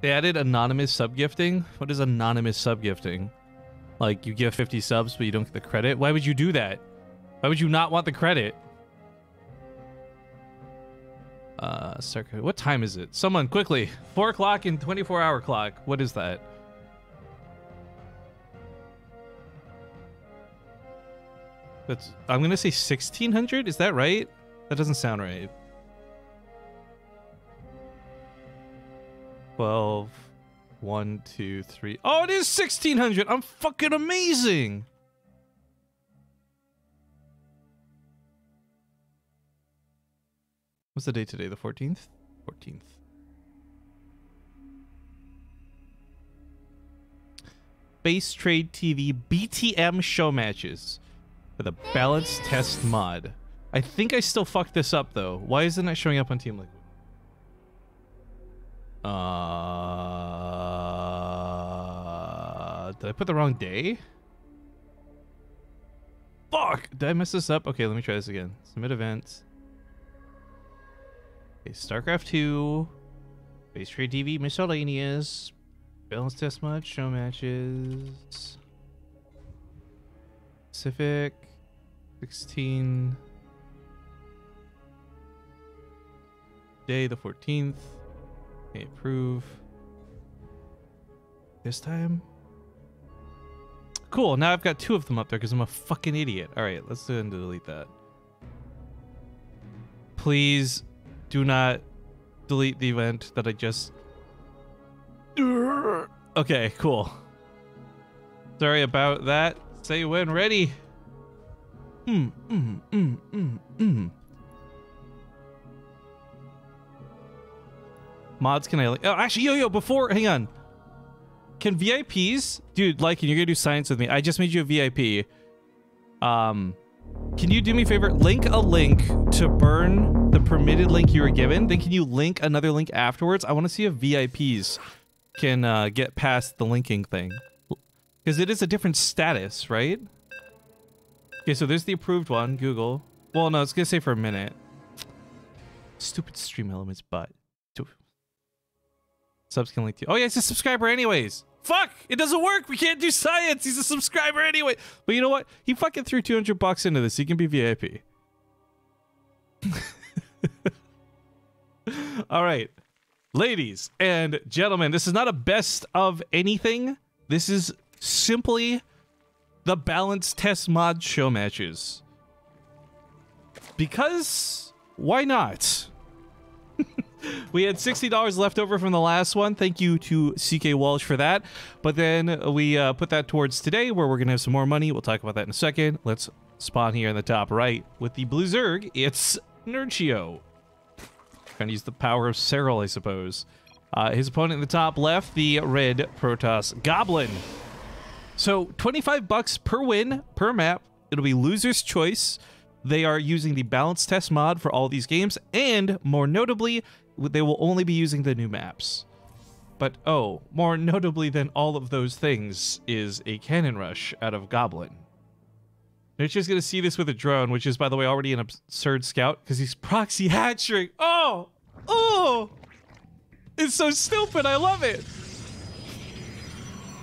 They added anonymous subgifting. What is anonymous subgifting? Like, you give 50 subs, but you don't get the credit? Why would you do that? Why would you not want the credit? What time is it? Someone, quickly. 4 o'clock and 24-hour clock. What is that? That's, I'm going to say 1600? Is that right? That doesn't sound right. 12, 1, 2, 3. Oh, it is 1600. I'm fucking amazing. What's the date today? The 14th? 14th. Basetradetv BTM show matches for the balance test mod. I think I still fucked this up though. Why isn't it showing up on Team Liquid? Did I put the wrong day? Fuck! Did I mess this up? Okay, let me try this again. Submit events. Okay, StarCraft 2. Basetradetv miscellaneous. Balance test mod. Show matches. Pacific. 16. Day the 14th. Okay, approve. This time? Cool, now I've got 2 of them up there because I'm a fucking idiot. Alright, let's go ahead and delete that. Please do not delete the event that I just... Okay, cool. Sorry about that. Say when ready. Mods, can I... Oh, actually, yo, before... Hang on. Can VIPs... Dude, like, you're gonna do science with me. I just made you a VIP. Can you do me a favor? Link a link to burn the permitted link you were given. Then can you link another link afterwards? I want to see if VIPs can get past the linking thing. Because it is a different status, right? Okay, so there's the approved one. Google. Well, no, it's gonna say for a minute. Stupid Stream Elements butt. Subs can link to you. Oh yeah, it's a subscriber anyways. Fuck! It doesn't work! We can't do science! He's a subscriber anyway! But you know what? He fucking threw 200 bucks into this. He can be VIP. Alright. Ladies and gentlemen, this is not a best of anything. This is simply the balance test mod show matches. Because... why not? We had $60 left over from the last one. Thank you to CK Walsh for that. But then we put that towards today where we're going to have some more money. We'll talk about that in a second. Let's spawn here in the top right with the Blue Zerg. It's Nurchio. Trying to use the power of Serral, I suppose. His opponent in the top left, the red Protoss Goblin. So 25 bucks per win, per map. It'll be loser's choice. They are using the balance test mod for all these games, and more notably, they will only be using the new maps. But oh, more notably than all of those things is a cannon rush out of Goblin. They're just going to see this with a drone, which is, by the way, already an absurd scout, because he's proxy hatching. Oh! Oh! It's so stupid, I love it!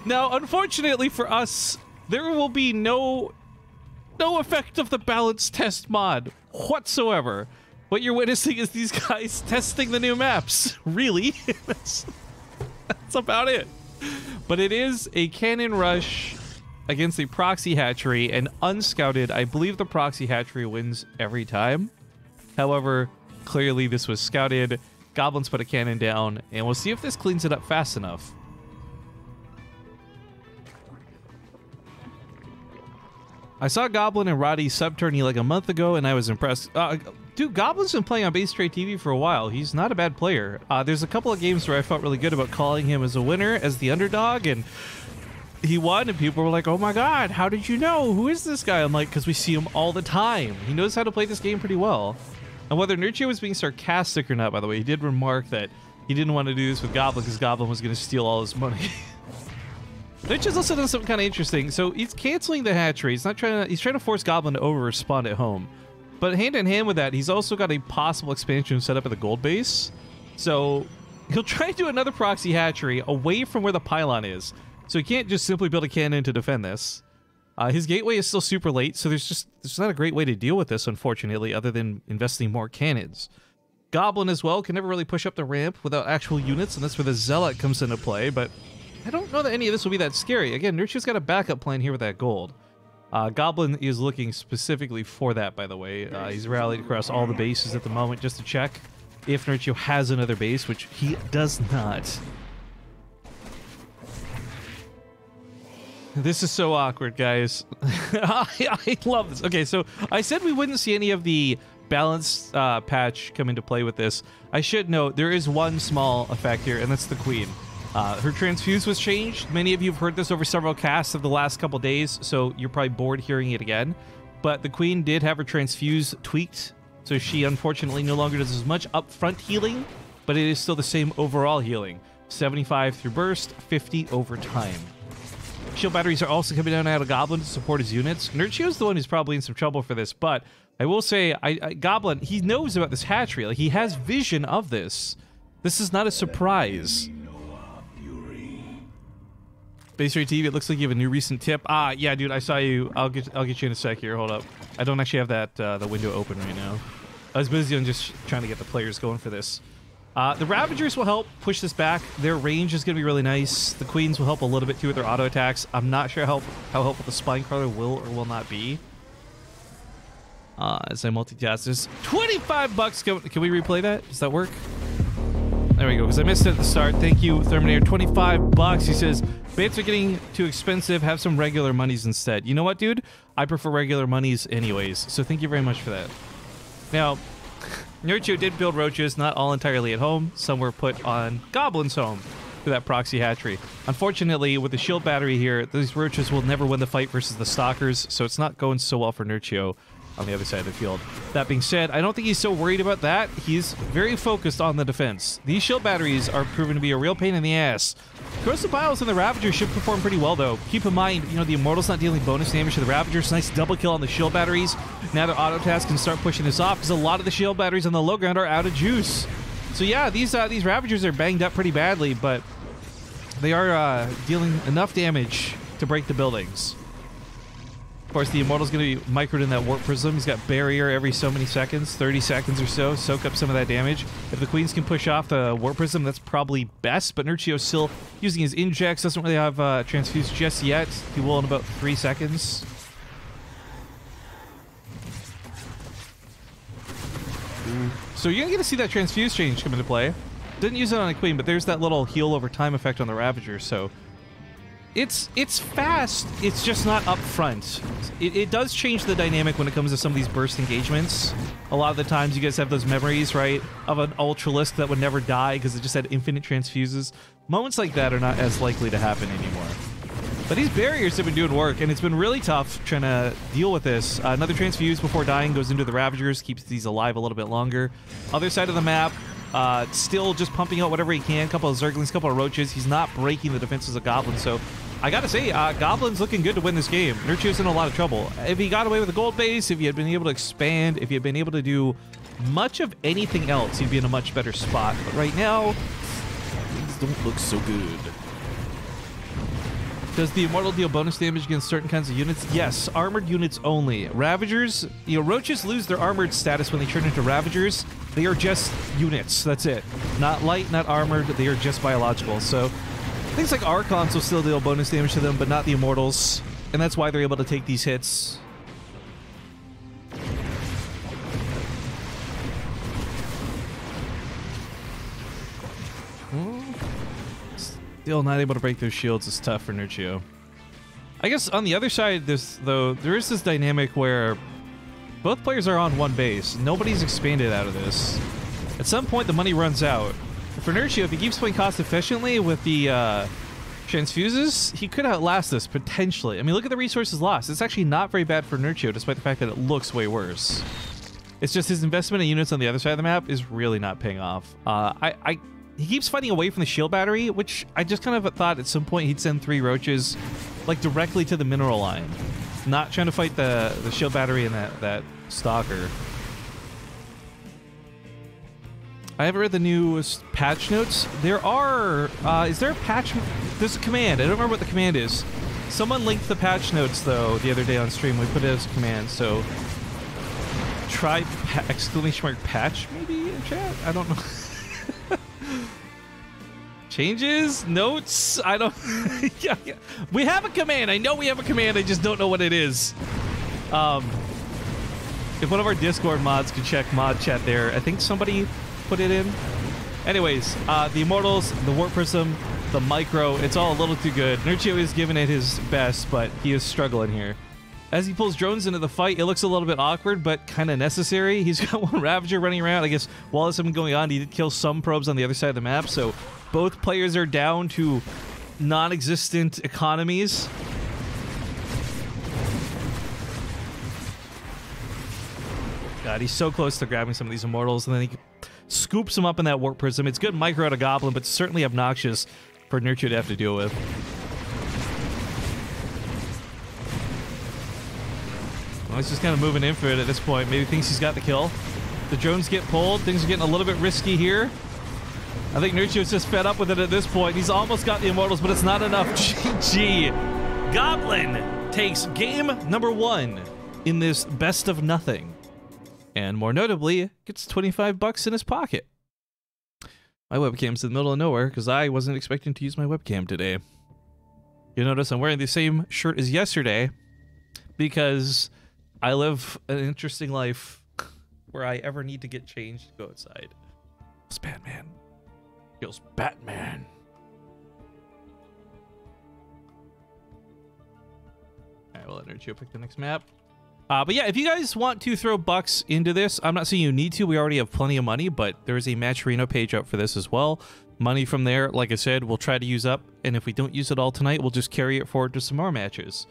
Now, unfortunately for us, there will be no effect of the balance test mod whatsoever. What you're witnessing is these guys testing the new maps. Really? That's about it. But it is a cannon rush against the proxy hatchery, and unscouted, I believe the proxy hatchery wins every time. However, clearly this was scouted. Goblins put a cannon down, and we'll see if this cleans it up fast enough. I saw Goblin and Roddy sub-tourney like a month ago, and I was impressed. Dude, Goblin's been playing on Basetradetv for a while. He's not a bad player. There's a couple of games where I felt really good about calling him as a winner, as the underdog, and he won, and people were like, oh my god, how did you know? Who is this guy? I'm like, because we see him all the time. He knows how to play this game pretty well. And whether Nurchio was being sarcastic or not, by the way, he did remark that he didn't want to do this with Goblin because Goblin was going to steal all his money. Nurchio's also done something kind of interesting. So he's canceling the hatchery. He's trying to force Goblin to over-respond at home. But hand in hand with that, he's also got a possible expansion set up at the gold base. So he'll try to do another proxy hatchery away from where the pylon is. So he can't just simply build a cannon to defend this. His gateway is still super late, so there's not a great way to deal with this, unfortunately, other than investing more cannons. Goblin as well can never really push up the ramp without actual units, and that's where the Zealot comes into play, but I don't know that any of this will be that scary. Again, Nurture's got a backup plan here with that gold. Goblin is looking specifically for that, by the way. He's rallied across all the bases at the moment just to check if Nurture has another base, which he does not. This is so awkward, guys. I love this. Okay, so I said we wouldn't see any of the balance patch come into play with this. I should note there is one small effect here, and that's the Queen. Her transfuse was changed. Many of you have heard this over several casts of the last couple days, so you're probably bored hearing it again. But the Queen did have her transfuse tweaked, so she unfortunately no longer does as much upfront healing, but it is still the same overall healing. 75 through burst, 50 over time. Shield batteries are also coming down out of Goblin to support his units. Nurture's the one who's probably in some trouble for this, but I will say, Goblin, he knows about this hatchery. Like, he has vision of this. This is not a surprise. Basetradetv, it looks like you have a new recent tip. Ah, yeah, dude, I saw you. I'll get you in a sec here. Hold up. I don't actually have that the window open right now. I was busy on just trying to get the players going for this. The Ravagers will help push this back. Their range is going to be really nice. The Queens will help a little bit too with their auto attacks. I'm not sure how helpful the Spinecrawler will or will not be. As I multitask this. 25 bucks. Can we replay that? Does that work? There we go, because I missed it at the start. Thank you, Terminator. 25 bucks. He says, bits are getting too expensive. Have some regular monies instead. You know what, dude? I prefer regular monies anyways. So thank you very much for that. Now, Nurture did build roaches, not all entirely at home. Some were put on Goblin's home for that proxy hatchery. Unfortunately, with the shield battery here, these roaches will never win the fight versus the stalkers, so it's not going so well for Nurture on the other side of the field. That being said, I don't think he's so worried about that. He's very focused on the defense. These shield batteries are proven to be a real pain in the ass. Corrosive Piles and the Ravagers should perform pretty well, though. Keep in mind, you know, the Immortal's not dealing bonus damage to the Ravagers. Nice double kill on the shield batteries. Now their auto task can start pushing this off because a lot of the shield batteries on the low ground are out of juice. So yeah, these Ravagers are banged up pretty badly, but they are dealing enough damage to break the buildings. Of course, the Immortal's going to be microed in that Warp Prism. He's got Barrier every so many seconds, 30 seconds or so, soak up some of that damage. If the Queens can push off the Warp Prism, that's probably best, but Nurture's still using his injects, doesn't really have transfuse just yet. He will in about 3 seconds. So you're going to get to see that transfuse change come into play. Didn't use it on a Queen, but there's that little heal over time effect on the Ravager, so it's fast, it's just not up front. It does change the dynamic when it comes to some of these burst engagements. A lot of the times you guys have those memories, right, of an Ultralisk that would never die because it just had infinite transfuses. Moments like that are not as likely to happen anymore. But these barriers have been doing work, and it's been really tough trying to deal with this. Another transfuse before dying goes into the Ravagers, keeps these alive a little bit longer. Other side of the map, still just pumping out whatever he can. Couple of Zerglings, couple of Roaches. He's not breaking the defenses of Goblins, so I gotta say, Goblin's looking good to win this game. Nurture's in a lot of trouble. If he got away with a gold base, if he had been able to expand, if he had been able to do much of anything else, he'd be in a much better spot. But right now, things don't look so good. Does the Immortal deal bonus damage against certain kinds of units? Yes, armored units only. Ravagers, you know, Roaches lose their armored status when they turn into Ravagers. They are just units, that's it. Not light, not armored, they are just biological. So things like Archons will still deal bonus damage to them, but not the Immortals. And that's why they're able to take these hits. Still not able to break those shields is tough for Nurture. I guess on the other side, there is this dynamic where both players are on one base. Nobody's expanded out of this. At some point, the money runs out. For Nurture, if he keeps playing cost efficiently with the transfuses, he could outlast this, potentially. I mean, look at the resources lost. It's actually not very bad for Nurture, despite the fact that it looks way worse. It's just his investment in units on the other side of the map is really not paying off. He keeps fighting away from the shield battery, which I just kind of thought at some point he'd send 3 Roaches like directly to the mineral line. Not trying to fight the shield battery and that stalker. I haven't read the new patch notes. There are, is there a patch? There's a command. I don't remember what the command is. Someone linked the patch notes, though, the other day on stream. We put it as a command, so try exclamation mark patch, maybe, in chat? I don't know. Changes? Notes? I don't... yeah. We have a command. I know we have a command. I just don't know what it is. If one of our Discord mods could check mod chat there, I think somebody put it in. Anyways, the Immortals, the Warp Prism, the Micro, it's all a little too good. Nurchio is giving it his best, but he is struggling here. As he pulls drones into the fight, it looks a little bit awkward, but kind of necessary. He's got one Ravager running around. I guess while this has been going on, he did kill some probes on the other side of the map, so both players are down to non-existent economies. God, he's so close to grabbing some of these Immortals, and then he scoops them up in that Warp Prism. It's good micro out of Goblin, but certainly obnoxious for Nurture to have to deal with. Well, he's just kind of moving in for it at this point. Maybe thinks he's got the kill. The drones get pulled. Things are getting a little bit risky here. I think Nurchio's just fed up with it at this point. He's almost got the Immortals, but it's not enough. GG. Goblin takes game number 1 in this best of nothing. And more notably, gets 25 bucks in his pocket. My webcam's in the middle of nowhere because I wasn't expecting to use my webcam today. You'll notice I'm wearing the same shirt as yesterday because I live an interesting life where I ever need to get changed to go outside. It's Batman. Feels Batman. Alright, we'll let Nurchio pick the next map. But yeah, if you guys want to throw bucks into this, I'm not saying you need to. We already have plenty of money, but there is a Matcherino page up for this as well. Money from there, like I said, we'll try to use up. And if we don't use it all tonight, we'll just carry it forward to some more matches.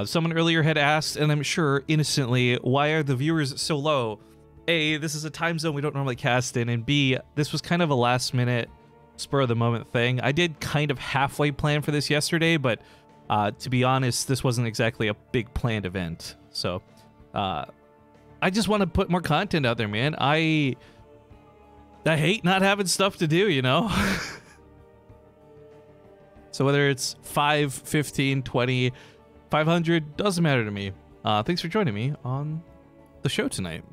Someone earlier had asked, and I'm sure innocently, why are the viewers so low? A, this is a time zone we don't normally cast in, and B, this was kind of a last-minute, spur-of-the-moment thing. I did kind of halfway plan for this yesterday, but to be honest, this wasn't exactly a big planned event. So, I just want to put more content out there, man. I hate not having stuff to do, you know? So whether it's 5, 15, 20, 500, doesn't matter to me. Thanks for joining me on the show tonight.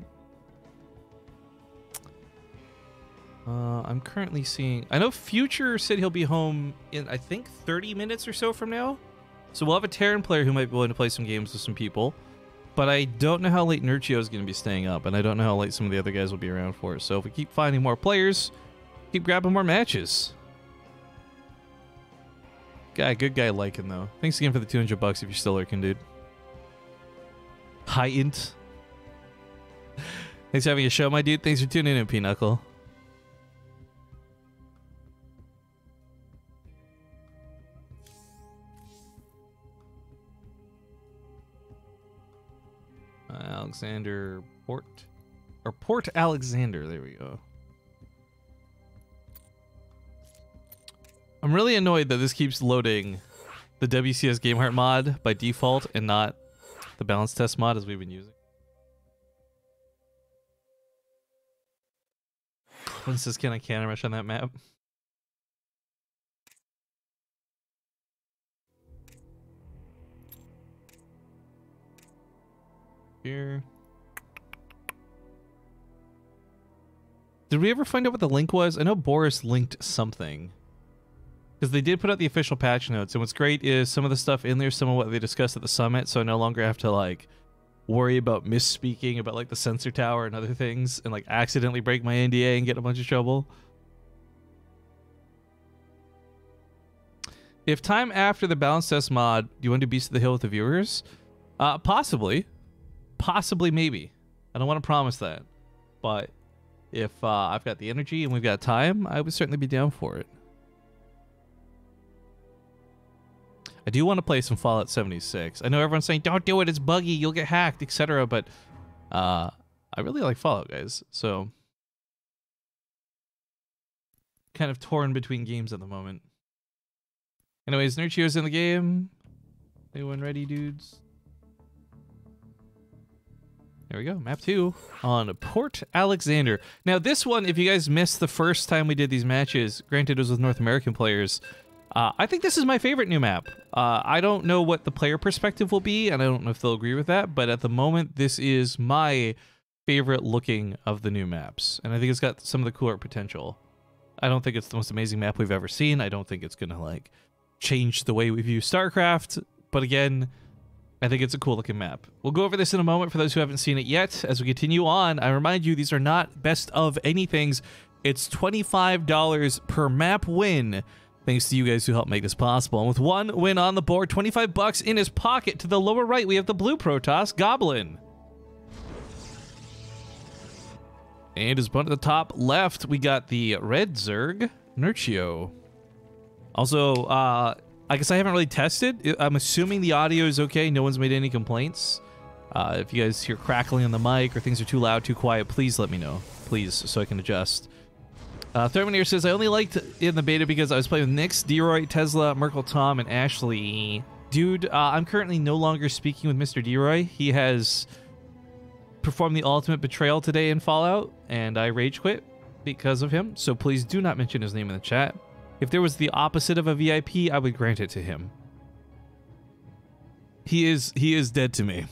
I'm currently seeing... I know Future said he'll be home in, I think, 30 minutes or so from now. So we'll have a Terran player who might be willing to play some games with some people. But I don't know how late Nurchio is going to be staying up, and I don't know how late some of the other guys will be around for. So if we keep finding more players, keep grabbing more matches. Good guy liking, though. Thanks again for the 200 bucks if you're still lurking, dude. Hi, Int. Thanks for having a show, my dude. Thanks for tuning in, P-Knuckle. Alexander Port, or Port Alexander. There we go. I'm really annoyed that this keeps loading the WCS GameHeart mod by default and not the balance test mod as we've been using. When says, can I cannon rush on that map? Here. Did we ever find out what the link was? I know Boris linked something. Because they did put out the official patch notes, and what's great is some of the stuff in there, some of what they discussed at the summit, so I no longer have to, like, worry about misspeaking about, like, the sensor tower and other things, and, like, accidentally break my NDA and get in a bunch of trouble. If time after the balance test mod, do you want to Beast of the Hill with the viewers? Possibly. Possibly, maybe. I don't want to promise that. But if I've got the energy and we've got time, I would certainly be down for it. I do want to play some Fallout 76. I know everyone's saying, don't do it, it's buggy, you'll get hacked, etc. But I really like Fallout, guys. So, kind of torn between games at the moment. Anyways, Nurchio's in the game. Anyone ready, dudes? There we go, map 2 on Port Alexander. Now this one, if you guys missed the first time we did these matches, granted it was with North American players, I think this is my favorite new map. I don't know what the player perspective will be, and I don't know if they'll agree with that, but at the moment, this is my favorite looking of the new maps, and I think it's got some of the cooler potential. I don't think it's the most amazing map we've ever seen. I don't think it's gonna, like, change the way we view StarCraft, but again, I think it's a cool looking map. We'll go over this in a moment for those who haven't seen it yet. As we continue on, I remind you, these are not best of anythings. It's $25 per map win. Thanks to you guys who helped make this possible. And with one win on the board, 25 bucks in his pocket. To the lower right, we have the blue Protoss, Goblin. And his butt at the top left, we got the red Zerg, Nurchio. Also, I guess I haven't really tested. I'm assuming the audio is okay. No one's made any complaints. If you guys hear crackling on the mic or things are too loud, too quiet, please let me know. Please, so I can adjust. Therminator says, I only liked in the beta because I was playing with Nyx, Deroy, Tesla, Merkel, Tom, and Ashley. Dude, I'm currently no longer speaking with Mr. Deroy. He has performed the ultimate betrayal today in Fallout, and I rage quit because of him, so please do not mention his name in the chat. If there was the opposite of a VIP, I would grant it to him. He is dead to me.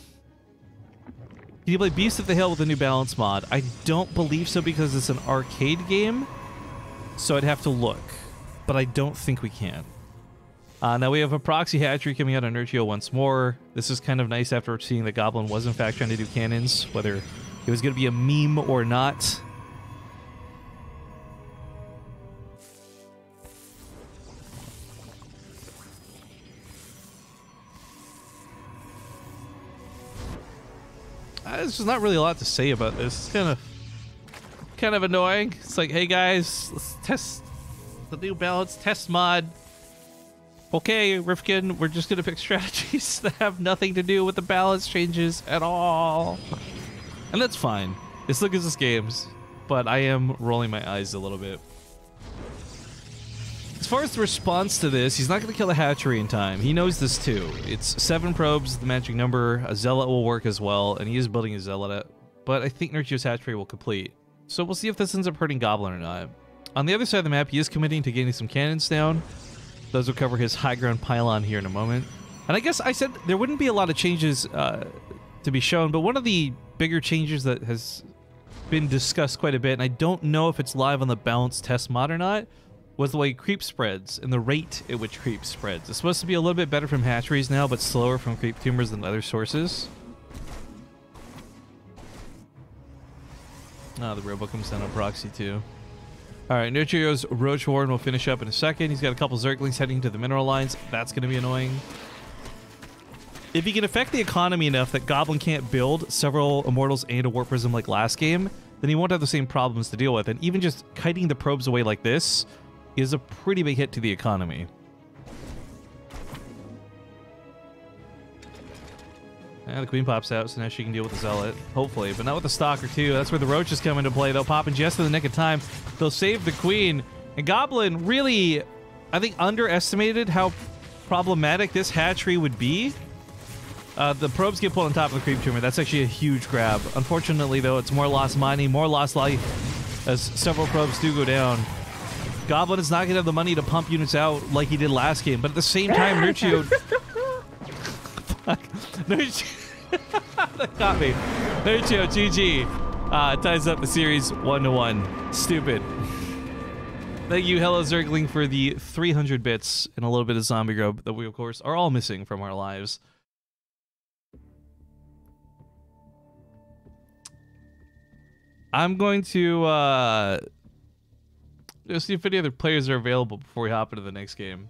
Can you play Beast of the Hill with the new balance mod? I don't believe so because it's an arcade game. So I'd have to look, but I don't think we can. Now we have a proxy hatchery coming out on Nurchio once more. This is kind of nice after seeing that Goblin was in fact trying to do cannons, whether it was going to be a meme or not. There's just not really a lot to say about this. It's kind of annoying. It's like, hey guys, let's test the new balance test mod. Okay, Rifkin, we're just gonna pick strategies that have nothing to do with the balance changes at all. And that's fine. It's Lucas's games, but I am rolling my eyes a little bit. As far as the response to this, he's not gonna kill the hatchery in time. He knows this too. It's 7 probes, the magic number. A zealot will work as well, and he is building a zealot, but I think Nurchio's hatchery will complete. So we'll see if this ends up hurting Goblin or not. On the other side of the map, he is committing to getting some cannons down. Those will cover his high ground pylon here in a moment. And I guess I said there wouldn't be a lot of changes to be shown, but one of the bigger changes that has been discussed quite a bit, and I don't know if it's live on the balance test mod or not, was the way creep spreads and the rate at which creep spreads. It's supposed to be a little bit better from hatcheries now, but slower from creep tumors than other sources. Ah, the robot comes down on proxy too. Alright, Nurchio's Roach Warren will finish up in a second. He's got a couple Zerglings heading to the mineral lines. That's going to be annoying. If he can affect the economy enough that Goblin can't build several Immortals and a Warp Prism like last game, then he won't have the same problems to deal with. And even just kiting the probes away like this is a pretty big hit to the economy. Yeah, the Queen pops out, so now she can deal with the Zealot, hopefully, but not with the Stalker, too. That's where the Roaches come into play. They'll pop in just in the nick of time. They'll save the Queen. And Goblin really, I think, underestimated how problematic this hatchery would be. The probes get pulled on top of the Creep Tumor. That's actually a huge grab. Unfortunately, though, it's more lost mining, more lost life, as several probes do go down. Goblin is not going to have the money to pump units out like he did last game, but at the same time, Nurchio... Fuck. Nurchio... that got me. Nurchio, GG. Ties up the series 1-1. Stupid. Thank you, Hello Zergling, for the 300 bits and a little bit of zombie grub that we, of course, are all missing from our lives. I'm going to see if any other players are available before we hop into the next game.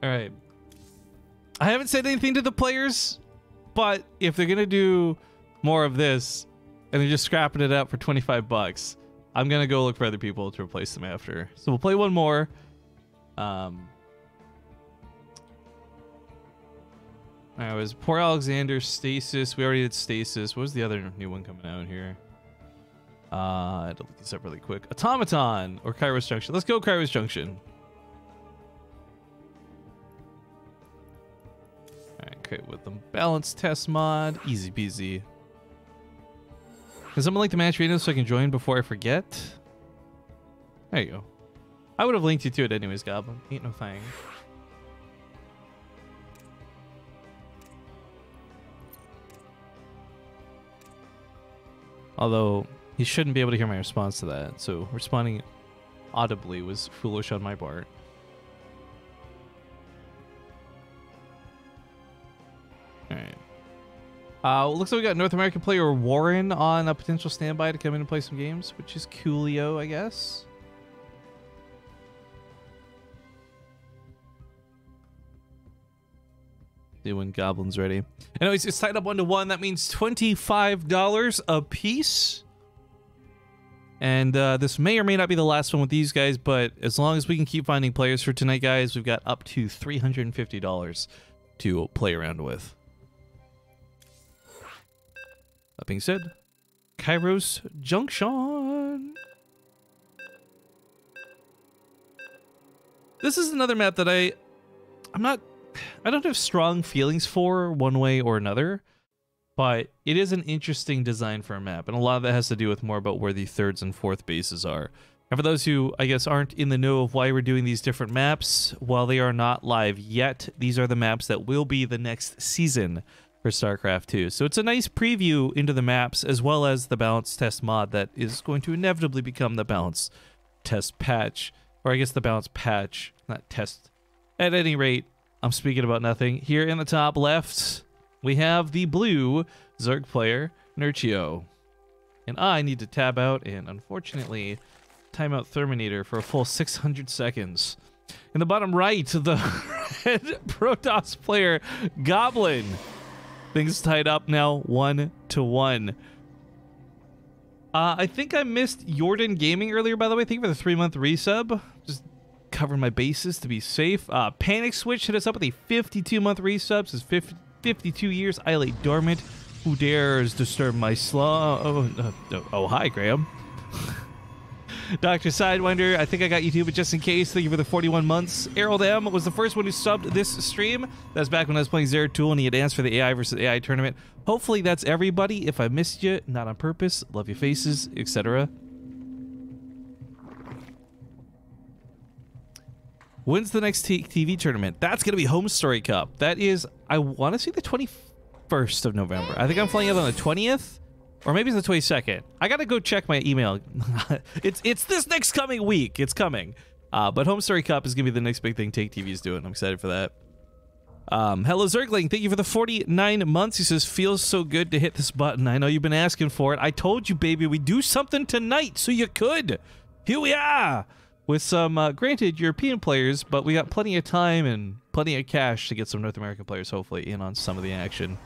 All right. I haven't said anything to the players, but if they're going to do more of this and they're just scrapping it out for 25 bucks, I'm going to go look for other people to replace them after. So we'll play one more. All right, it was Poor Alexander, Stasis. We already did Stasis. What was the other new one coming out here? I had to look this up really quick. Automaton or Kairos Junction. Let's go Kairos Junction. All right, create with them. Balance test mod. Easy peasy. Can someone link the match video so I can join before I forget? There you go. I would have linked you to it anyways, Goblin. Ain't no thing. Although, he shouldn't be able to hear my response to that, so responding audibly was foolish on my part. Alright. Looks like we got North American player Warren on a potential standby to come in and play some games, which is coolio, I guess. See when Goblin's ready. Anyways, it's tied up 1-1. That means $25 a piece. And this may or may not be the last one with these guys, but as long as we can keep finding players for tonight, guys, we've got up to $350 to play around with. That being said, Kairos Junction. This is another map that I don't have strong feelings for one way or another, but it is an interesting design for a map, and a lot of that has to do with more about where the thirds and fourth bases are. And for those who, I guess, aren't in the know of why we're doing these different maps, while they are not live yet, these are the maps that will be the next season for StarCraft 2. So it's a nice preview into the maps, as well as the balance test mod that is going to inevitably become the balance test patch, or I guess the balance patch, not test. At any rate, I'm speaking about nothing. Here in the top left, we have the blue Zerg player, Nerchio. And I need to tab out and, unfortunately, timeout Terminator for a full 600 seconds. In the bottom right, the red Protoss player, Goblin. Things tied up now 1-1. I think I missed Jordan Gaming earlier, by the way. Thank you for the 3-month resub. Just covering my bases to be safe. Panic Switch hit us up with a 52-month resub. Says 52 years I lay dormant. Who dares disturb my slaw? Oh, hi, Graham. Dr. Sidewinder, I think I got you too, but just in case, thank you for the 41 months. Errol M was the first one who subbed this stream. That's back when I was playing Zeratul and he had asked for the AI versus AI tournament. Hopefully that's everybody. If I missed you, not on purpose. Love your faces, etc. When's the next TV tournament? That's going to be Home Story Cup. That is, I want to say the 21st of November. I think I'm flying out on the 20th. Or maybe it's the 22nd. I gotta go check my email. It's this next coming week. It's coming. But Home Story Cup is gonna be the next big thing Take TV is doing. I'm excited for that. Hello Zergling, thank you for the 49 months. He says, feels so good to hit this button. I know you've been asking for it. I told you, baby, we do something tonight, so you could. Here we are. With some, granted, European players, but we got plenty of time and plenty of cash to get some North American players, hopefully, in on some of the action.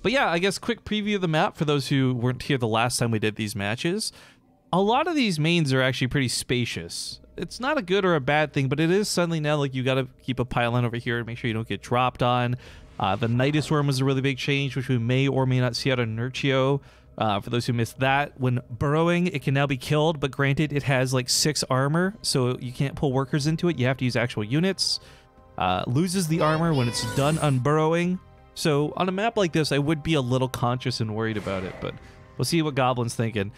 But yeah, I guess quick preview of the map for those who weren't here the last time we did these matches. A lot of these mains are actually pretty spacious. It's not a good or a bad thing, but it is suddenly now like you got to keep a pylon over here and make sure you don't get dropped on. The Nidus Worm was a really big change, which we may or may not see out of Nerchio. For those who missed that, when burrowing, it can now be killed, but granted, it has like 6 armor, so you can't pull workers into it. You have to use actual units. Loses the armor when it's done unburrowing. So on a map like this, I would be a little conscious and worried about it, but we'll see what Goblin's thinking.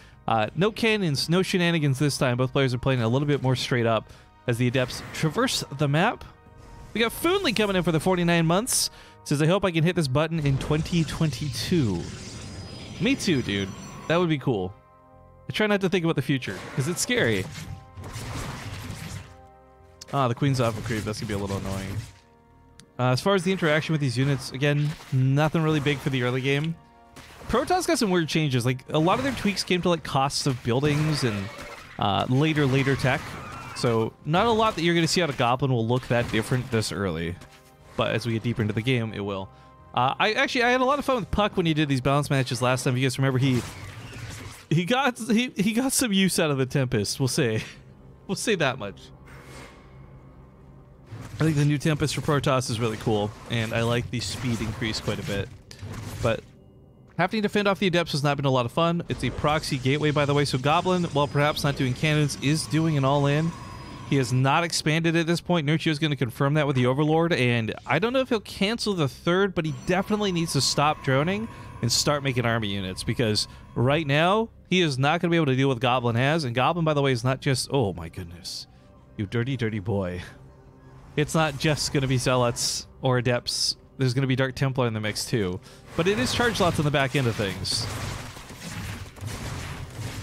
No cannons, no shenanigans this time. Both players are playing a little bit more straight up as the Adepts traverse the map. We got Foonly coming in for the 49 months. Says, I hope I can hit this button in 2022. Me too, dude. That would be cool. I try not to think about the future, because it's scary. The Queen's off a creep. That's going to be a little annoying. As far as the interaction with these units, again, nothing really big for the early game. Protoss got some weird changes. Like, a lot of their tweaks came to, like, costs of buildings and later tech. So, not a lot that you're going to see out of Goblin will look that different this early. But as we get deeper into the game, it will. I had a lot of fun with Puck when he did these balance matches last time. You guys remember he got some use out of the Tempest, we'll say. We'll say that much. I think the new Tempest for Protoss is really cool, and I like the speed increase quite a bit. But having to fend off the Adepts has not been a lot of fun. It's a proxy gateway, by the way, so Goblin, while perhaps not doing cannons, is doing an all-in. He has not expanded at this point. Nurchio is going to confirm that with the Overlord, and I don't know if he'll cancel the third, but he definitely needs to stop droning and start making army units, because right now, he is not going to be able to deal with Goblin has, and Goblin, by the way, is not just... Oh my goodness. You dirty, dirty boy. It's not just going to be Zealots or Adepts. There's going to be Dark Templar in the mix too. But it is charge lots on the back end of things.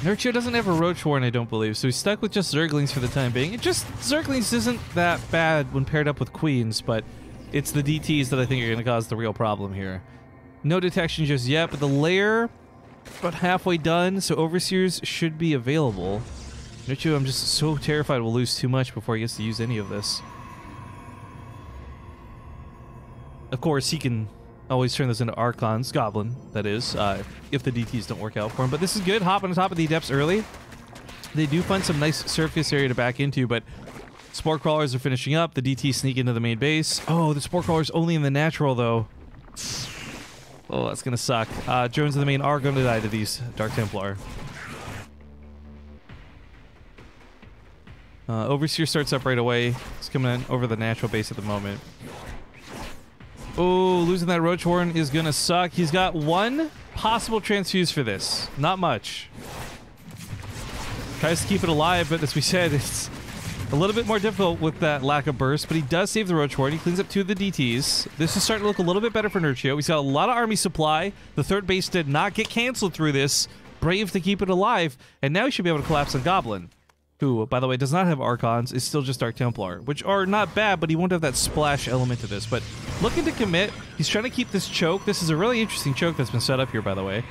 Nurchio doesn't have a Roach Warren, I don't believe, so he's stuck with just Zerglings for the time being. It just... Zerglings isn't that bad when paired up with Queens, but it's the DTs that I think are going to cause the real problem here. No detection just yet, but the lair about halfway done, so Overseers should be available. Nurchio, I'm just so terrified we'll lose too much before he gets to use any of this. Of course, he can always turn this into Archons, Goblin, that is, if the DTs don't work out for him. But this is good, hop on top of the Adepts early. They do find some nice surface area to back into, but Spore Crawlers are finishing up. The DTs sneak into the main base. Oh, the Spore Crawler's only in the natural, though. Oh, that's going to suck. Drones in the main are going to die to these Dark Templar. Overseer starts up right away. It's coming in over the natural base at the moment. Oh, losing that Roach Warren is going to suck. He's got one possible transfuse for this. Not much. Tries to keep it alive, but as we said, it's a little bit more difficult with that lack of burst, but he does save the Roach Warren. He cleans up two of the DTs. This is starting to look a little bit better for Nurchio. He's got a lot of army supply. The third base did not get canceled through this. Brave to keep it alive, and now he should be able to collapse on Goblin, who, by the way, does not have Archons, is still just Dark Templar, which are not bad, but he won't have that splash element to this. But looking to commit, he's trying to keep this choke. This is a really interesting choke that's been set up here, by the way,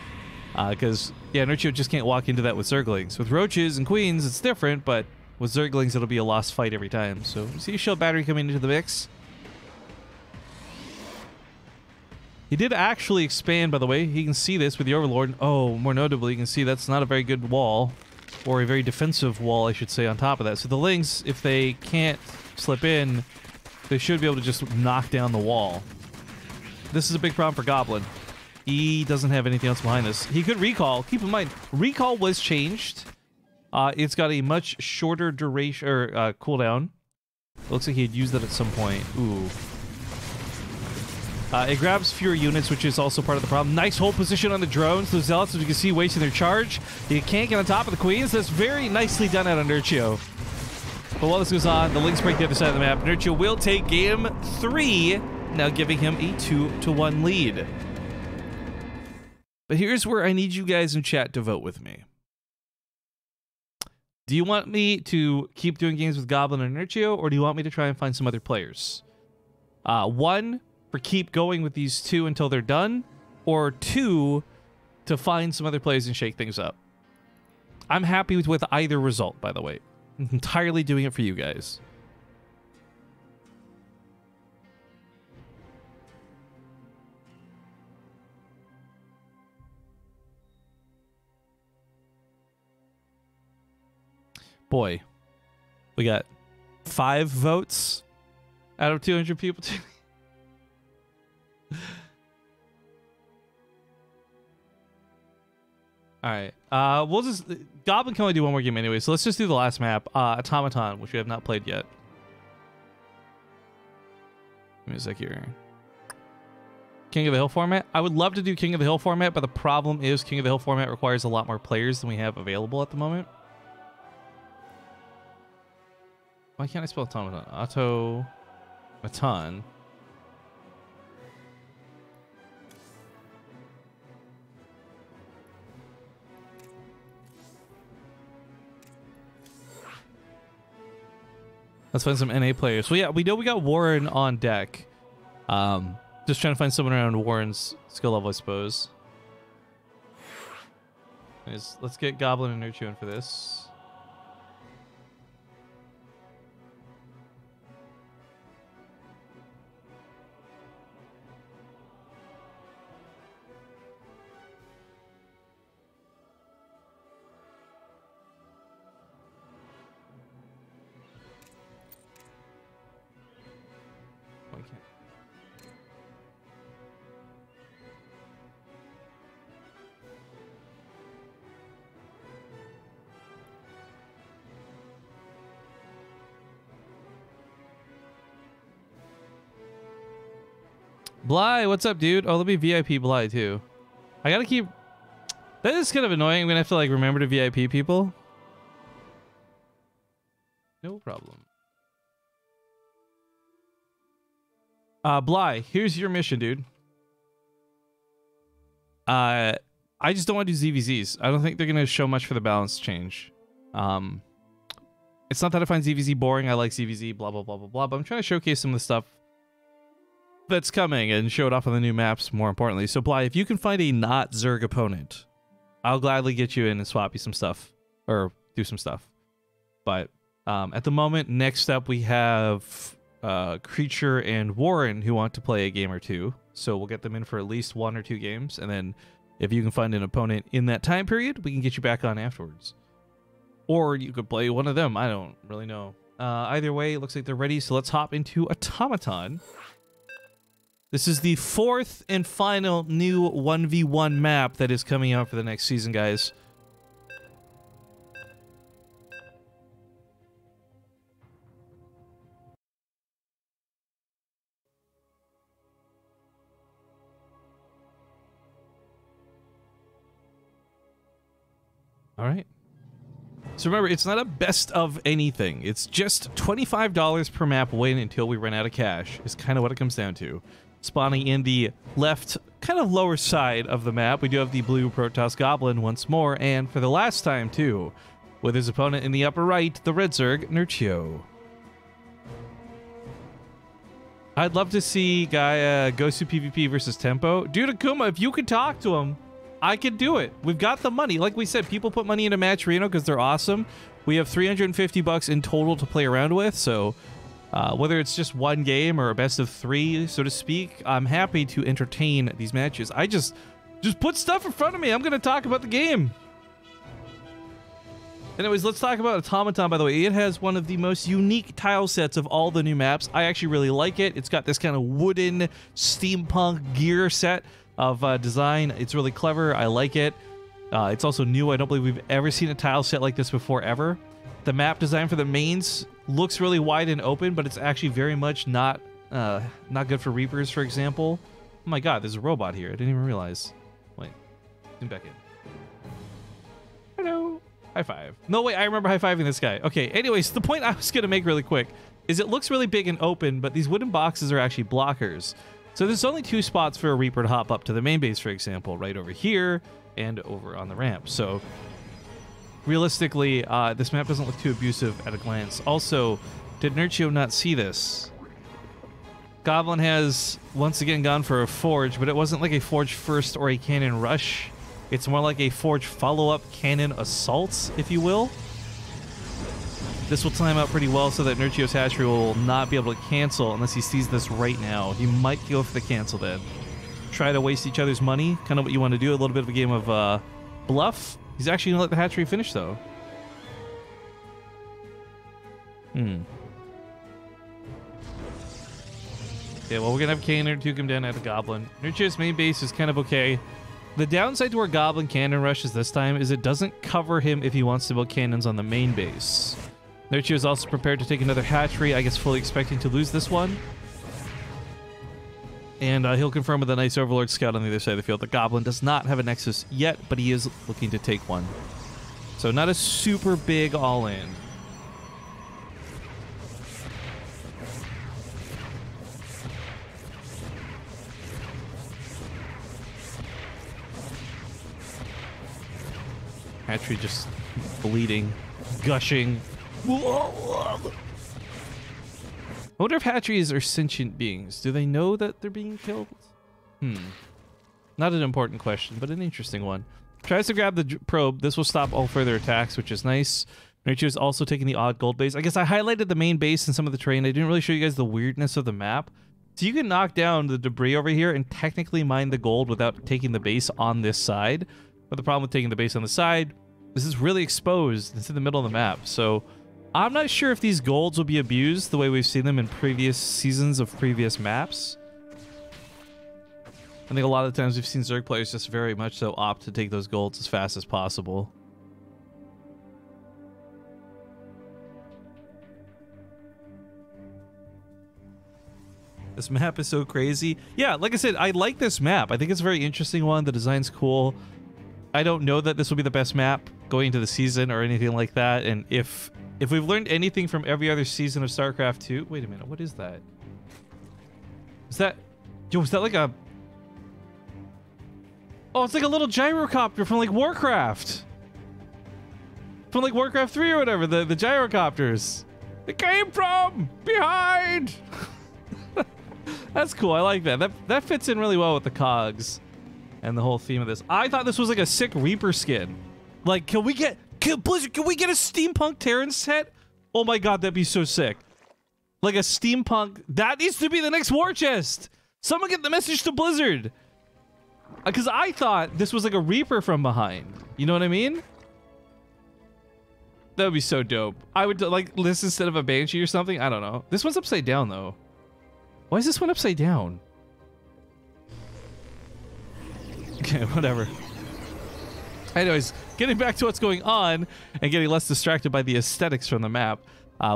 because, yeah, Nurchio just can't walk into that with Zerglings. With Roaches and Queens, it's different, but with Zerglings, it'll be a lost fight every time. So, see Shield Battery coming into the mix. He did actually expand, by the way. He can see this with the Overlord. Oh, more notably, you can see that's not a very good wall. Or a very defensive wall, I should say, on top of that. So the Lings, if they can't slip in, they should be able to just knock down the wall. This is a big problem for Goblin. He doesn't have anything else behind this. He could recall. Keep in mind, recall was changed. It's got a much shorter duration, or cooldown. Looks like he had used that at some point. Ooh. It grabs fewer units, which is also part of the problem. Nice hold position on the drones. The Zealots, as you can see, wasting their charge. You can't get on top of the Queens. That's very nicely done out of Nurchio. But while this goes on, the Lynx break the other side of the map. Nurchio will take game 3, now giving him a 2-1 lead. But here's where I need you guys in chat to vote with me. Do you want me to keep doing games with Goblin and Nurchio, or do you want me to try and find some other players? 1, for keep going with these two until they're done, or 2, to find some other players and shake things up. I'm happy with either result, by the way. I'm entirely doing it for you guys. Boy, we got 5 votes out of 200 people. All right. We'll just... Goblin can only do one more game anyway, so let's just do the last map, Automaton, which we have not played yet. Give me a sec here. King of the Hill format? I would love to do King of the Hill format, but the problem is King of the Hill format requires a lot more players than we have available at the moment. Why can't I spell automaton? Automaton. Let's find some NA players. Well, yeah, we know we got Warren on deck. Just trying to find someone around Warren's skill level, I suppose. Let's get Goblin and Nurchio in for this. Bly, what's up, dude? Oh, let me VIP Bly, too. I gotta keep... That is kind of annoying. I'm gonna have to, like, remember to VIP people. No problem. Bly, here's your mission, dude. I just don't want to do ZVZs. I don't think they're gonna show much for the balance change. It's not that I find ZVZ boring. I like ZVZ, blah, blah, blah, blah, blah. But I'm trying to showcase some of the stuff that's coming and show it off on the new maps, more importantly. So, Bly, if you can find a not Zerg opponent, I'll gladly get you in and swap you some stuff. Or do some stuff. But at the moment, next up we have Creature and Warren who want to play a game or two. So we'll get them in for at least 1 or 2 games. And then if you can find an opponent in that time period, we can get you back on afterwards. Or you could play one of them. I don't really know. Either way, it looks like they're ready. So let's hop into Automaton. This is the 4th and final new 1v1 map that is coming out for the next season, guys. All right. So remember, it's not a best of anything. It's just $25 per map win until we run out of cash is kind of what it comes down to. Spawning in the left, kind of lower side of the map, we do have the blue Protoss Goblin once more, and for the last time too, with his opponent in the upper right, the red Zerg, Nurchio. I'd love to see Guy Gosu PvP versus Tempo. Dude, Akuma, if you could talk to him, I could do it. We've got the money. Like we said, people put money into Match Reno because they're awesome. We have $350 in total to play around with, so whether it's just one game or a best of 3, so to speak, I'm happy to entertain these matches. I just put stuff in front of me. I'm going to talk about the game. Anyways, let's talk about Automaton, by the way. It has one of the most unique tile sets of all the new maps. I actually really like it. It's got this kind of wooden steampunk gear set of design. It's really clever. I like it. It's also new. I don't believe we've ever seen a tile set like this before, ever. The map design for the mains looks really wide and open, but it's actually very much not good for Reapers, for example. Oh my god, there's a robot here. I didn't even realize. Wait, zoom back in. Hello. High five. No, wait, I remember high-fiving this guy. Okay, anyways, the point I was going to make really quick is it looks really big and open, but these wooden boxes are actually blockers. So there's only 2 spots for a Reaper to hop up to the main base, for example, right over here and over on the ramp. So realistically, this map doesn't look too abusive at a glance. Also, did Nurchio not see this? Goblin has once again gone for a Forge, but it wasn't like a Forge first or a Cannon rush. It's more like a Forge follow-up Cannon assault, if you will. This will time out pretty well so that Nurchio's hatchery will not be able to cancel unless he sees this right now. He might go for the cancel then. Try to waste each other's money, kind of what you want to do. A little bit of a game of bluff. He's actually going to let the hatchery finish, though. Yeah, well, we're going to have Cannon to come down at the Goblin. Nurchio's main base is kind of okay. The downside to where Goblin Cannon rushes this time is it doesn't cover him if he wants to build cannons on the main base. Nurchio is also prepared to take another hatchery, I guess fully expecting to lose this one. And he'll confirm with a nice Overlord Scout on the other side of the field. The Goblin does not have a Nexus yet, but he is looking to take one. So not a super big all-in. Hatchery just bleeding, gushing. I wonder if hatcheries are sentient beings. Do they know that they're being killed? Not an important question, but an interesting one. Tries to grab the probe. This will stop all further attacks, which is nice. Nurchio is also taking the odd gold base. I guess I highlighted the main base and some of the terrain. I didn't really show you guys the weirdness of the map. So you can knock down the debris over here and technically mine the gold without taking the base on this side. But the problem with taking the base on the side, this is really exposed. It's in the middle of the map. So I'm not sure if these golds will be abused the way we've seen them in previous seasons of previous maps. I think a lot of the times we've seen Zerg players just very much so opt to take those golds as fast as possible. This map is so crazy. Yeah, like I said, I like this map. I think it's a very interesting one. The design's cool. I don't know that this will be the best map going into the season or anything like that. And if we've learned anything from every other season of StarCraft 2... Wait a minute, what is that? Is that... Yo, is that like a... Oh, it's like a little gyrocopter from like Warcraft. From like Warcraft 3 or whatever, the gyrocopters. It came from behind. That's cool. I like that. That fits in really well with the cogs and the whole theme of this. I thought this was like a sick Reaper skin. Like, Blizzard, can we get a steampunk Terran set? Oh my god, that'd be so sick. Like a steampunk. That needs to be the next war chest. Someone get the message to Blizzard. Because I thought this was like a Reaper from behind. You know what I mean? That would be so dope. I would like this instead of a Banshee or something. I don't know. This one's upside down though. Why is this one upside down? Okay, whatever. Anyways, getting back to what's going on and getting less distracted by the aesthetics from the map.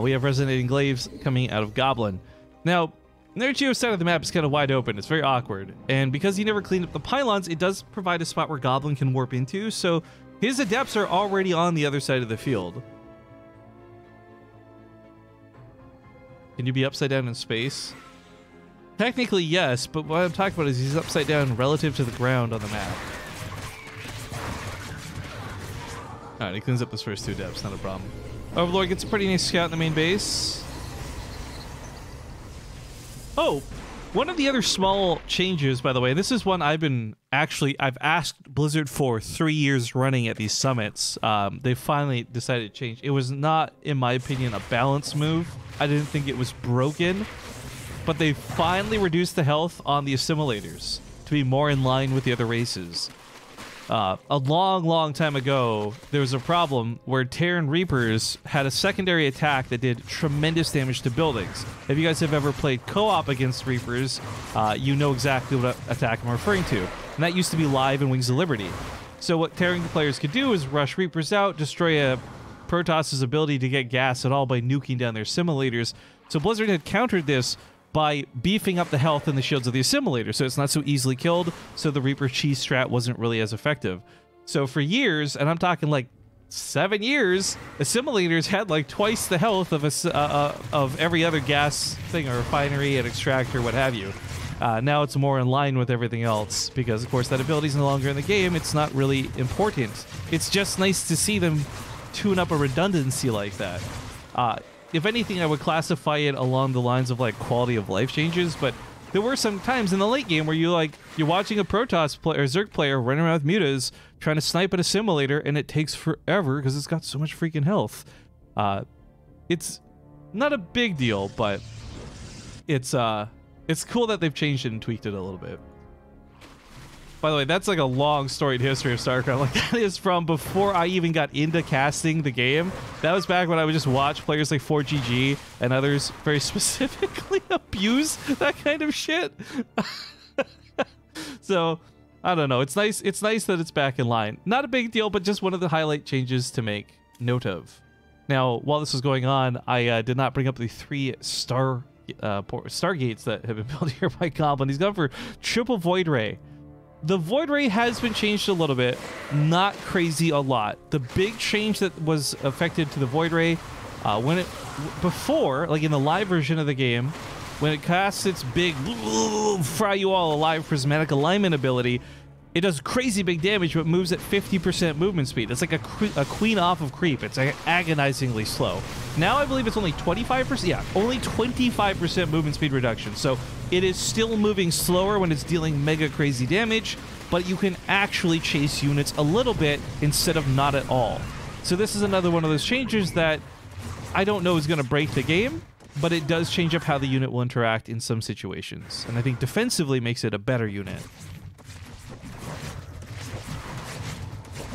We have resonating glaives coming out of Goblin. Now, Nerd Geo's side of the map is kind of wide open. It's very awkward. And because he never cleaned up the pylons, it does provide a spot where Goblin can warp into. So his adepts are already on the other side of the field. Can you be upside down in space? Technically, yes, but what I'm talking about is he's upside down relative to the ground on the map. Alright, he cleans up those first two depths, not a problem. Overlord gets a pretty nice scout in the main base. Oh, one of the other small changes, by the way, this is one I've asked Blizzard for 3 years running at these summits. They finally decided to change. It was not, in my opinion, a balance move. I didn't think it was broken, but they finally reduced the health on the assimilators to be more in line with the other races. A long time ago, there was a problem where Terran Reapers had a secondary attack that did tremendous damage to buildings. If you guys have ever played co-op against Reapers, you know exactly what attack I'm referring to. And that used to be live in Wings of Liberty. So what Terran players could do is rush Reapers out, destroy a Protoss's ability to get gas at all by nuking down their assimilators. So Blizzard had countered this by beefing up the health and the shields of the assimilator, so it's not so easily killed, so the Reaper cheese strat wasn't really as effective. So for years, and I'm talking like 7 years, assimilators had like twice the health of every other gas thing, or refinery, and extractor, what have you. Now it's more in line with everything else, because of course that ability's no longer in the game. It's not really important. It's just nice to see them tune up a redundancy like that. If anything, I would classify it along the lines of like quality of life changes, but there were some times in the late game where you're watching a Protoss player or Zerg player running around with mutas trying to snipe an assimilator, and it takes forever because it's got so much freaking health. It's not a big deal, but it's cool that they've changed it and tweaked it a little bit. By the way, that's like a long storied history of StarCraft. Like, that is from before I even got into casting the game. That was back when I would just watch players like 4GG and others very specifically abuse that kind of shit. So, I don't know. It's nice that it's back in line. Not a big deal, but just one of the highlight changes to make note of. Now, while this was going on, I did not bring up the 3 Stargates that have been built here by Goblin. He's gone for triple Void Ray. The Void Ray has been changed a little bit, not crazy a lot. The big change that was affected to the Void Ray, before, like in the live version of the game, when it casts its big fry you all alive prismatic alignment ability, it does crazy big damage, but moves at 50% movement speed. It's like a queen off of creep. It's like agonizingly slow. Now I believe it's only 25%. Yeah, only 25% movement speed reduction. So it is still moving slower when it's dealing mega crazy damage, but you can actually chase units a little bit instead of not at all. So this is another one of those changes that I don't know is going to break the game, but it does change up how the unit will interact in some situations. And I think defensively makes it a better unit.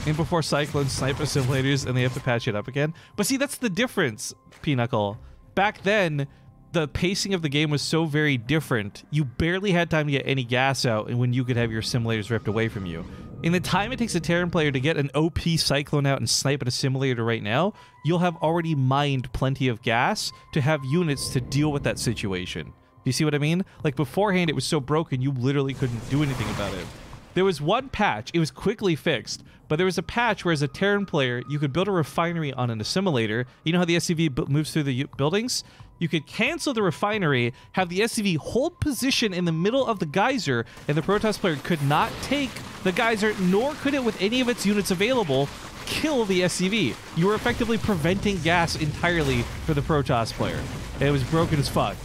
And before Cyclones snipe assimilators and they have to patch it up again. But see, that's the difference, Pinnacle. Back then, the pacing of the game was so very different. You barely had time to get any gas out, and when you could have your assimilators ripped away from you. In the time it takes a Terran player to get an OP Cyclone out and snipe an assimilator right now, you'll have already mined plenty of gas to have units to deal with that situation. you see what I mean? Like beforehand, it was so broken, you literally couldn't do anything about it. There was one patch, it was quickly fixed, but there was a patch where as a Terran player, you could build a refinery on an assimilator. You know how the SCV moves through the buildings? You could cancel the refinery, have the SCV hold position in the middle of the geyser, and the Protoss player could not take the geyser, nor could it, with any of its units available, kill the SCV. You were effectively preventing gas entirely for the Protoss player. And it was broken as fuck.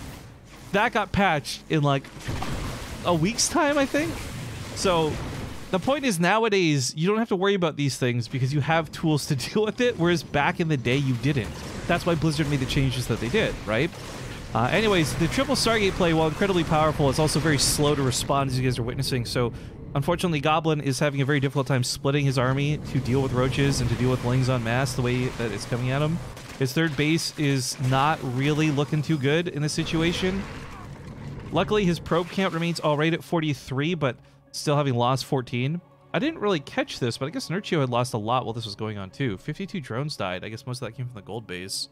That got patched in like a week's time, I think. So the point is, nowadays, you don't have to worry about these things because you have tools to deal with it, whereas back in the day, you didn't. That's why Blizzard made the changes that they did, right? Anyways, the triple Stargate play, while incredibly powerful, it's also very slow to respond, as you guys are witnessing. So, unfortunately, Goblin is having a very difficult time splitting his army to deal with roaches and to deal with Lings en masse the way that it's coming at him. His third base is not really looking too good in this situation. Luckily, his probe count remains all right at 43, but still having lost 14. I didn't really catch this, but I guess Nurchio had lost a lot while this was going on too. 52 drones died. I guess most of that came from the gold base.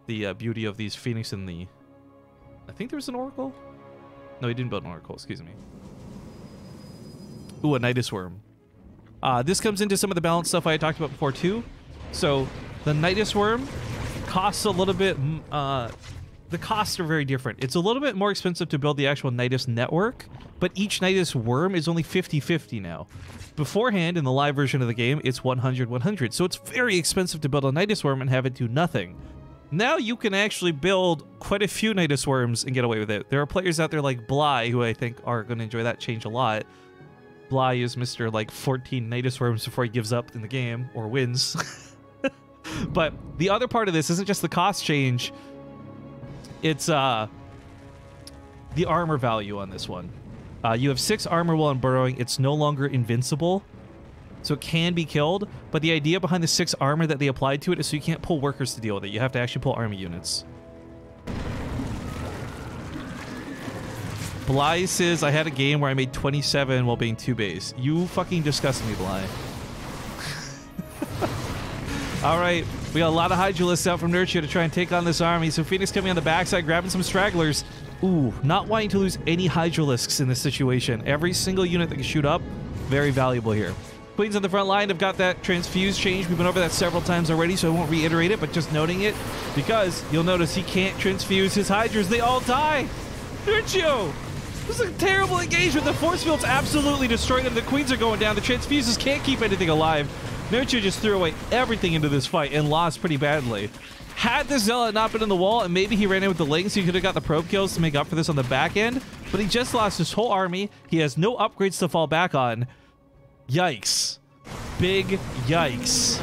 The beauty of these Phoenix and the... I think there was an Oracle? No, he didn't build an Oracle, excuse me. Ooh, a Nidus Worm. This comes into some of the balance stuff I had talked about before too. So, the Nidus Worm costs a little bit... the costs are very different. It's a little bit more expensive to build the actual Nidus network, but each Nidus worm is only 50-50 now. Beforehand, in the live version of the game, it's 100-100, so it's very expensive to build a Nidus worm and have it do nothing. Now you can actually build quite a few Nidus worms and get away with it. There are players out there like Bly, who I think are going to enjoy that change a lot. Bly is Mr. like 14 Nidus worms before he gives up in the game, or wins. But the other part of this isn't just the cost change, it's the armor value on this one. You have 6 armor while burrowing. It's no longer invincible, so it can be killed. But the idea behind the 6 armor that they applied to it is so you can't pull workers to deal with it. You have to actually pull army units. Bly says, I had a game where I made 27 while being 2 base. You fucking disgust me, Bly. All right, we got a lot of Hydralisks out from Nurture to try and take on this army. So Phoenix coming on the backside, grabbing some stragglers. Ooh, not wanting to lose any Hydralisks in this situation. Every single unit that can shoot up, very valuable here. Queens on the front line have got that transfuse change. We've been over that several times already, so I won't reiterate it, but just noting it because you'll notice he can't transfuse his Hydras. They all die. Nurture! This is a terrible engagement. The force field's absolutely destroyed them. The Queens are going down. The transfuses can't keep anything alive. Nurture just threw away everything into this fight and lost pretty badly. Had the Zealot not been in the wall, and maybe he ran in with the Lings, he could have got the probe kills to make up for this on the back end, but he just lost his whole army. He has no upgrades to fall back on. Yikes. Big yikes.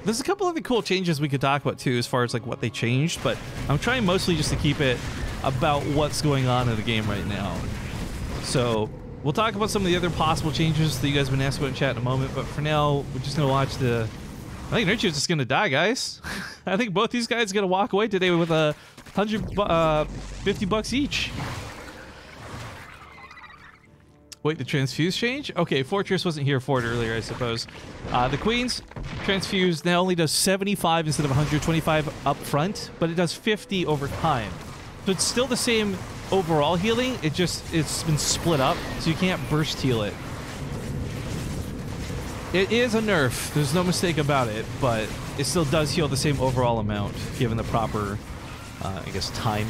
There's a couple of the cool changes we could talk about too as far as like what they changed, but I'm trying mostly just to keep it about what's going on in the game right now. So we'll talk about some of the other possible changes that you guys have been asking about in chat in a moment, but for now, we're just going to watch the... I think Nurture's just going to die, guys. I think both these guys are going to walk away today with a $50 each. Wait, the transfuse change? Okay, Fortress wasn't here for it earlier, I suppose. The Queen's transfuse now only does 75 instead of 125 up front, but it does 50 over time. So it's still the same overall healing, it's been split up, so you can't burst heal it. It is a nerf, there's no mistake about it, but it still does heal the same overall amount, given the proper, I guess, time.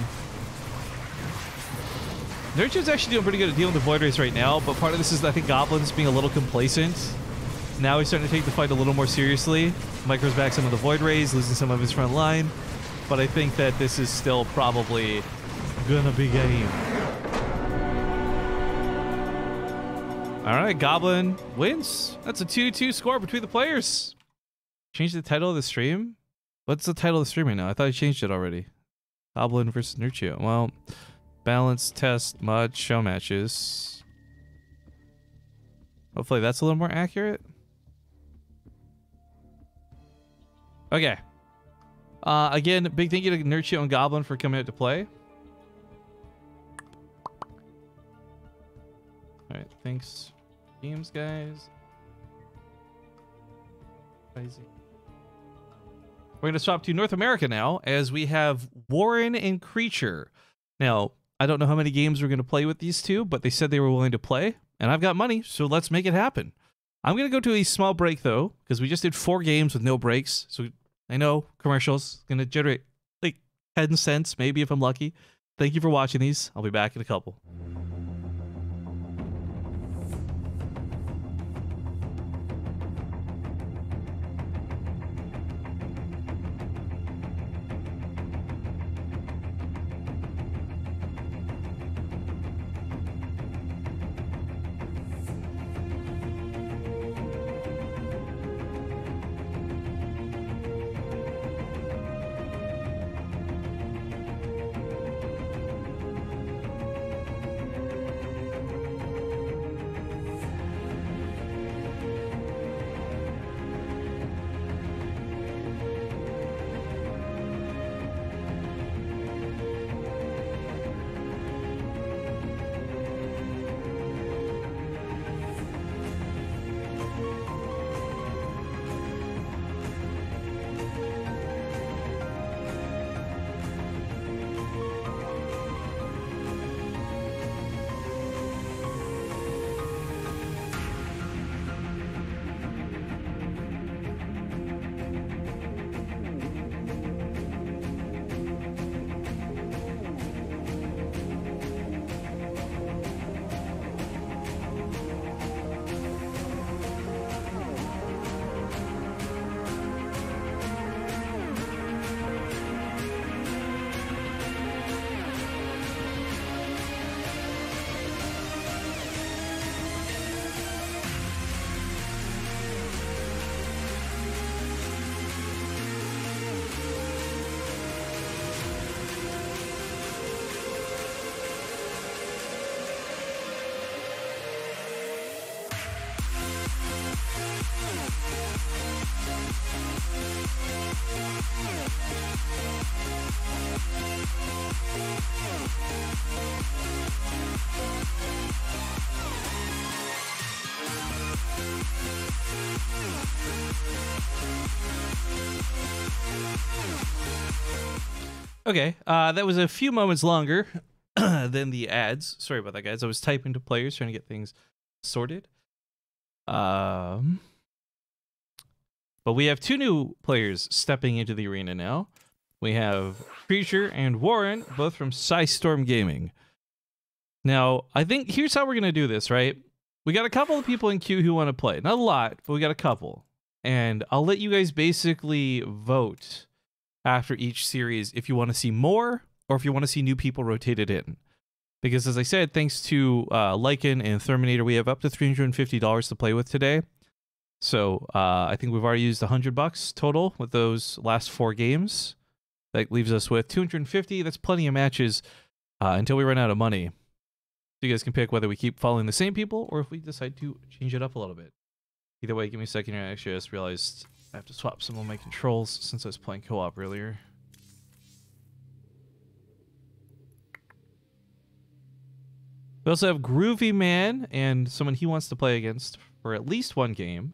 Nurture's actually doing pretty good at dealing with the Void Rays right now, but part of this is, I think, Goblin's being a little complacent. Now he's starting to take the fight a little more seriously. Micros back some of the Void Rays, losing some of his front line, but I think that this is still probably gonna be game. Alright, Goblin wins. That's a 2-2 score between the players. Change the title of the stream? What's the title of the stream right now? I thought I changed it already. Goblin versus Nurture. Well, balance, test, mud, show matches. Hopefully that's a little more accurate. Okay. Again, big thank you to Nurture and Goblin for coming out to play. Alright, thanks. Games, guys. Crazy. We're going to swap to North America now, as we have Warren and Creature. Now, I don't know how many games we're going to play with these two, but they said they were willing to play, and I've got money, so let's make it happen. I'm going to go to a small break, though, because we just did 4 games with no breaks, so I know commercials going to generate like 10 cents, maybe if I'm lucky. Thank you for watching these. I'll be back in a couple. Okay, that was a few moments longer than the ads. Sorry about that, guys. I was typing to players, trying to get things sorted. But we have 2 new players stepping into the arena now. We have Creature and Warren, both from Storm Gaming. Now, I think here's how we're going to do this, right? We got a couple of people in queue who want to play. Not a lot, but we got a couple. And I'll let you guys basically vote after each series if you want to see more or if you want to see new people rotated in. Because as I said, thanks to Lycan and Terminator, we have up to $350 to play with today. So I think we've already used $100 total with those last 4 games. That leaves us with $250. That's plenty of matches until we run out of money. So you guys can pick whether we keep following the same people or if we decide to change it up a little bit. Either way, give me a second here. Actually, I just realized I have to swap some of my controls since I was playing co-op earlier. We also have Groovy Man and someone he wants to play against for at least 1 game.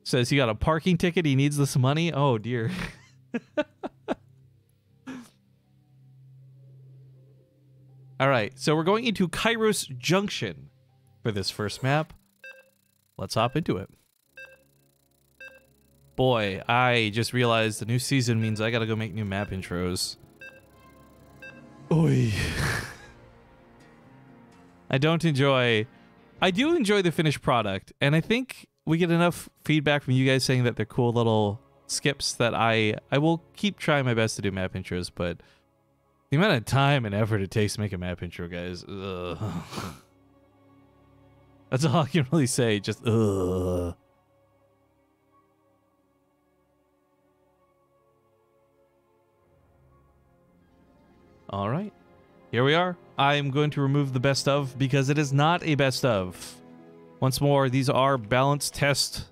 Says he got a parking ticket. He needs this money. Oh, dear. All right, so we're going into Kairos Junction for this first map. Let's hop into it. Boy, I just realized the new season means I gotta go make new map intros. Oy. I do enjoy the finished product, and I think we get enough feedback from you guys saying that they're cool little skips that I will keep trying my best to do map intros, but the amount of time and effort it takes to make a map intro, guys, ugh. That's all I can really say, just ugh. All right, here we are. I am going to remove the best of because it is not a best of. Once more, these are balance test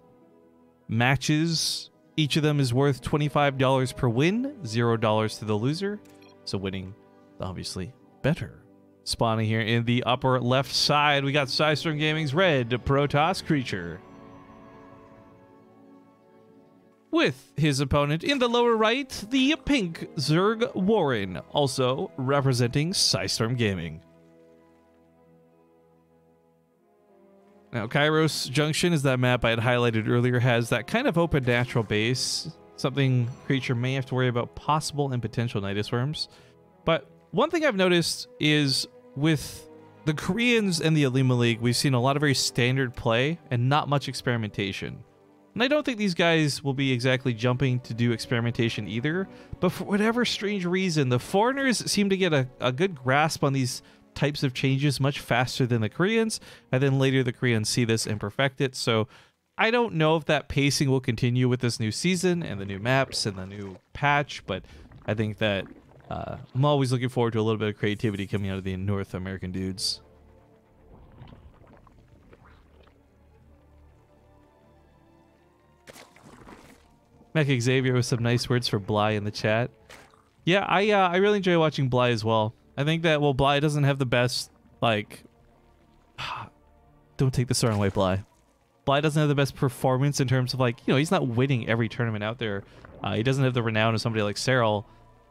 matches. Each of them is worth $25 per win, $0 to the loser. So winning, obviously, better. Spawning here in the upper left side, we got Storm Gaming's Red Protoss Creature. with his opponent in the lower right, the pink Zerg Warren, also representing Psystorm Gaming. Now, Kairos Junction is that map I had highlighted earlier, has that kind of open natural base, something creature may have to worry about possible and potential Nidus Worms. But one thing I've noticed is with the Koreans and the Alima League, we've seen a lot of very standard play and not much experimentation. And I don't think these guys will be exactly jumping to do experimentation either, but for whatever strange reason, the foreigners seem to get a good grasp on these types of changes much faster than the Koreans, and then later the Koreans see this and perfect it. So I don't know if that pacing will continue with this new season and the new maps and the new patch, but I think that I'm always looking forward to a little bit of creativity coming out of the North American dudes. Mecha Xavier with some nice words for Bly in the chat. Yeah, I really enjoy watching Bly as well. I think that, well, Bly doesn't have the best, like... Don't take this the wrong way, Bly. Bly doesn't have the best performance in terms of, like, you know, he's not winning every tournament out there. He doesn't have the renown of somebody like Cyril.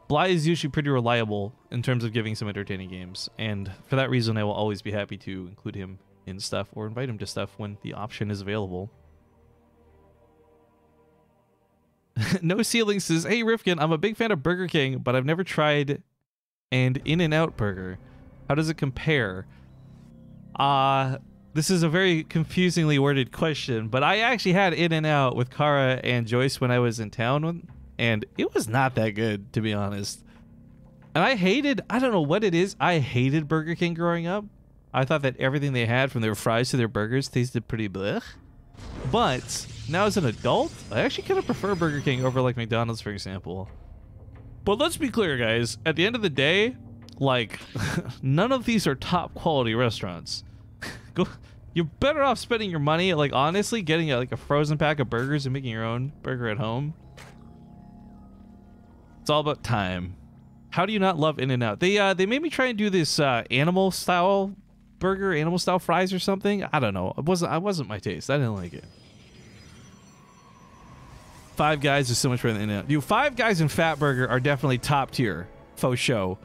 Bly is usually pretty reliable in terms of giving some entertaining games. And for that reason, I will always be happy to include him in stuff or invite him to stuff when the option is available. No Ceiling says, hey Rifkin, I'm a big fan of Burger King, but I've never tried an In-N-Out burger. How does it compare? This is a very confusingly worded question, but I actually had In-N-Out with Kara and Joyce when I was in town, and it was not that good, to be honest. And I don't know what it is, I hated Burger King growing up. I thought that everything they had, from their fries to their burgers, tasted pretty blech. But now as an adult, I actually kind of prefer Burger King over like McDonald's, for example. But let's be clear, guys. At the end of the day, like, none of these are top quality restaurants. You're better off spending your money, like, honestly, getting like a frozen pack of burgers and making your own burger at home. It's all about time. How do you not love In-N-Out? They made me try and do this animal style burger, animal style fries or something. I don't know. It wasn't my taste. I didn't like it. Five Guys is so much better than In-N-Out. Dude, Five Guys and Fat Burger are definitely top tier. Faux show.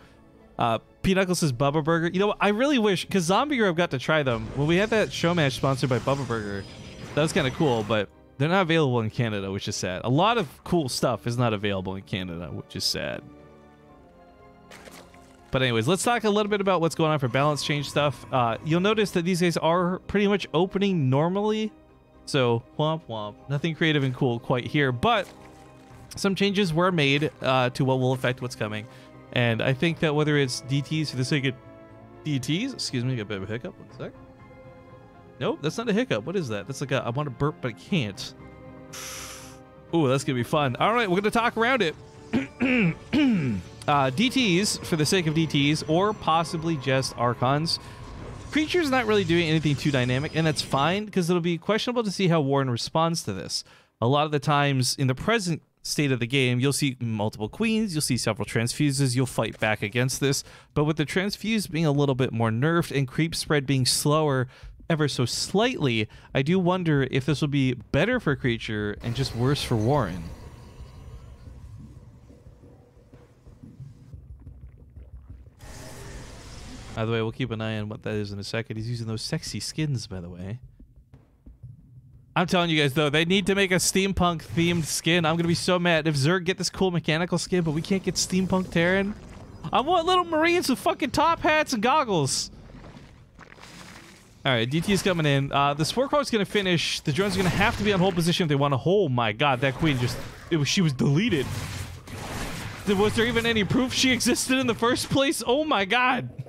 P-Knuckle says Bubba Burger. You know what? I really wish, because Zombie Grove got to try them. When we had that show match sponsored by Bubba Burger, that was kind of cool, but they're not available in Canada, which is sad. A lot of cool stuff is not available in Canada, which is sad. But anyways, let's talk a little bit about what's going on for balance change stuff. You'll notice that these guys are pretty much opening normally. So, womp womp. Nothing creative and cool quite here, but some changes were made to what will affect what's coming. And I think that whether it's DTs for the sake of DTs, excuse me, I got a bit of a hiccup. 1 sec. Nope, that's not a hiccup. What is that? That's like I want to burp, but I can't. Ooh, that's going to be fun. All right, we're going to talk around it. DTs for the sake of DTs, or possibly just Archons. Creature's not really doing anything too dynamic, and that's fine, because it'll be questionable to see how Warren responds to this. A lot of the times in the present state of the game, you'll see multiple queens, you'll see several transfuses, you'll fight back against this, but with the transfuse being a little bit more nerfed and creep spread being slower ever so slightly, I do wonder if this will be better for Creature and just worse for Warren. By the way, we'll keep an eye on what that is in a second. He's using those sexy skins, by the way. I'm telling you guys, though, they need to make a steampunk-themed skin. I'm going to be so mad if Zerg get this cool mechanical skin, but we can't get steampunk Terran. I want little Marines with fucking top hats and goggles. All right, DT is coming in. The Spore Crow's going to finish. The drones are going to have to be on hold position if they want to. Oh, my God, that queen just... she was deleted. Was there even any proof she existed in the first place? Oh, my God.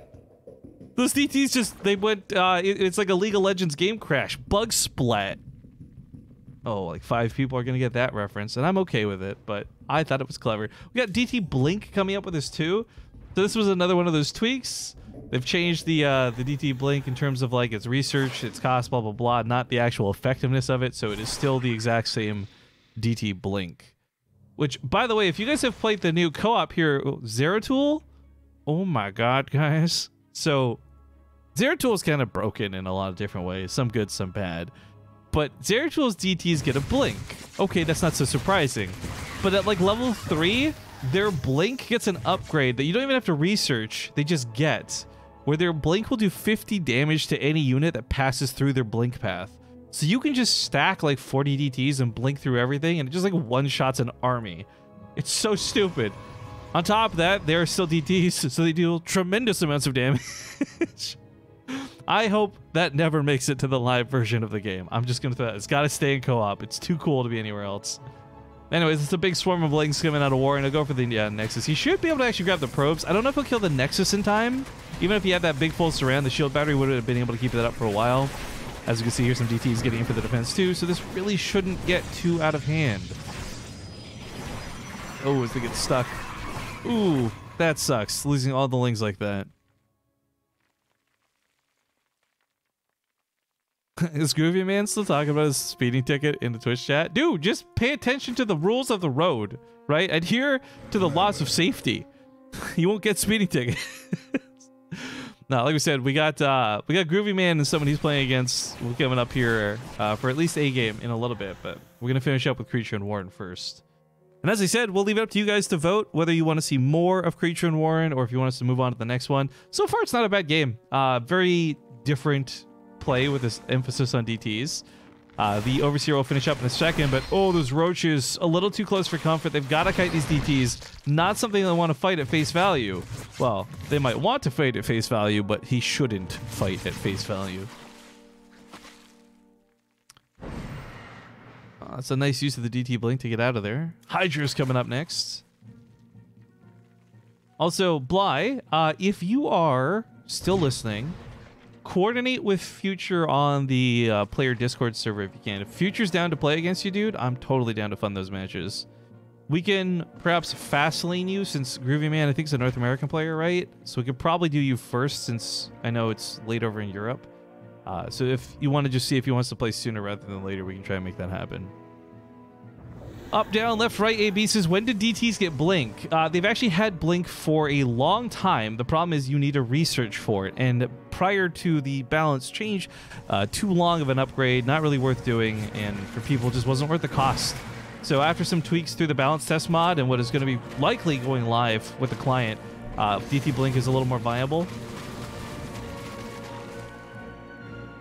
Those DTs just, they went, it's like a League of Legends game crash. Bug splat. Oh, like 5 people are going to get that reference, and I'm okay with it, but I thought it was clever. We got DT Blink coming up with this too. So this was another one of those tweaks. They've changed the DT Blink in terms of like its research, its cost, blah, blah, blah, not the actual effectiveness of it, so it is still the exact same DT Blink. Which, by the way, if you guys have played the new co-op here, Zeratul, oh my God, guys. So... Zeratul is kind of broken in a lot of different ways, some good, some bad. But Zeratul DTs get a blink. Okay, that's not so surprising. But at like level 3, their blink gets an upgrade that you don't even have to research. They just get. Where their blink will do 50 damage to any unit that passes through their blink path. So you can just stack like 40 DTs and blink through everything, and it just like one-shots an army. It's so stupid. On top of that, they are still DTs, so they deal tremendous amounts of damage. I hope that never makes it to the live version of the game. I'm just going to throw that. It's got to stay in co-op. It's too cool to be anywhere else. Anyways, it's a big swarm of links coming out of War, and I'll go for the Nexus. He should be able to actually grab the probes. I don't know if he'll kill the Nexus in time. Even if he had that big full surround, the shield battery would have been able to keep that up for a while. As you can see here, some DTs getting in for the defense too, so this really shouldn't get too out of hand. Oh, as they get stuck. Ooh, that sucks. Losing all the links like that. Is Groovy Man still talking about his speeding ticket in the Twitch chat? Dude, just pay attention to the rules of the road, right? Adhere to the laws of safety. You won't get speeding tickets. No, like we said, we got Groovy Man and someone he's playing against. We're coming up here for at least a game in a little bit, but we're gonna finish up with Creature and Warren first. And as I said, we'll leave it up to you guys to vote whether you want to see more of Creature and Warren or if you want us to move on to the next one. So far, it's not a bad game. Very different play with this emphasis on DTs. The Overseer will finish up in a second, but oh, those roaches, a little too close for comfort. They've got to kite these DTs. Not something they want to fight at face value. Well, they might want to fight at face value, but he shouldn't fight at face value. That's a nice use of the DT blink to get out of there. Hydra's coming up next. Also, Bly, if you are still listening, coordinate with Future on the player Discord server if you can. If Future's down to play against you, dude, I'm totally down to fund those matches. We can perhaps fast lane you, since Groovy Man, I think, is a North American player, right? So we could probably do you first, since I know it's late over in Europe. So if you want to just see if he wants to play sooner rather than later, we can try and make that happen. Up, down, left, right, AB says, when did DTs get Blink? They've actually had Blink for a long time. The problem is you need to research for it. And prior to the balance change, too long of an upgrade, not really worth doing, and for people, just wasn't worth the cost. So after some tweaks through the balance test mod and what is going to be likely going live with the client, DT Blink is a little more viable.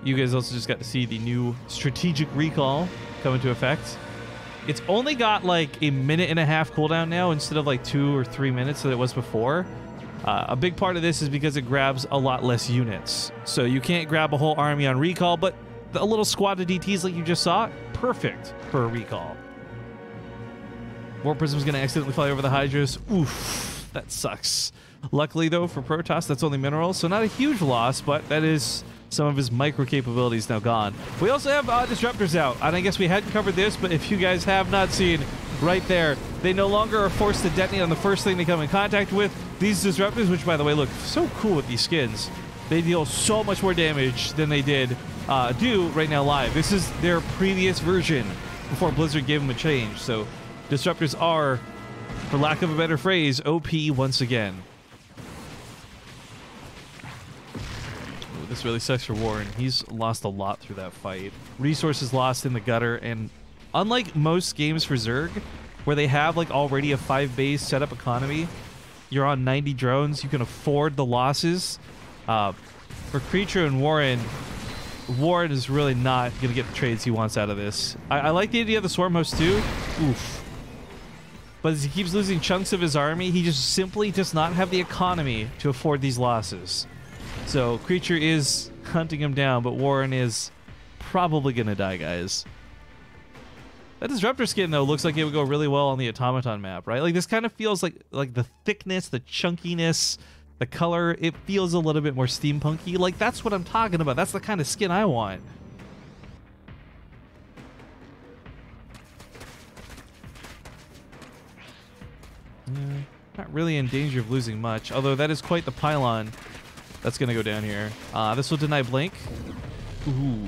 You guys also just got to see the new strategic recall come into effect. It's only got like a minute and a half cooldown now instead of like 2 or 3 minutes that it was before. A big part of this is because it grabs a lot less units. So you can't grab a whole army on recall, but a little squad of DTs like you just saw, perfect for a recall. War Prism's going to accidentally fly over the Hydras. Oof, that sucks. Luckily, though, for Protoss, that's only minerals, so not a huge loss, but that is some of his micro capabilities now gone. We also have disruptors out, and I guess we hadn't covered this, but if you guys have not seen, right there, they no longer are forced to detonate on the first thing they come in contact with. These disruptors, which by the way look so cool with these skins, they deal so much more damage than they did do right now live. This is their previous version before Blizzard gave them a change. So disruptors are, for lack of a better phrase, OP once again. This really sucks for Warren. He's lost a lot through that fight. Resources lost in the gutter, and unlike most games for Zerg, where they have like already a 5-base setup economy, you're on 90 drones, you can afford the losses. For Creature and Warren, Warren is really not going to get the trades he wants out of this. I like the idea of the Swarm Host too. Oof. But as he keeps losing chunks of his army, he just simply does not have the economy to afford these losses. So Creature is hunting him down, but Warren is probably going to die, guys. That Disruptor skin, though, looks like it would go really well on the Automaton map, right? Like, this kind of feels like the thickness, the chunkiness, the color, it feels a little bit more steampunky. Like, that's what I'm talking about. That's the kind of skin I want. Not really in danger of losing much, although that is quite the pylon that's going to go down here. This will deny Blink. Ooh.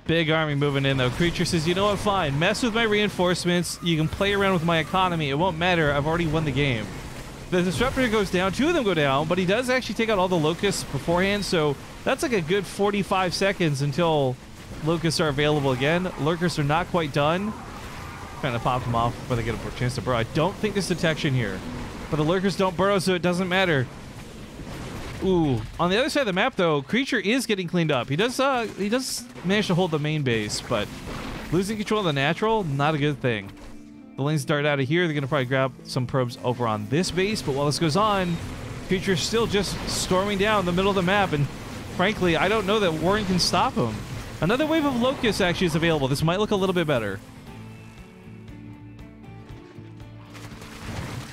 Big army moving in, though. Creature says, you know what, fine. Mess with my reinforcements. You can play around with my economy. It won't matter. I've already won the game. The Disruptor goes down. 2 of them go down, but he does actually take out all the Locusts beforehand, so that's like a good 45 seconds until locusts are available again. Lurkers are not quite done. Trying to pop them off before they get a chance to burrow. I don't think there's detection here. But the lurkers don't burrow, so it doesn't matter. Ooh. On the other side of the map, though, Creature is getting cleaned up. He does manage to hold the main base, but losing control of the natural, not a good thing. The lanes dart out of here. They're going to probably grab some probes over on this base, but while this goes on, Creature's still just storming down the middle of the map, and frankly, I don't know that Warren can stop him. Another wave of locusts actually is available. This might look a little bit better.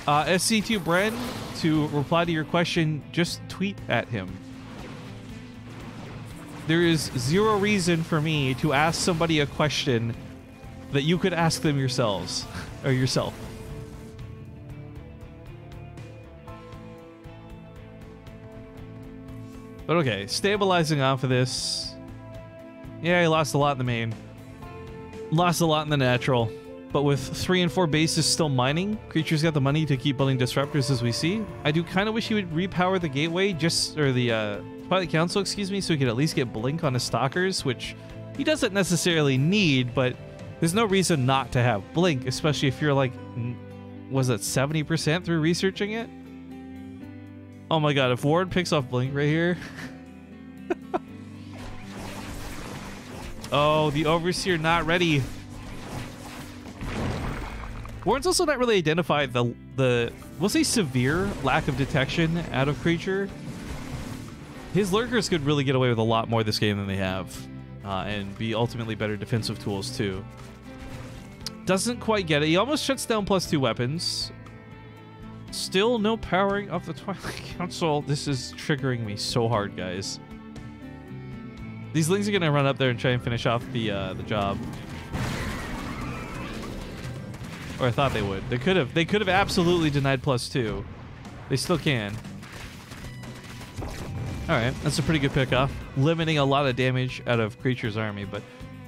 SC2 Bren, to reply to your question, just tweet at him. There is zero reason for me to ask somebody a question that you could ask them yourselves, or yourself. But okay, stabilizing off of this. Yeah, he lost a lot in the main. Lost a lot in the natural. But with 3 and 4 bases still mining, Creature's got the money to keep building disruptors as we see. I do kind of wish he would repower the gateway, or the Twilight Council, excuse me, so he could at least get Blink on his stalkers, which he doesn't necessarily need, but there's no reason not to have Blink, especially if you're like, was it 70% through researching it? Oh my god, if Warren picks off Blink right here. Oh, the Overseer not ready. Warren's also not really identified the we'll say severe lack of detection out of Creature. His lurkers could really get away with a lot more this game than they have, and be ultimately better defensive tools too. Doesn't quite get it. He almost shuts down +2 weapons. Still no powering of the Twilight Council. This is triggering me so hard, guys. These Lings are gonna run up there and try and finish off the job. Or I thought they would. They could have absolutely denied +2. They still can. Alright, that's a pretty good pickoff. Limiting a lot of damage out of Creature's army, but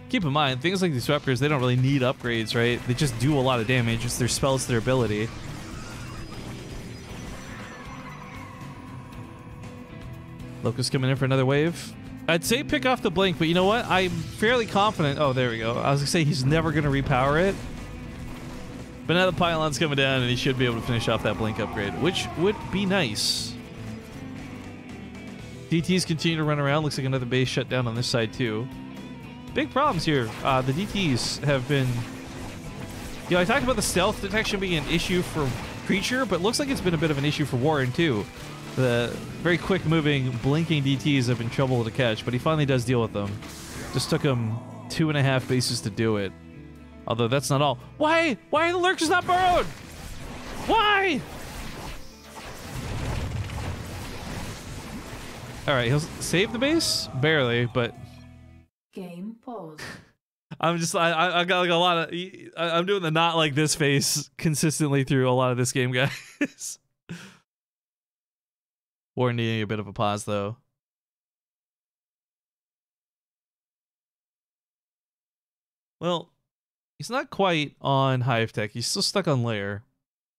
keep in mind, things like Disruptors, they don't really need upgrades, right? They just do a lot of damage. It's their spells, their ability. Locust coming in for another wave. I'd say pick off the Blink, but you know what? I'm fairly confident. Oh, there we go. I was gonna say he's never gonna repower it. But now the pylon's coming down and he should be able to finish off that Blink upgrade, which would be nice. DTs continue to run around. Looks like another base shut down on this side too. Big problems here. The DTs have been... You know, I talked about the stealth detection being an issue for Creature, but it looks like it's been a bit of an issue for Warren too. The very quick moving, blinking DTs have been trouble to catch, but he finally does deal with them. Just took him 2.5 bases to do it. Although that's not all. Why? Why are the lurkers not burrowed? Why? All right, he'll save the base barely, but game pause. I'm just I got like a lot of I'm doing the not like this face consistently through a lot of this game, guys. We're needing a bit of a pause though. Well, he's not quite on Hive Tech. He's still stuck on Lair.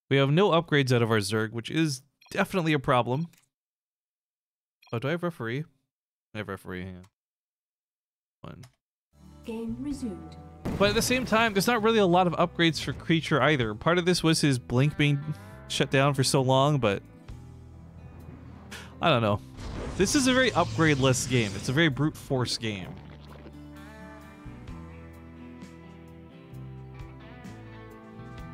We have no upgrades out of our Zerg, which is definitely a problem. Oh, do I have referee? I have referee. Hang on. One. Game resumed. But at the same time, there's not really a lot of upgrades for Creature either. Part of this was his Blink being shut down for so long, but I don't know. This is a very upgrade-less game. It's a very brute force game.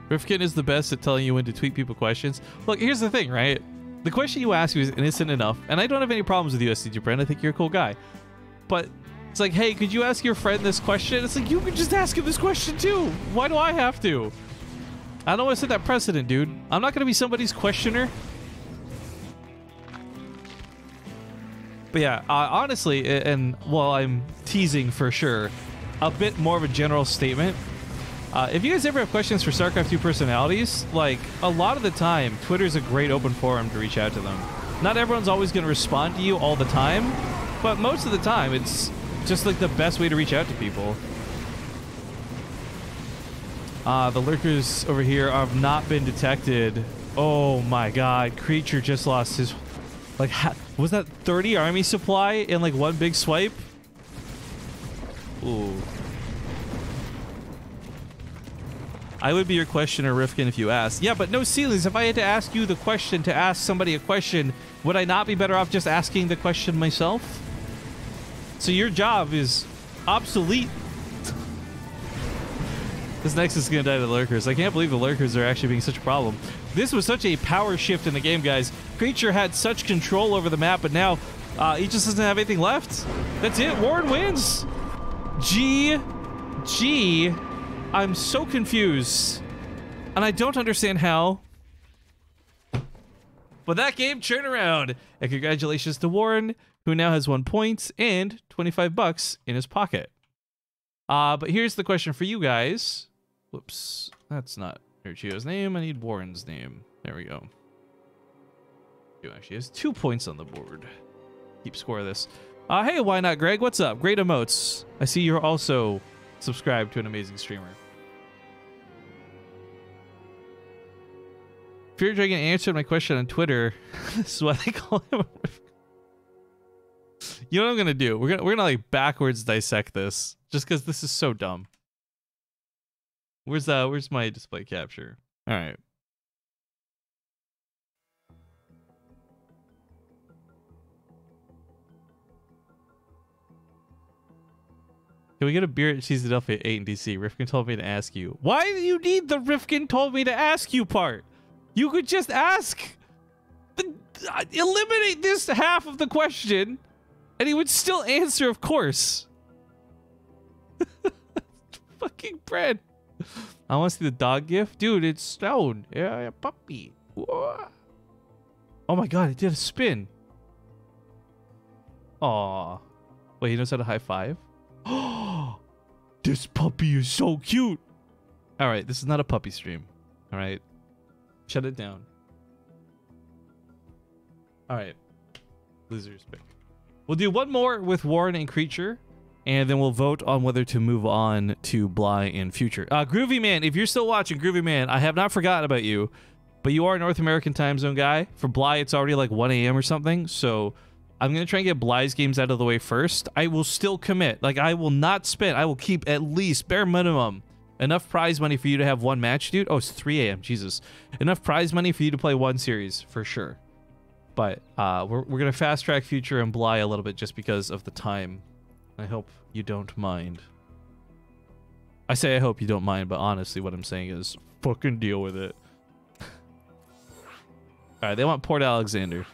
Rifkin is the best at telling you when to tweet people questions. Look, here's the thing, right? The question you asked me is innocent enough, and I don't have any problems with you, SC2 Brand. I think you're a cool guy. But it's like, hey, could you ask your friend this question? It's like, you could just ask him this question too. Why do I have to? I don't want to set that precedent, dude. I'm not going to be somebody's questioner. But yeah, honestly, and while I'm teasing for sure, a bit more of a general statement. If you guys ever have questions for StarCraft 2 personalities, like, a lot of the time, Twitter's a great open forum to reach out to them. Not everyone's always going to respond to you all the time, but most of the time, it's just like the best way to reach out to people. The lurkers over here have not been detected. Oh my god, Creature just lost his... Like, was that 30 army supply in like one big swipe? Ooh. I would be your questioner, Rifkin, if you asked. Yeah, but no ceilings. If I had to ask you the question to ask somebody a question, would I not be better off just asking the question myself? So your job is obsolete. This Nexus is going to die to the lurkers. I can't believe the lurkers are actually being such a problem. This was such a power shift in the game, guys. Creature had such control over the map, but now he just doesn't have anything left. That's it. Warren wins. GG. I'm so confused. And I don't understand how. But that game turned around. And congratulations to Warren, who now has 1 point and $25 in his pocket. But here's the question for you guys. Whoops. That's not Nerchio's name. I need Warren's name. There we go. He actually has 2 points on the board. Keep score of this. Hey, why not, Greg? What's up? Great emotes. I see you're also subscribed to an amazing streamer. Fear Dragon answered my question on Twitter. This is what they call him. You know what I'm gonna do? We're gonna like backwards dissect this, just because this is so dumb. Where's my display capture? All right. Can we get a beer at Cheese Adelphia 8 in DC? Rifkin told me to ask you. Why do you need the Rifkin told me to ask you part? You could just ask. Eliminate this half of the question, and he would still answer, of course. Fucking bread. I want to see the dog gif. Dude, it's Stone. Yeah, puppy. Whoa. Oh my god, it did a spin. Aw. Wait, he knows how to high five? Oh, this puppy is so cute. All right, this is not a puppy stream. All right. Shut it down. All right. Losers pick. We'll do one more with Warren and Creature, and then we'll vote on whether to move on to Bly in future. Groovy Man, if you're still watching, Groovy Man, I have not forgotten about you, but you are a North American time zone guy. For Bly, it's already like 1 a.m. or something, so I'm going to try and get Bly's games out of the way first. I will still commit. Like, I will not spend. I will keep at least, bare minimum, enough prize money for you to have one match, dude. Oh, it's 3 a.m. Jesus. Enough prize money for you to play one series, for sure. But we're going to fast track Future and Bly a little bit just because of the time. I hope you don't mind. I say I hope you don't mind, but honestly what I'm saying is fucking deal with it. Alright, they want Port Alexander.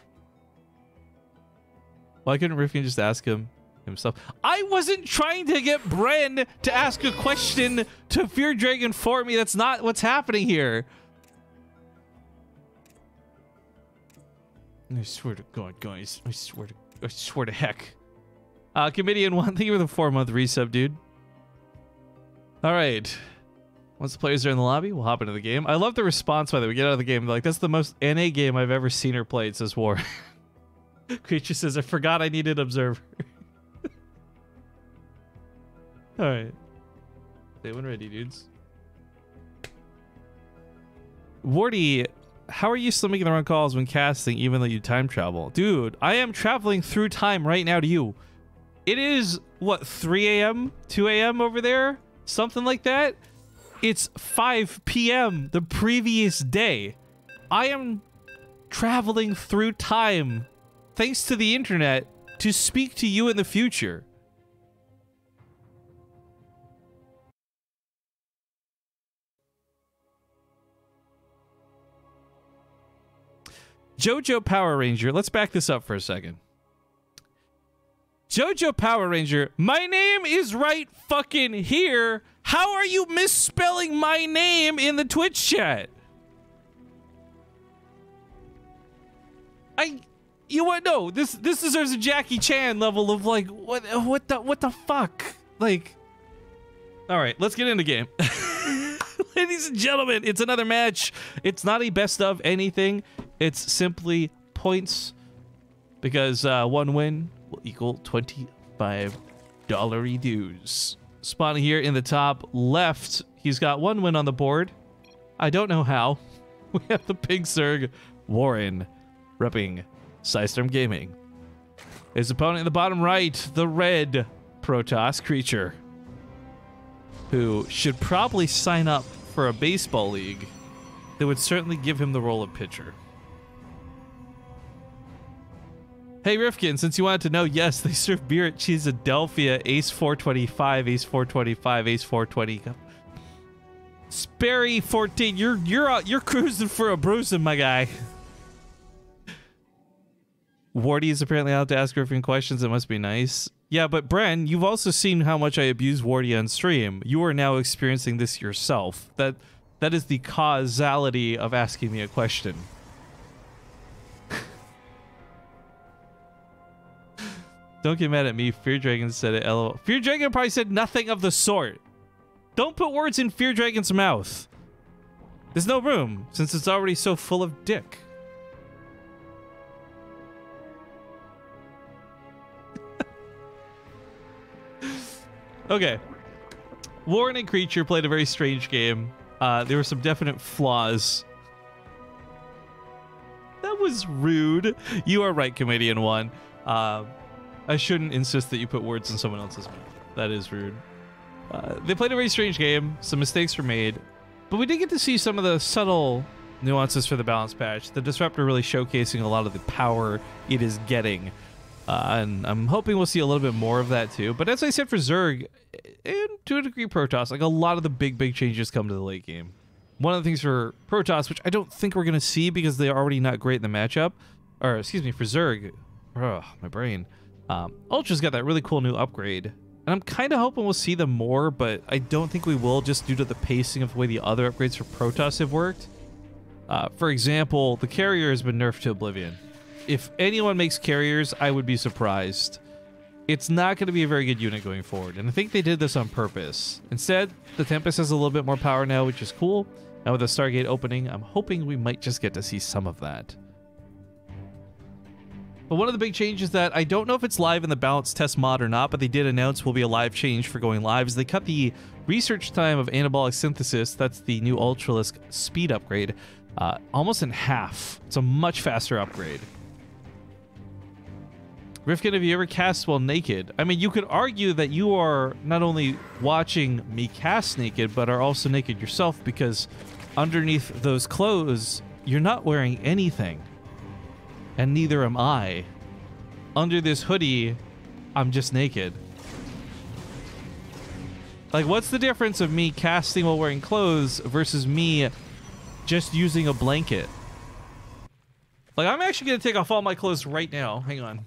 Why couldn't Rifkin just ask him himself? I wasn't trying to get Bren to ask a question to Fear Dragon for me. That's not what's happening here. I swear to God, guys. I swear to heck. Comedian 1, thank you for the 4-month resub, dude. Alright. Once the players are in the lobby, we'll hop into the game. I love the response, by the way. We get out of the game. They're like, that's the most NA game I've ever seen or played, says War. Creature says, I forgot I needed Observer. Alright. Stay when ready, dudes. Wardy, how are you still making the wrong calls when casting, even though you time travel? Dude, I am traveling through time right now to you. It is, what, 3 a.m., 2 a.m. over there? Something like that? It's 5 p.m. the previous day. I am traveling through time, thanks to the internet, to speak to you in the future. JoJo Power Ranger, let's back this up for a second. JoJo Power Ranger, my name is right fucking here. How are you misspelling my name in the Twitch chat? You what? No, this deserves a Jackie Chan level of like, what the fuck? Like, all right, let's get into game. Ladies and gentlemen, it's another match. It's not a best of anything. It's simply points because one win will equal $25 dues. Spawning here in the top left, he's got 1 win on the board. I don't know how. We have the Pink Surg Warren repping System Gaming. His opponent in the bottom right, the red Protoss Creature. who should probably sign up for a baseball league that would certainly give him the role of pitcher. Hey Rifkin, since you wanted to know, yes, they serve beer at Cheesadelphia, Ace 425, Ace 425, Ace 420. Sperry 14, you're cruising for a bruising, my guy. Wardy is apparently out to ask Griffin questions. It must be nice. Yeah, but Bren, you've also seen how much I abuse Wardy on stream. You are now experiencing this yourself. That is the causality of asking me a question. Don't get mad at me. Fear Dragon said it. LOL. Fear Dragon probably said nothing of the sort. Don't put words in Fear Dragon's mouth. There's no room, since it's already so full of dick. Okay. Warren and Creature played a very strange game. There were some definite flaws. That was rude. You are right, Comedian One. I shouldn't insist that you put words in someone else's mouth. That is rude. They played a very strange game. Some mistakes were made. But we did get to see some of the subtle nuances for the balance patch. The Disruptor really showcasing a lot of the power it is getting. And I'm hoping we'll see a little bit more of that too. But as I said for Zerg, and to a degree Protoss, like a lot of the big changes come to the late game. One of the things for Protoss, which I don't think we're going to see because they're already not great in the matchup, or excuse me, for Zerg, my brain, Ultra's got that really cool new upgrade. And I'm kind of hoping we'll see them more, but I don't think we will just due to the pacing of the way the other upgrades for Protoss have worked. For example, the Carrier has been nerfed to oblivion. If anyone makes Carriers, I would be surprised. It's not going to be a very good unit going forward, and I think they did this on purpose. Instead, the Tempest has a little bit more power now, which is cool. And with the Stargate opening, I'm hoping we might just get to see some of that. But one of the big changes that I don't know if it's live in the balance test mod or not, but they did announce will be a live change for going live, is they cut the research time of anabolic synthesis, that's the new Ultralisk speed upgrade, almost in half. It's a much faster upgrade. Rifkin, have you ever cast while naked? I mean, you could argue that you are not only watching me cast naked, but are also naked yourself, because underneath those clothes, you're not wearing anything. And neither am I. Under this hoodie, I'm just naked. Like, what's the difference of me casting while wearing clothes versus me just using a blanket? Like, I'm actually going to take off all my clothes right now. Hang on.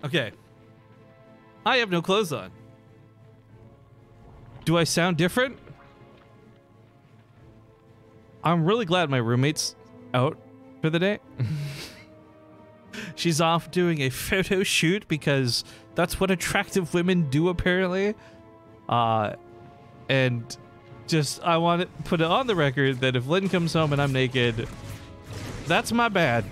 Okay. I have no clothes on. Do I sound different? I'm really glad my roommate's out for the day. She's off doing a photo shoot because that's what attractive women do, apparently. And just, I want to put it on the record that if Lynn comes home and I'm naked, that's my bad.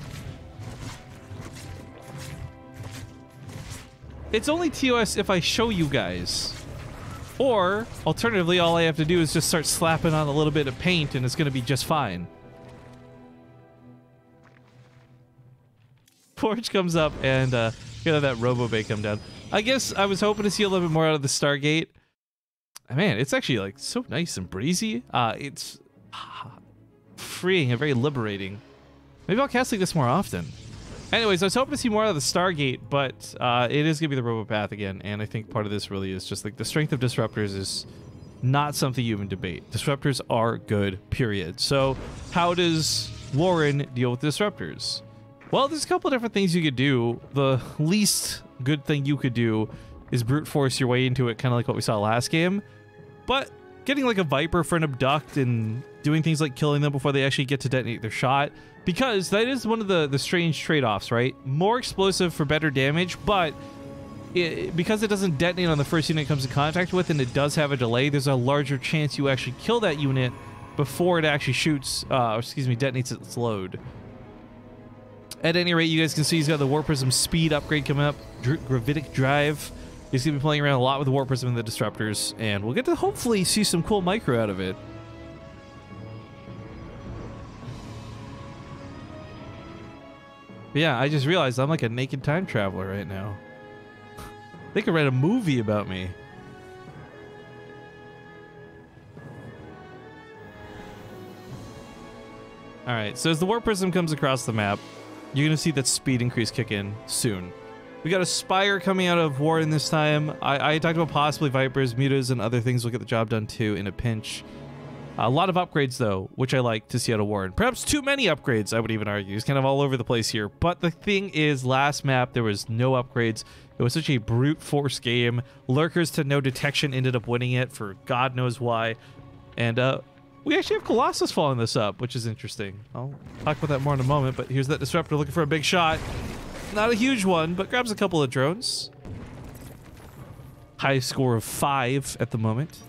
It's only TOS if I show you guys. Or, alternatively, all I have to do is just start slapping on a little bit of paint and it's going to be just fine. Forge comes up and get that Robo-Bay come down. I guess I was hoping to see a little bit more out of the Stargate. Man, it's actually like so nice and breezy. It's freeing and very liberating. Maybe I'll cast like this more often. Anyways, I was hoping to see more out of the Stargate, but it is going to be the Robopath again, and I think part of this really is just like the strength of Disruptors is not something you even debate. Disruptors are good, period. So how does Warren deal with Disruptors? Well, there's a couple of different things you could do. The least good thing you could do is brute force your way into it, kind of like what we saw last game. But getting like a Viper for an Abduct and doing things like killing them before they actually get to detonate their shot, because that is one of the strange trade-offs, right? More explosive for better damage, but because it doesn't detonate on the first unit it comes in contact with, and it does have a delay, there's a larger chance you actually kill that unit before it actually shoots, detonates its load. At any rate, you guys can see he's got the Warp Prism speed upgrade coming up, Gravitic Drive. He's going to be playing around a lot with the Warp Prism and the Disruptors, and we'll get to hopefully see some cool micro out of it. But yeah, I just realized I'm like a naked time traveler right now. They could write a movie about me. Alright, so as the warp prism comes across the map, you're going to see that speed increase kick in soon. We got a Spire coming out of Warren this time. I talked about possibly Vipers, Mutas, and other things will get the job done too in a pinch. A lot of upgrades though, which I like to see out of Warren. Perhaps too many upgrades, I would even argue. He's kind of all over the place here. But the thing is, last map there was no upgrades. It was such a brute force game. Lurkers to no detection ended up winning it for God knows why. And we actually have Colossus following this up, which is interesting. I'll talk about that more in a moment, but here's that Disruptor looking for a big shot. Not a huge one, but grabs a couple of drones. High score of 5 at the moment.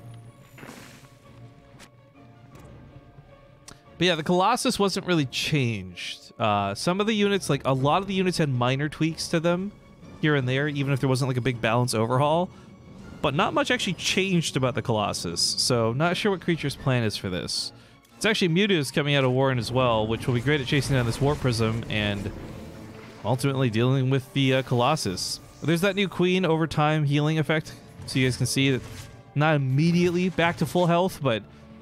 But yeah, the Colossus wasn't really changed. Some of the units, like a lot of the units had minor tweaks to them here and there, even if there wasn't like a big balance overhaul. But not much actually changed about the Colossus, so not sure what Creature's plan is for this. It's actually Mutas coming out of Warren as well, which will be great at chasing down this Warp Prism and ultimately dealing with the Colossus. There's that new Queen over time healing effect, so you guys can see that not immediately back to full health, but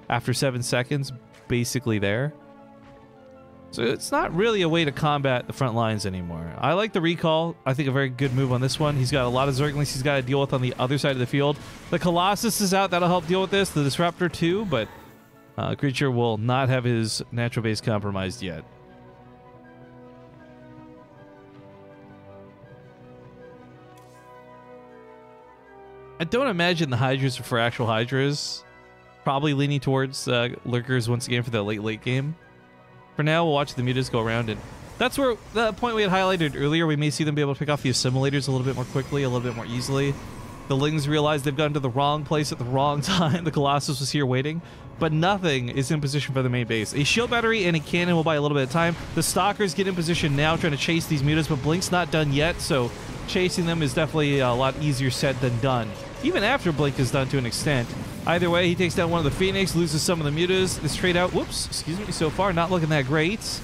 after 7 seconds, basically there. So it's not really a way to combat the front lines anymore. I like the recall. I think a very good move on this one. He's got a lot of Zerglings he's got to deal with on the other side of the field. The Colossus is out. That'll help deal with this. The Disruptor too, but Creature will not have his natural base compromised yet. I don't imagine the Hydras are for actual Hydras. Probably leaning towards Lurkers once again for the late game. For now, we'll watch the Mutas go around, and that's where the point we had highlighted earlier. We may see them be able to pick off the Assimilators a little bit more quickly, a little bit more easily. The Lings realize they've gotten to the wrong place at the wrong time. The Colossus was here waiting, but nothing is in position for the main base. A shield battery and a cannon will buy a little bit of time. The Stalkers get in position now, trying to chase these Mutas, but Blink's not done yet, so chasing them is definitely a lot easier said than done. Even after Blink is done to an extent. Either way, he takes down one of the Phoenix, loses some of the Mutas. This trade out, whoops, excuse me, so far not looking that great.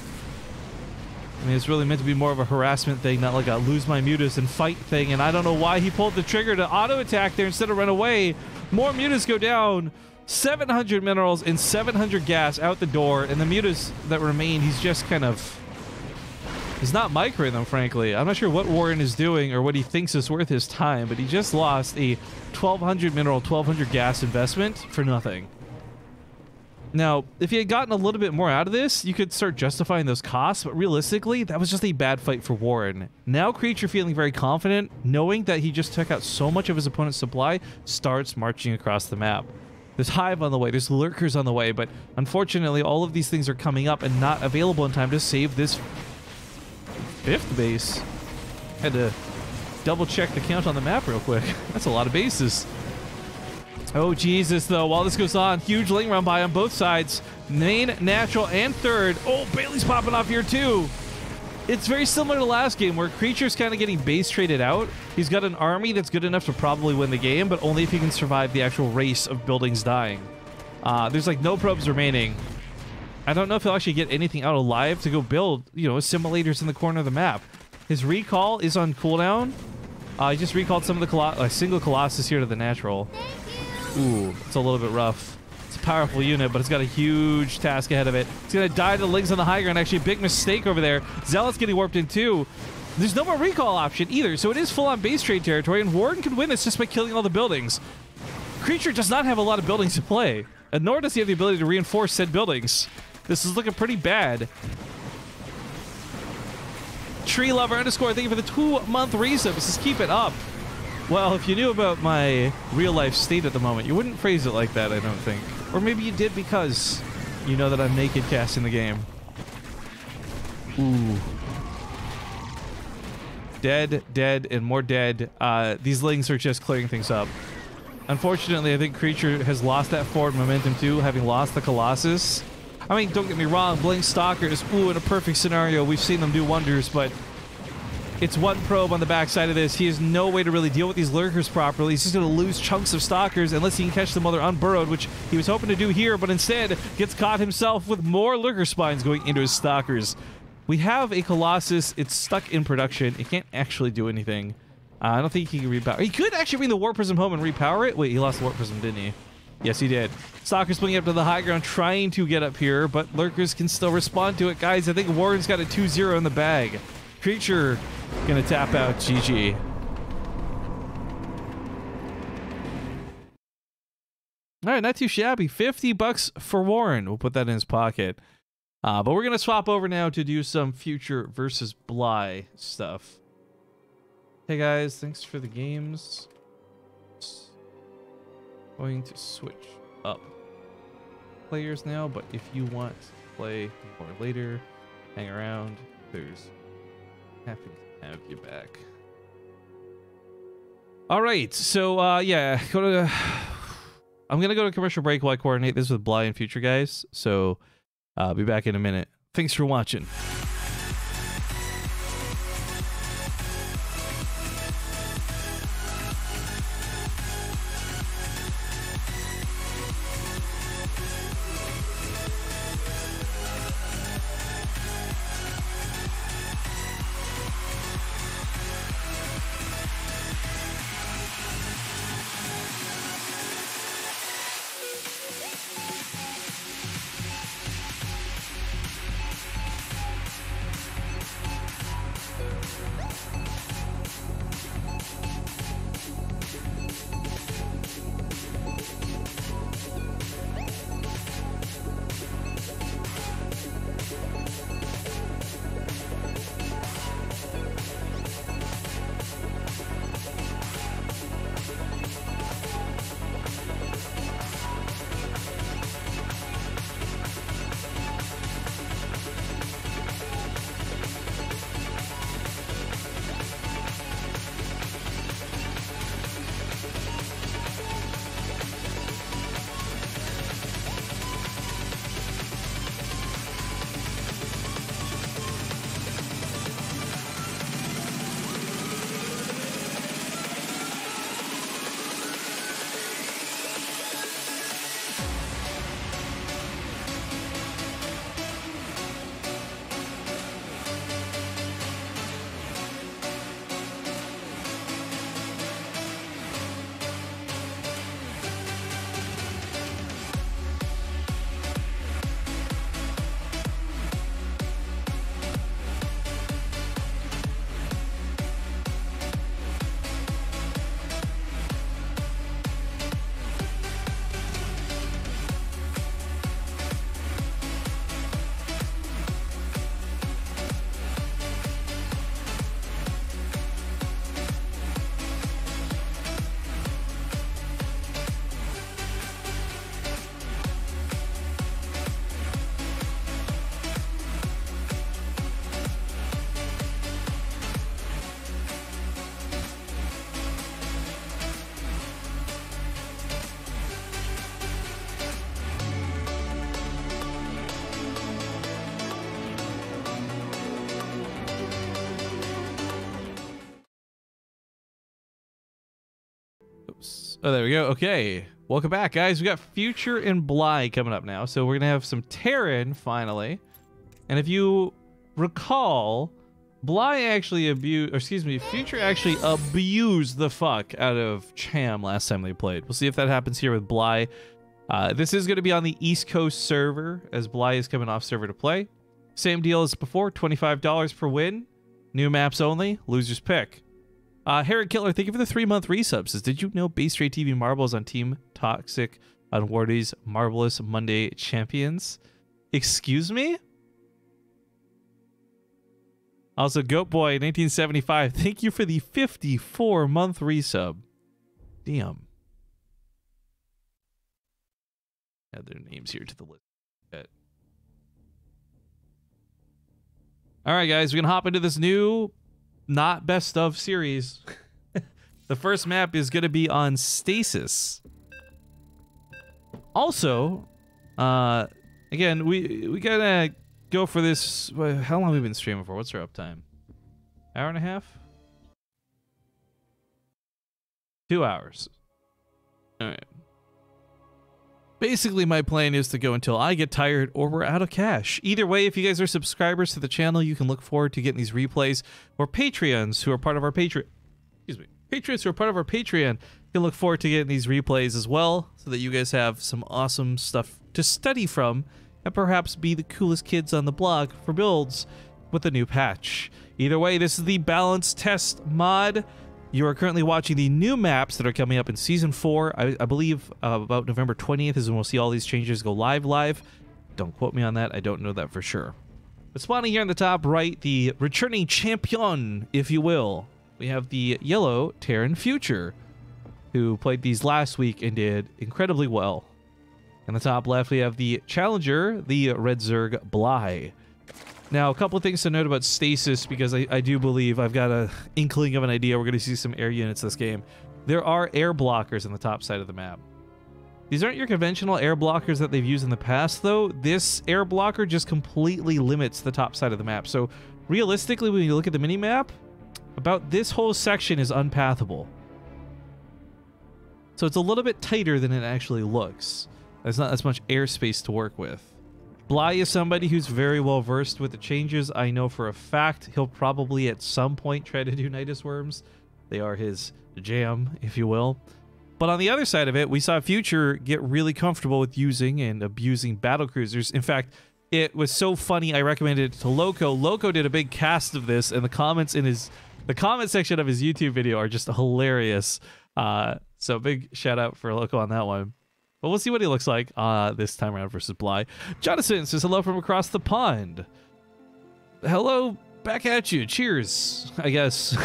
I mean, it's really meant to be more of a harassment thing, not like a lose my Mutas and fight thing, and I don't know why he pulled the trigger to auto-attack there instead of run away. More Mutas go down. 700 minerals and 700 gas out the door, and the Mutas that remain, he's just kind of... He's not microing them, frankly. I'm not sure what Warren is doing or what he thinks is worth his time, but he just lost a 1,200 mineral, 1,200 gas investment for nothing. Now, if he had gotten a little bit more out of this, you could start justifying those costs, but realistically, that was just a bad fight for Warren. Now, Creature feeling very confident, knowing that he just took out so much of his opponent's supply, starts marching across the map. There's Hive on the way, there's Lurkers on the way, but unfortunately, all of these things are coming up and not available in time to save this 5th base. Had to double check the count on the map real quick. That's a lot of bases. Oh Jesus, though, while this goes on, huge Ling run by on both sides. Main, natural, and third. Oh, Bailey's popping off here too. It's very similar to last game where Creature's kind of getting base traded out. He's got an army that's good enough to probably win the game, but only if he can survive the actual race of buildings dying. There's like no probes remaining. I don't know if he'll actually get anything out alive to go build, you know, assimilators in the corner of the map. His recall is on cooldown. He just recalled some of the single Colossus here to the natural. Ooh, it's a little bit rough. It's a powerful unit, but it's got a huge task ahead of it. It's going to die to the Lings on the high ground. Actually, a big mistake over there. Zealot's getting warped in too. There's no more recall option either, so it is full-on base trade territory, and Warden can win this just by killing all the buildings. Creature does not have a lot of buildings to play, and nor does he have the ability to reinforce said buildings. This is looking pretty bad. Tree Lover _ thank you for the 2-month resub. This is keep it up. Well, if you knew about my real-life state at the moment, you wouldn't phrase it like that, I don't think. Or maybe you did because you know that I'm naked casting the game. Ooh. Dead, dead, and more dead. These Lings are just clearing things up. Unfortunately, I think Creature has lost that forward momentum too, having lost the Colossus. I mean, don't get me wrong, Blink Stalkers, ooh, in a perfect scenario, we've seen them do wonders, but it's one probe on the backside of this. He has no way to really deal with these Lurkers properly. He's just going to lose chunks of Stalkers unless he can catch them while they're unburrowed, which he was hoping to do here, but instead gets caught himself with more Lurker Spines going into his Stalkers. We have a Colossus. It's stuck in production. It can't actually do anything. I don't think he can repower. He could actually bring the Warp Prism home and repower it. Wait, he lost the Warp Prism, didn't he? Yes, he did. Stalker's swinging up to the high ground, trying to get up here, but Lurkers can still respond to it. Guys, I think Warren's got a 2-0 in the bag. Creature gonna tap out. GG. All right, not too shabby. 50 bucks for Warren. We'll put that in his pocket. But we're going to swap over now to do some Future versus Bly stuff. Hey guys, thanks for the games. Going to switch up players now, but if you want to play more later, hang around. There's happy to have you back. All right, so yeah, I'm gonna go to commercial break while I coordinate this with Bly and Future guys. So I'll be back in a minute. Thanks for watching. Oh, there we go. Okay. Welcome back, guys. We got Future and Bly coming up now. So we're going to have some Terran, finally. And if you recall, Bly actually Future actually abused the fuck out of Cham last time they played. We'll see if that happens here with Bly. This is going to be on the East Coast server, as Bly is coming off server to play. Same deal as before, $25 per win. New maps only, loser's pick. Herod Killer, thank you for the 3-month resubs. Says, did you know Basetradetv Marbles on Team Toxic on Wardy's Marvelous Monday Champions? Excuse me? Also, Goat Boy 1975, thank you for the 54-month resub. Damn. Add their names here to the list. All right, guys, we're going to hop into this new not best of series. The first map is going to be on Stasis. Also, again, we gotta go for this. How long have we been streaming for? What's our uptime? Hour and a half? 2 hours. All right. Basically, my plan is to go until I get tired or we're out of cash. Either way, if you guys are subscribers to the channel, you can look forward to getting these replays. Or Patreons who are part of our Patreon, Patriots who are part of our Patreon can look forward to getting these replays as well, so that you guys have some awesome stuff to study from and perhaps be the coolest kids on the block for builds with the new patch. Either way, this is the balance test mod. You are currently watching the new maps that are coming up in Season 4. I believe about November 20th is when we'll see all these changes go live. Don't quote me on that. I don't know that for sure. But spawning here in the top right, the returning champion, if you will. We have the yellow Terran Future, who played these last week and did incredibly well. In the top left, we have the challenger, the Red Zerg Bly. Now, a couple of things to note about stasis, because I do believe I've got an inkling of an idea. We're going to see some air units this game. There are air blockers in the top side of the map. These aren't your conventional air blockers that they've used in the past, though. This air blocker just completely limits the top side of the map. So, realistically, when you look at the mini-map, about this whole section is unpathable. So it's a little bit tighter than it actually looks. There's not as much airspace to work with. Bly is somebody who's very well versed with the changes. I know for a fact he'll probably at some point try to do Nidus Worms. They are his jam, if you will. But on the other side of it, we saw Future get really comfortable with using and abusing battlecruisers. In fact, it was so funny, I recommended it to Loco. Loco did a big cast of this, and the comments in the comment section of his YouTube video are just hilarious. So big shout out for Loco on that one. But we'll see what he looks like this time around versus Bly. Jonathan says hello from across the pond. Hello back at you. Cheers, I guess.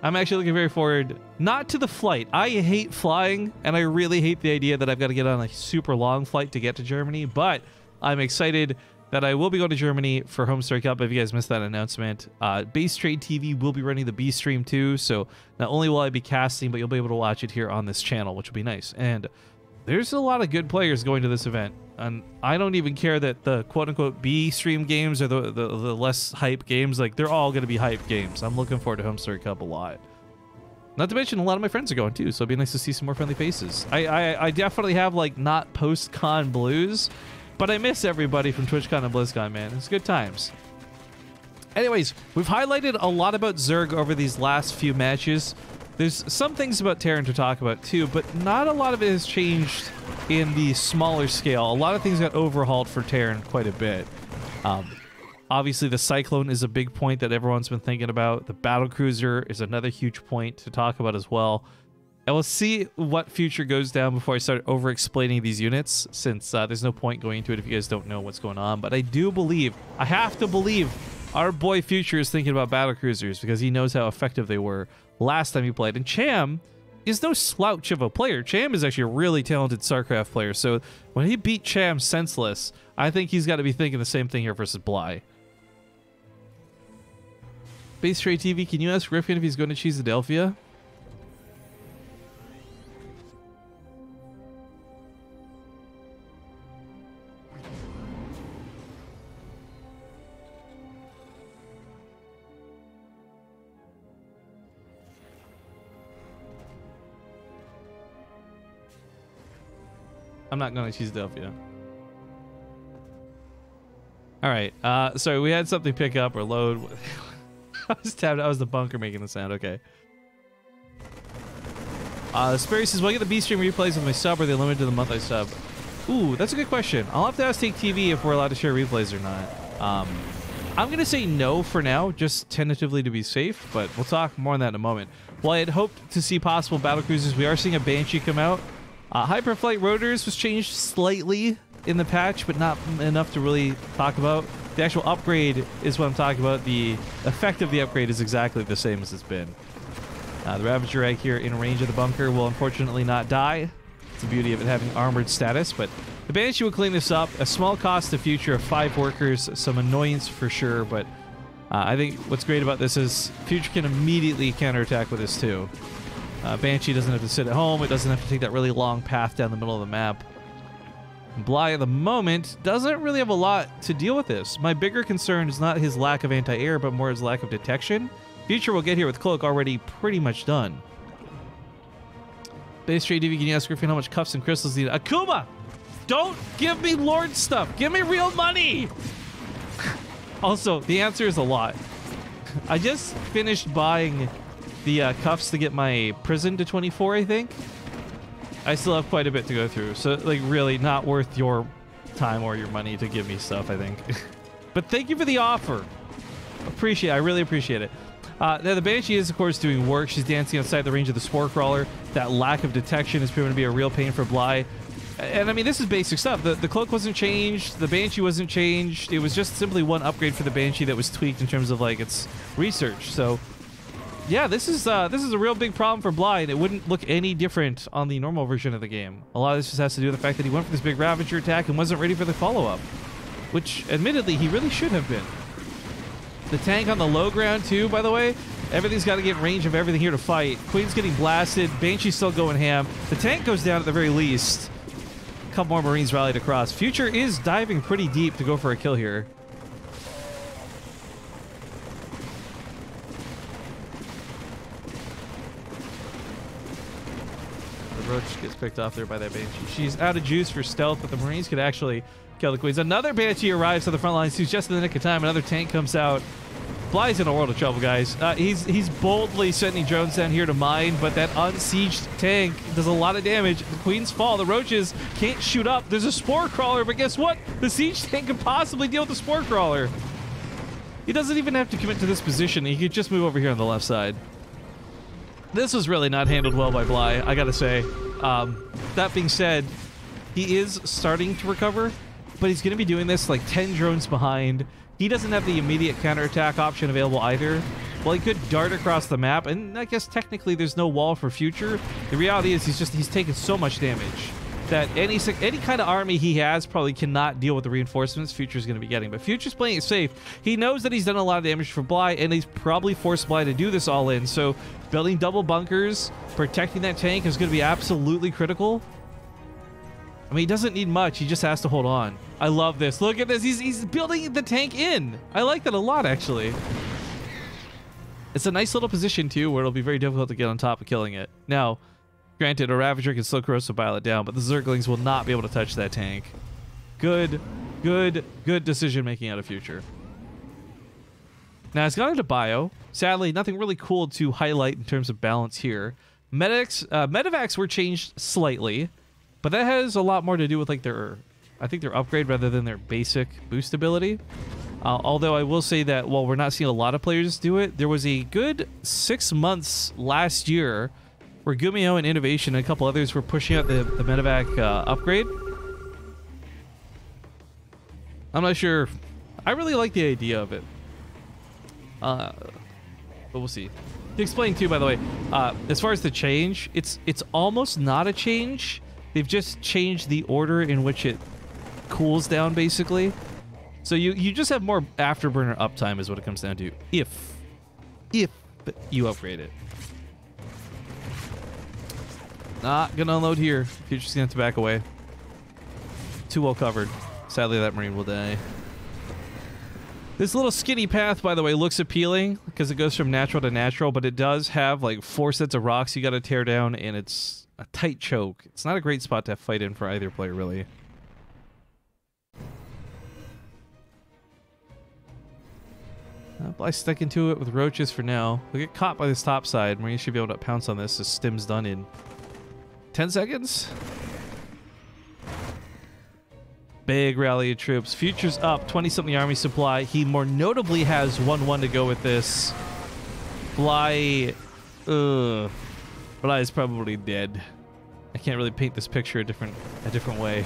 I'm actually looking very forward, not to the flight. I hate flying, and I really hate the idea that I've got to get on a super long flight to get to Germany, but I'm excited that I will be going to Germany for Homestory Cup. If you guys missed that announcement, Basetradetv will be running the B stream too, so not only will I be casting, but you'll be able to watch it here on this channel, which will be nice. And there's a lot of good players going to this event, and I don't even care that the quote-unquote B stream games are the less hype games. Like, they're all going to be hype games. I'm looking forward to Homestory Cup a lot. Not to mention, a lot of my friends are going too, so it'd be nice to see some more friendly faces. I definitely have, like, not post-con blues, but I miss everybody from TwitchCon and BlizzCon, man. It's good times. Anyways, we've highlighted a lot about Zerg over these last few matches. There's some things about Terran to talk about too, but not a lot of it has changed in the smaller scale. A lot of things got overhauled for Terran quite a bit. Obviously, the Cyclone is a big point that everyone's been thinking about. The Battlecruiser is another huge point to talk about as well. And we'll see what Future goes down before I start over-explaining these units, since there's no point going into it if you guys don't know what's going on. But I do believe, I have to believe, our boy Future is thinking about battlecruisers, because he knows how effective they were last time he played. And Cham is no slouch of a player. Cham is actually a really talented StarCraft player, so when he beat Cham senseless, I think he's got to be thinking the same thing here versus Bly. Basetradetv, can you ask Griffin if he's going to choose Adelphia? I'm not going to choose Delphia. All right. Sorry, we had something pick up or load. I was tabbed. I was the bunker making the sound. Okay. Sperry says, will I get the B stream replays with my sub, or are they limited to the month I sub? Ooh, that's a good question. I'll have to ask Take TV if we're allowed to share replays or not. I'm going to say no for now, just tentatively to be safe, but we'll talk more on that in a moment. While I had hoped to see possible battlecruisers, we are seeing a Banshee come out. Hyperflight rotors was changed slightly in the patch, but not enough to really talk about. The actual upgrade is what I'm talking about. The effect of the upgrade is exactly the same as it's been. The Ravager Egg here in range of the bunker will unfortunately not die. It's the beauty of it having armored status, but the Banshee will clean this up. A small cost to Future of 5 workers, some annoyance for sure, but I think what's great about this is Future can immediately counterattack with this too. Banshee doesn't have to sit at home. It doesn't have to take that really long path down the middle of the map. Bly at the moment doesn't really have a lot to deal with this. My bigger concern is not his lack of anti-air, but more his lack of detection. Future will get here with Cloak already pretty much done. Basetradetv, can you ask Griffin how much cuffs and crystals need? Akuma! Don't give me Lord stuff. Give me real money. Also, the answer is a lot. I just finished buying the cuffs to get my prison to 24, I think. I still have quite a bit to go through. So, like, really not worth your time or your money to give me stuff, I think. But thank you for the offer. Appreciate it. I really appreciate it. Now, the Banshee is, of course, doing work. She's dancing outside the range of the Spore Crawler. That lack of detection is proven to be a real pain for Bly. And I mean, this is basic stuff. The cloak wasn't changed. The Banshee wasn't changed. It was just simply one upgrade for the Banshee that was tweaked in terms of like its research. So, yeah, this is a real big problem for Bly, and it wouldn't look any different on the normal version of the game. A lot of this just has to do with the fact that he went for this big Ravager attack and wasn't ready for the follow-up, which, admittedly, he really should have been. The tank on the low ground, too, by the way. Everything's got to get in range of everything here to fight. Queen's getting blasted. Banshee's still going ham. The tank goes down at the very least. A couple more Marines rallied across. Future is diving pretty deep to go for a kill here. The Roach gets picked off there by that Banshee. She's out of juice for stealth, but the Marines could actually kill the Queens. Another Banshee arrives to the front lines. He's just in the nick of time. Another tank comes out. Bly's in a world of trouble, guys. He's boldly sending drones down here to mine, but that unsieged tank does a lot of damage. The Queens fall. The Roaches can't shoot up. There's a Spore Crawler, but guess what? The siege tank could possibly deal with the Spore Crawler. He doesn't even have to commit to this position. He could just move over here on the left side. This was really not handled well by Bly, I gotta say. That being said, he is starting to recover, but he's going to be doing this like 10 drones behind. He doesn't have the immediate counterattack option available either. Well, he could dart across the map, and I guess technically there's no wall for Future. The reality is he's taken so much damage that any kind of army he has probably cannot deal with the reinforcements Future's going to be getting. But Future's playing it safe. He knows that he's done a lot of damage for Bly, and he's probably forced Bly to do this all in. So building double bunkers, protecting that tank is going to be absolutely critical. I mean, he doesn't need much. He just has to hold on. I love this. Look at this. He's building the tank in. I like that a lot, actually. It's a nice little position, too, where it'll be very difficult to get on top of killing it. Now, granted, a Ravager can still corrosive bile it down, but the Zerglings will not be able to touch that tank. Good decision-making out of Future. Now, it's got into bio. Sadly, nothing really cool to highlight in terms of balance here. Medevacs were changed slightly, but that has a lot more to do with like their upgrade rather than their basic boost ability. Although I will say that while we're not seeing a lot of players do it, there was a good 6 months last year where Gumio and Innovation and a couple others were pushing out the Medevac upgrade. I'm not sure. I really like the idea of it. But we'll see. To explain too, by the way, as far as the change, it's almost not a change. They've just changed the order in which it cools down, basically. So you just have more afterburner uptime is what it comes down to, if you upgrade it. Not gonna unload here. Future's gonna have to back away. Too well covered. Sadly, that Marine will die. This little skinny path, by the way, looks appealing because it goes from natural to natural, but it does have like 4 sets of rocks you gotta tear down, and it's a tight choke. It's not a great spot to fight in for either player, really. Bly's sticking to it with Roaches for now. We'll get caught by this top side. Marine should be able to pounce on this as Stim's done in 10 seconds. Big rally of troops. Future's up 20-something army supply. He more notably has 1-1 to go with this. Bly is probably dead. I can't really paint this picture a different way.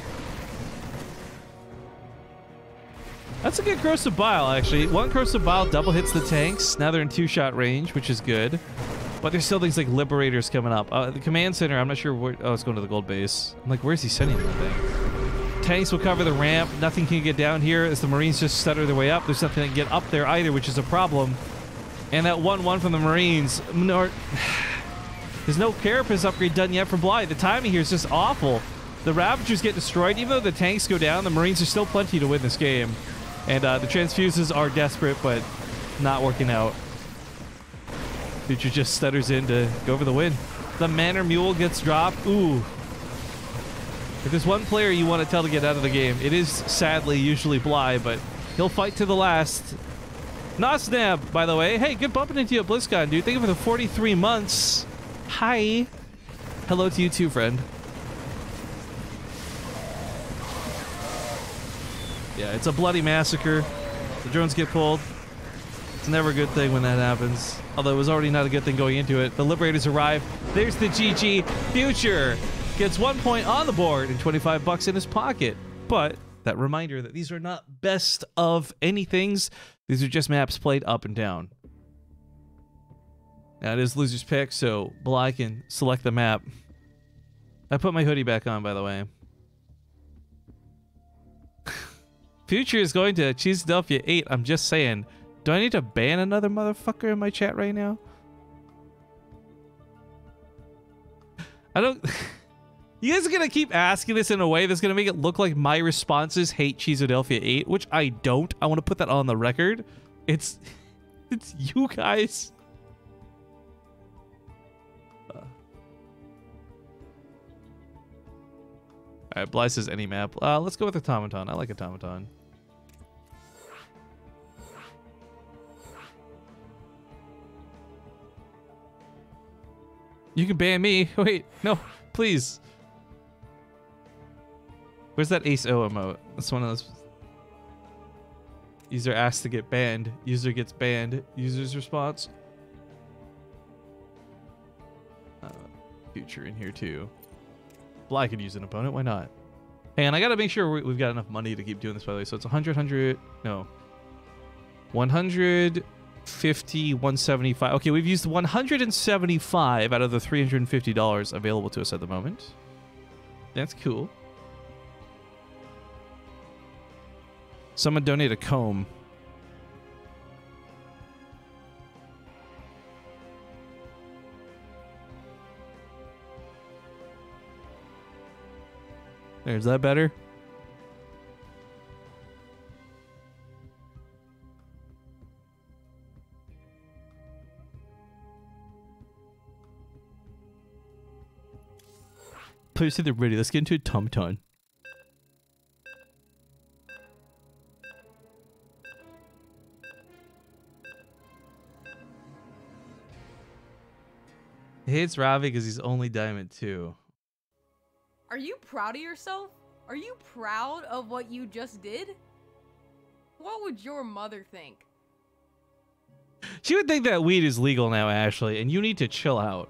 That's a good corrosive bile, actually. 1 corrosive bile double hits the tanks. Now they're in 2-shot range, which is good. But there's still things like Liberators coming up. The command center, I'm not sure where... Oh, it's going to the gold base. I'm like, where's he sending that thing? Tanks will cover the ramp. Nothing can get down here as the Marines just stutter their way up. There's nothing that can get up there either, which is a problem. And that 1-1 from the Marines... There's no Carapace upgrade done yet for Bly. The timing here is just awful. The Ravagers get destroyed. Even though the tanks go down, the Marines are still plenty to win this game. And the Transfuses are desperate, but not working out. Future just stutters in to go for the win. The Manor Mule gets dropped. Ooh. If there's one player you want to tell to get out of the game, it is sadly usually Bly, but he'll fight to the last. Nosnab, by the way. Hey, good bumping into you at BlizzCon, dude. Thank you for the 43 months. Hi. Hello to you too, friend. Yeah, it's a bloody massacre. The drones get pulled. It's never a good thing when that happens. Although it was already not a good thing going into it. The Liberators arrive. There's the GG. Future gets 1 point on the board and 25 bucks in his pocket. But that reminder that these are not best of anythings. These are just maps played up and down. Now it is loser's pick, so Bly can select the map. I put my hoodie back on, by the way. Future is going to Cheesedelphia 8. I'm just saying. Do I need to ban another motherfucker in my chat right now? I don't... You guys are going to keep asking this in a way that's going to make it look like my responses hate Cheesedelphia 8, which I don't. I want to put that on the record. It's you guys. Alright, Bly says any map. Let's go with Automaton. I like Automaton. You can ban me. Wait, no, please. Where's that Ace O emote? That's one of those. User asks to get banned. User gets banned. User's response. Future in here too. Bly could use an opponent. Why not? And I gotta make sure we've got enough money to keep doing this, by the way. So it's 100, no. 150, 175. Okay, we've used 175 out of the $350 available to us at the moment. That's cool. Someone donate a comb. Is that better? Please say they're ready. Let's get into a Automaton. He hates Ravi because he's only Diamond 2. Are you proud of yourself? Are you proud of what you just did? What would your mother think? She would think that weed is legal now, Ashley, and you need to chill out.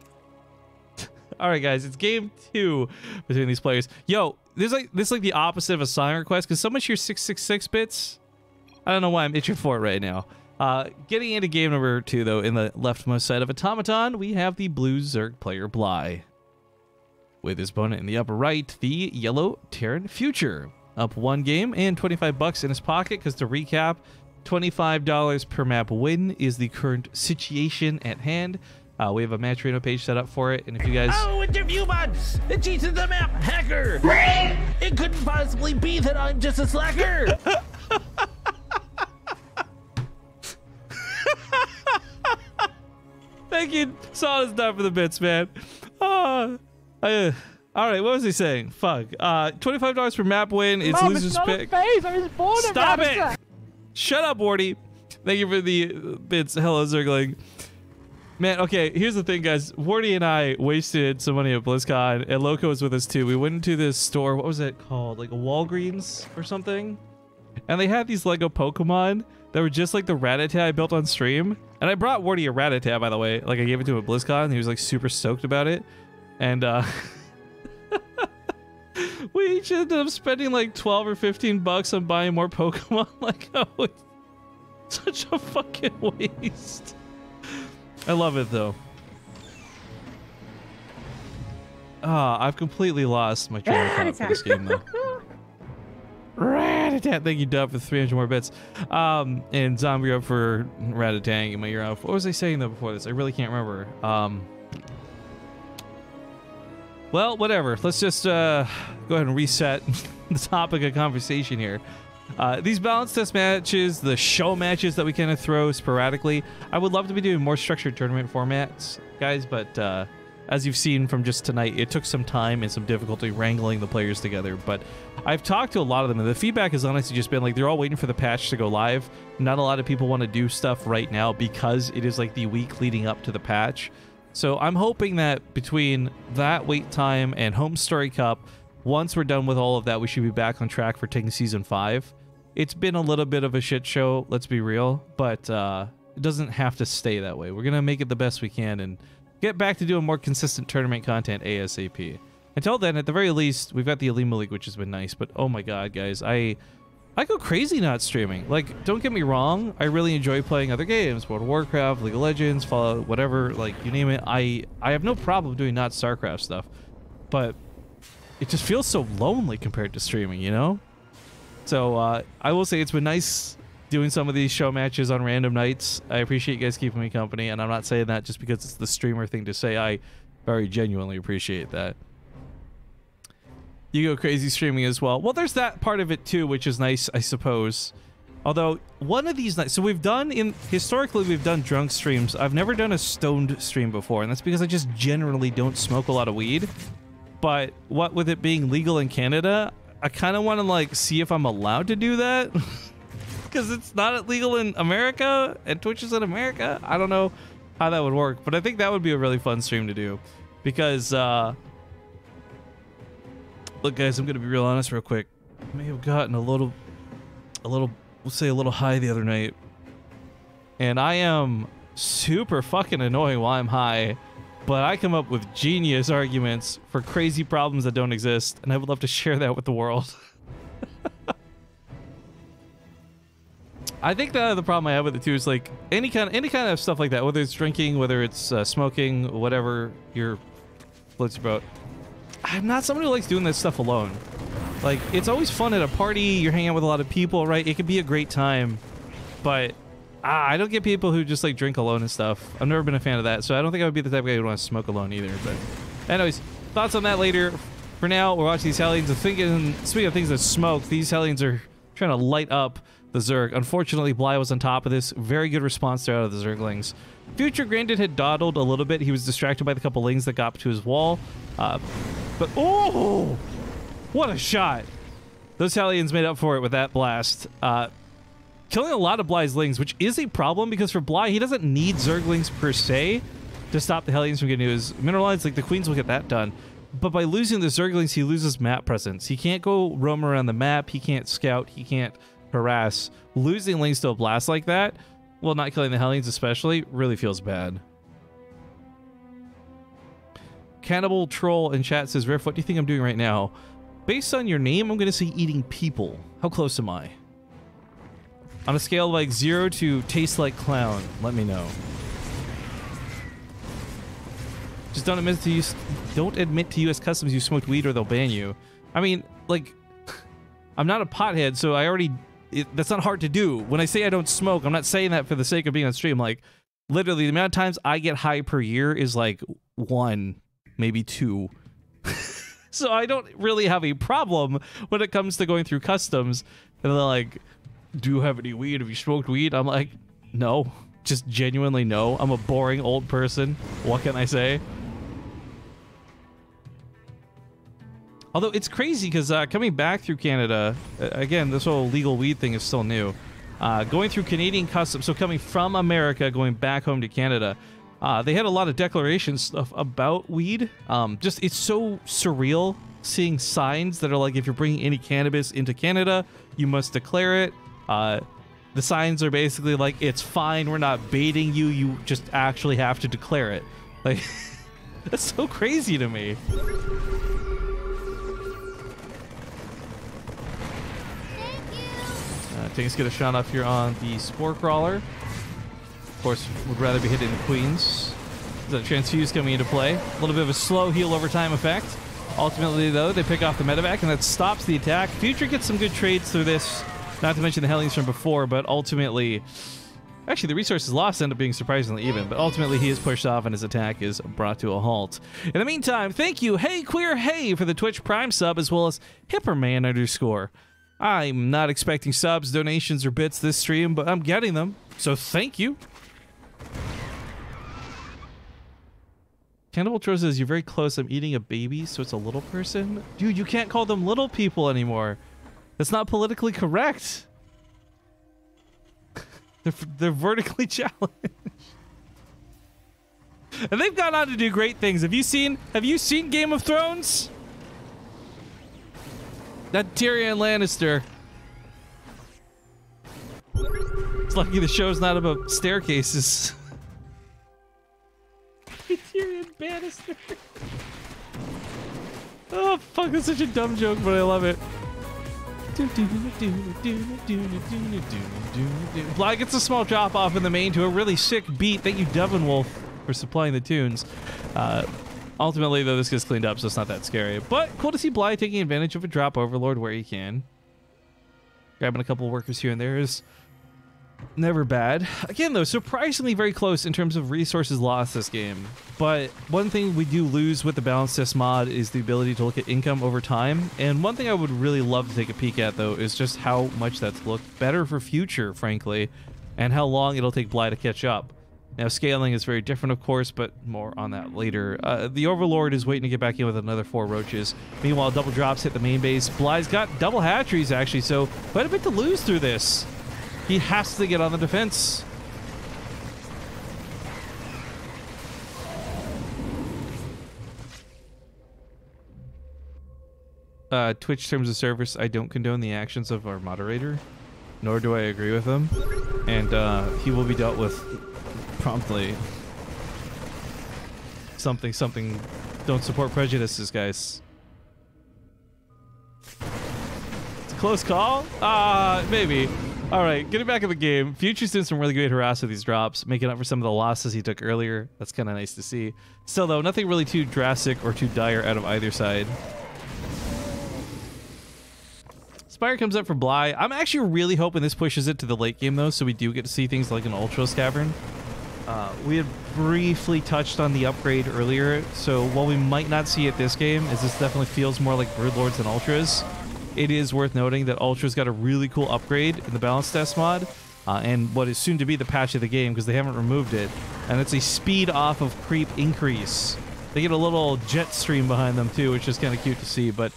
All right, guys, it's game 2 between these players. Yo, this is like the opposite of a song request because someone cheers 666 bits. I don't know why I'm itching for it right now. Getting into game number 2, though, in the leftmost side of Automaton, we have the blue Zerg player Bly. With his opponent in the upper right, the yellow Terran Future. Up 1 game and 25 bucks in his pocket, because to recap, $25 per map win is the current situation at hand. We have a match Reno page set up for it, and if you guys... Oh, interview bots! It cheated the map, hacker! It couldn't possibly be that I'm just a slacker! Thank you, Solid's done for the bits, man. All right, what was he saying? Fuck. $25 per map win. It's Mom, loser's it's not pick. a phase. I was born Stop it! Shut up, Wardy. Thank you for the bits. Hello, Zergling. Man, okay, here's the thing, guys. Wardy and I wasted some money at BlizzCon, and Loco was with us too. We went into this store. What was it called? Like a Walgreens or something? And they had these Lego Pokemon that were just like the Rattata I built on stream. And I brought Wardy a Rattata, by the way. Like, I gave it to him at BlizzCon, and he was like super stoked about it. And we each ended up spending like 12 or 15 bucks on buying more Pokemon. Like, oh, it's such a fucking waste. I love it though. I've completely lost my train of thought for this game though. Rat-a-tat. Thank you, Dub, for 300 more bits. And Zombie up for Rat-a-tang in my ear off. What was I saying though before this? I really can't remember. Well, whatever. Let's just go ahead and reset the topic of conversation here. These balance test matches, the show matches that we kind of throw sporadically, I would love to be doing more structured tournament formats, guys, but as you've seen from just tonight, it took some time and some difficulty wrangling the players together, but I've talked to a lot of them, and the feedback has honestly just been like they're all waiting for the patch to go live. Not a lot of people want to do stuff right now because it is like the week leading up to the patch. So I'm hoping that between that wait time and Home Story Cup, once we're done with all of that, we should be back on track for taking Season 5. It's been a little bit of a shit show, let's be real, but it doesn't have to stay that way. We're going to make it the best we can and get back to doing more consistent tournament content ASAP. Until then, at the very least, we've got the Alima League, which has been nice, but oh my god, guys, I go crazy not streaming. Like, don't get me wrong, I really enjoy playing other games, World of Warcraft, League of Legends, Fallout, whatever, like, you name it. I have no problem doing not StarCraft stuff, but it just feels so lonely compared to streaming, you know? So, I will say it's been nice doing some of these show matches on random nights. I appreciate you guys keeping me company, and I'm not saying that just because it's the streamer thing to say. I very genuinely appreciate that. You go crazy streaming as well. Well, there's that part of it too, which is nice, I suppose. Although, one of these nights... So historically, we've done drunk streams. I've never done a stoned stream before, and that's because I just generally don't smoke a lot of weed. But what with it being legal in Canada, I kind of want to, like, see if I'm allowed to do that. Because it's not legal in America, and Twitch is in America. I don't know how that would work, but I think that would be a really fun stream to do. Because, look, guys, I'm going to be real honest real quick. I may have gotten a little, we'll say a little high the other night. And I am super fucking annoying while I'm high, but I come up with genius arguments for crazy problems that don't exist, and I would love to share that with the world. I think that the problem I have with it too is like any kind of stuff like that, whether it's drinking, whether it's smoking, whatever your floats your boat. I'm not someone who likes doing this stuff alone. Like, it's always fun at a party, you're hanging out with a lot of people, right? It can be a great time, but I don't get people who just like drink alone and stuff. I've never been a fan of that, so I don't think I would be the type of guy who would want to smoke alone either. But anyways, thoughts on that later. For now, we're watching these Hellions and thinking, speaking of things that smoke, these Hellions are trying to light up the Zerg. Unfortunately, Bly was on top of this. Very good response there out of the Zerglings. Future Grandin had dawdled a little bit. He was distracted by the couple lings that got up to his wall. But, oh! What a shot! Those Hellions made up for it with that blast. Killing a lot of Bly's lings, which is a problem because for Bly, he doesn't need Zerglings per se to stop the Hellions from getting to his mineral lines. Like, the Queens will get that done. But by losing the Zerglings, he loses map presence. He can't go roam around the map. He can't scout. He can't harass. Losing lings to a blast like that, well, not killing the Hellions especially, really feels bad. Cannibal Troll in chat says, Riff, what do you think I'm doing right now? Based on your name, I'm going to say eating people. How close am I? On a scale of like 0 to taste like clown, let me know. Just don't admit to US Customs you smoked weed or they'll ban you. I mean, like, I'm not a pothead, so I already... that's not hard to do. When I say I don't smoke, I'm not saying that for the sake of being on stream. Like, literally, the amount of times I get high per year is like 1, maybe 2. So I don't really have a problem when it comes to going through customs. And they're like, do you have any weed? Have you smoked weed? I'm like, no. Just genuinely no. I'm a boring old person. What can I say? Although it's crazy because coming back through Canada, again, this whole legal weed thing is still new. Going through Canadian customs, so coming from America, going back home to Canada, they had a lot of declaration stuff about weed. Just, it's so surreal seeing signs that are like, if you're bringing any cannabis into Canada, you must declare it. The signs are basically like, it's fine, we're not baiting you, you just actually have to declare it. Like, that's so crazy to me. Things get a shot off here on the Spore Crawler. Of course, would rather be hitting the Queens. The Transfuse coming into play. A little bit of a slow heal over time effect. Ultimately, though, they pick off the medevac, and that stops the attack. Future gets some good trades through this. Not to mention the Hellions from before, but ultimately... Actually, the resources lost end up being surprisingly even, but ultimately he is pushed off and his attack is brought to a halt. In the meantime, thank you, Hey Queer Hey, for the Twitch Prime sub, as well as Hipperman_. I'm not expecting subs, donations, or bits this stream, but I'm getting them, so thank you. Cannibal Tro says, you're very close. I'm eating a baby, so it's a little person. Dude, you can't call them little people anymore. That's not politically correct. They're vertically challenged. And they've gone on to do great things. Have you seen Game of Thrones? That Tyrion Lannister. It's lucky the show's not about staircases. Tyrion Bannister. Oh fuck, that's such a dumb joke, but I love it. Bly gets a small drop off in the main to a really sick beat. Thank you, Devin Wolf, for supplying the tunes. Ultimately, though, this gets cleaned up, so it's not that scary. But cool to see Bly taking advantage of a drop overlord where he can. Grabbing a couple of workers here and there is never bad. Again, though, surprisingly very close in terms of resources lost this game. But one thing we do lose with the balance test mod is the ability to look at income over time. And one thing I would really love to take a peek at, though, is just how much that's looked better for future, frankly, and how long it'll take Bly to catch up. Now, scaling is very different, of course, but more on that later. The Overlord is waiting to get back in with another 4 roaches. Meanwhile, double drops hit the main base. Bly's got double hatcheries, actually, so quite a bit to lose through this. He has to get on the defense. Twitch terms of service, I don't condone the actions of our moderator, nor do I agree with him. And he will be dealt with promptly. Something. Don't support prejudices, guys. It's a close call? Maybe. All right, getting back in the game. Future's doing some really great harass with these drops, making up for some of the losses he took earlier. That's kind of nice to see. Still, though, nothing really too drastic or too dire out of either side. Spire comes up for Bly. I'm actually really hoping this pushes it to the late game, though, so we do get to see things like an Ultros Cavern. We had briefly touched on the upgrade earlier, so while we might not see it this game, as this definitely feels more like Broodlords than Ultras, it is worth noting that Ultra's got a really cool upgrade in the balance test mod, and what is soon to be the patch of the game, because they haven't removed it, and it's a speed off of creep increase. They get a little jet stream behind them too, which is kind of cute to see, but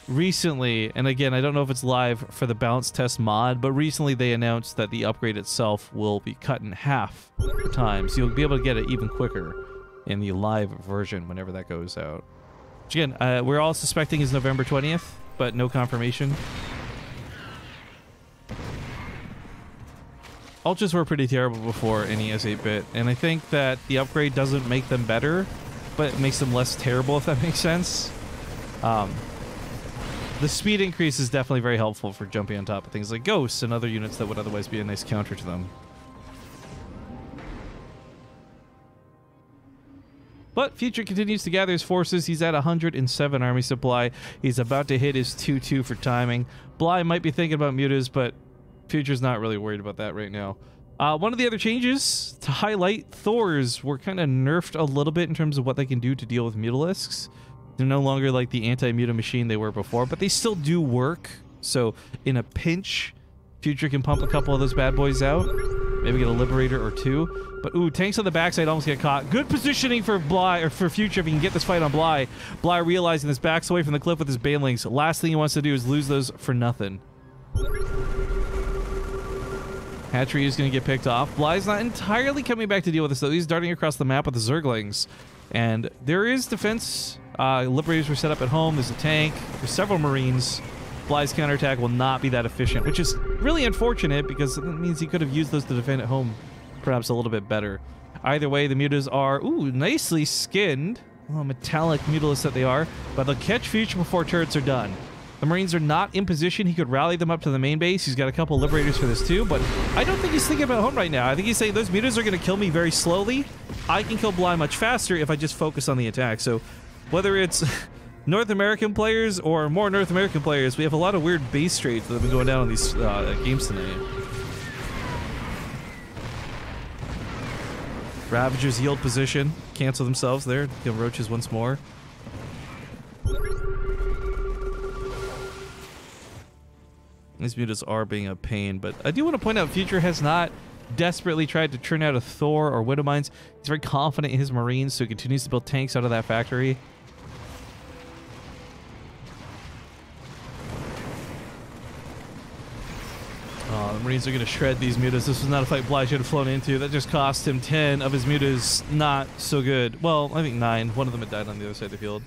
recently, and again, I don't know if it's live for the balance test mod, but recently they announced that the upgrade itself will be cut in half the time, so you'll be able to get it even quicker in the live version whenever that goes out. Which again, we're all suspecting is November 20th, but no confirmation. Ultras were pretty terrible before NES 8-bit, and I think that the upgrade doesn't make them better, but it makes them less terrible, if that makes sense. The speed increase is definitely very helpful for jumping on top of things like ghosts and other units that would otherwise be a nice counter to them. But Future continues to gather his forces. He's at 107 army supply. He's about to hit his 2-2 for timing. Bly might be thinking about mutas, but Future's not really worried about that right now. One of the other changes to highlight, Thors were kind of nerfed a little bit in terms of what they can do to deal with mutalisks. They're no longer like the anti-muta machine they were before, but they still do work. So in a pinch, Future can pump a couple of those bad boys out. Maybe get a Liberator or 2. But ooh, tanks on the backside almost get caught. Good positioning for Bly, or for Future if he can get this fight on Bly. Bly realizing this backs away from the cliff with his Banelings. Last thing he wants to do is lose those for nothing. Hatchery is going to get picked off. Bly's not entirely coming back to deal with this, though. He's darting across the map with the Zerglings. And there is defense. Liberators were set up at home. There's a tank. There's several Marines. Bly's counterattack will not be that efficient, which is really unfortunate because it means he could have used those to defend at home perhaps a little bit better. Either way, the mutas are, ooh, nicely skinned. Oh, metallic mutalisks that they are. But they'll catch Future before turrets are done. The Marines are not in position. He could rally them up to the main base. He's got a couple Liberators for this too, but I don't think he's thinking about home right now. I think he's saying those mutas are going to kill me very slowly. I can kill Bly much faster if I just focus on the attack. So whether it's North American players or more North American players, we have a lot of weird base trades that have been going down on these games tonight. Ravagers yield position, cancel themselves there, kill roaches once more. These mutas are being a pain, but I do want to point out Future has not desperately tried to churn out a Thor or Widow Mines. He's very confident in his Marines, so he continues to build tanks out of that factory. Oh, the Marines are going to shred these mutas. This was not a fight Bly should have flown into. That just cost him 10 of his mutas. Not so good. Well, I think 9. One of them had died on the other side of the field.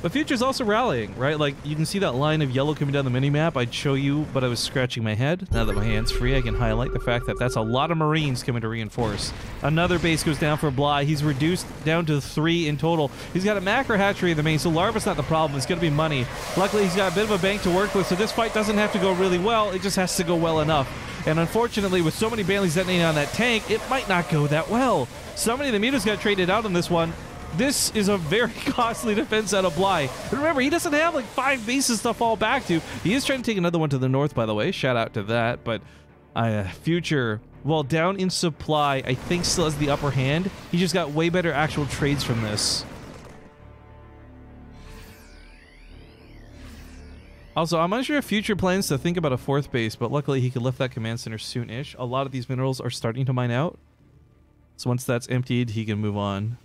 But Future's also rallying, right? Like, you can see that line of yellow coming down the minimap. I'd show you, but I was scratching my head. Now that my hand's free, I can highlight the fact that that's a lot of Marines coming to reinforce. Another base goes down for Bly. He's reduced down to 3 in total. He's got a macro hatchery in the main, so Larva's not the problem. It's going to be money. Luckily, he's got a bit of a bank to work with, so this fight doesn't have to go really well. It just has to go well enough. And unfortunately, with so many Baneleys detonating on that tank, it might not go that well. So many of the mutas got traded out on this one. This is a very costly defense out of Bly. And remember, he doesn't have like 5 bases to fall back to. He is trying to take another one to the north, by the way. Shout out to that. But Future, while down in supply, I think still has the upper hand. He just got way better actual trades from this. Also, I'm unsure if Future plans to think about a 4th base, but luckily he could lift that command center soon-ish. A lot of these minerals are starting to mine out. So once that's emptied, he can move on.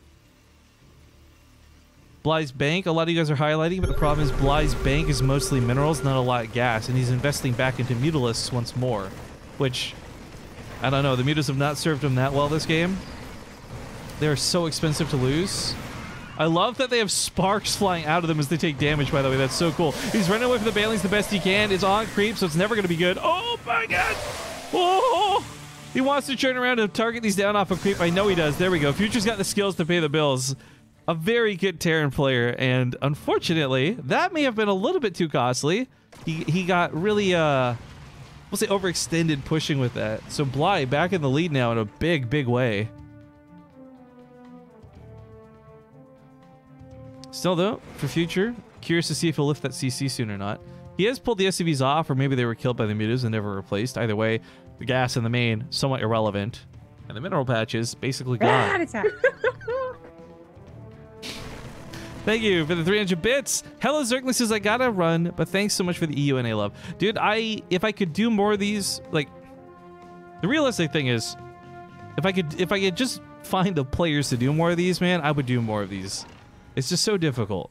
Bly's bank, a lot of you guys are highlighting, but the problem is Bly's bank is mostly minerals, not a lot of gas, and he's investing back into Mutalisks once more, which, I don't know, the Mutas have not served him that well this game. They're so expensive to lose. I love that they have sparks flying out of them as they take damage, by the way. That's so cool. He's running away from the Banelings the best he can. It's on creep, so it's never going to be good. Oh my god! Oh! He wants to turn around and target these down off of creep. I know he does. There we go. Future's got the skills to pay the bills. A very good Terran player, and unfortunately, that may have been a little bit too costly. He got really, we'll say overextended pushing with that. So Bly back in the lead now in a big, big way. Still though, for Future, curious to see if he'll lift that CC soon or not. He has pulled the SCVs off, or maybe they were killed by the mutas and never replaced. Either way, the gas in the main, somewhat irrelevant. And the mineral patches, basically gone. Thank you for the 300 bits. Hello, Zerkly says, I gotta run, but thanks so much for the EUNA love. Dude, if I could do more of these, like, the realistic thing is, if I could just find the players to do more of these, man, I would do more of these. It's just so difficult.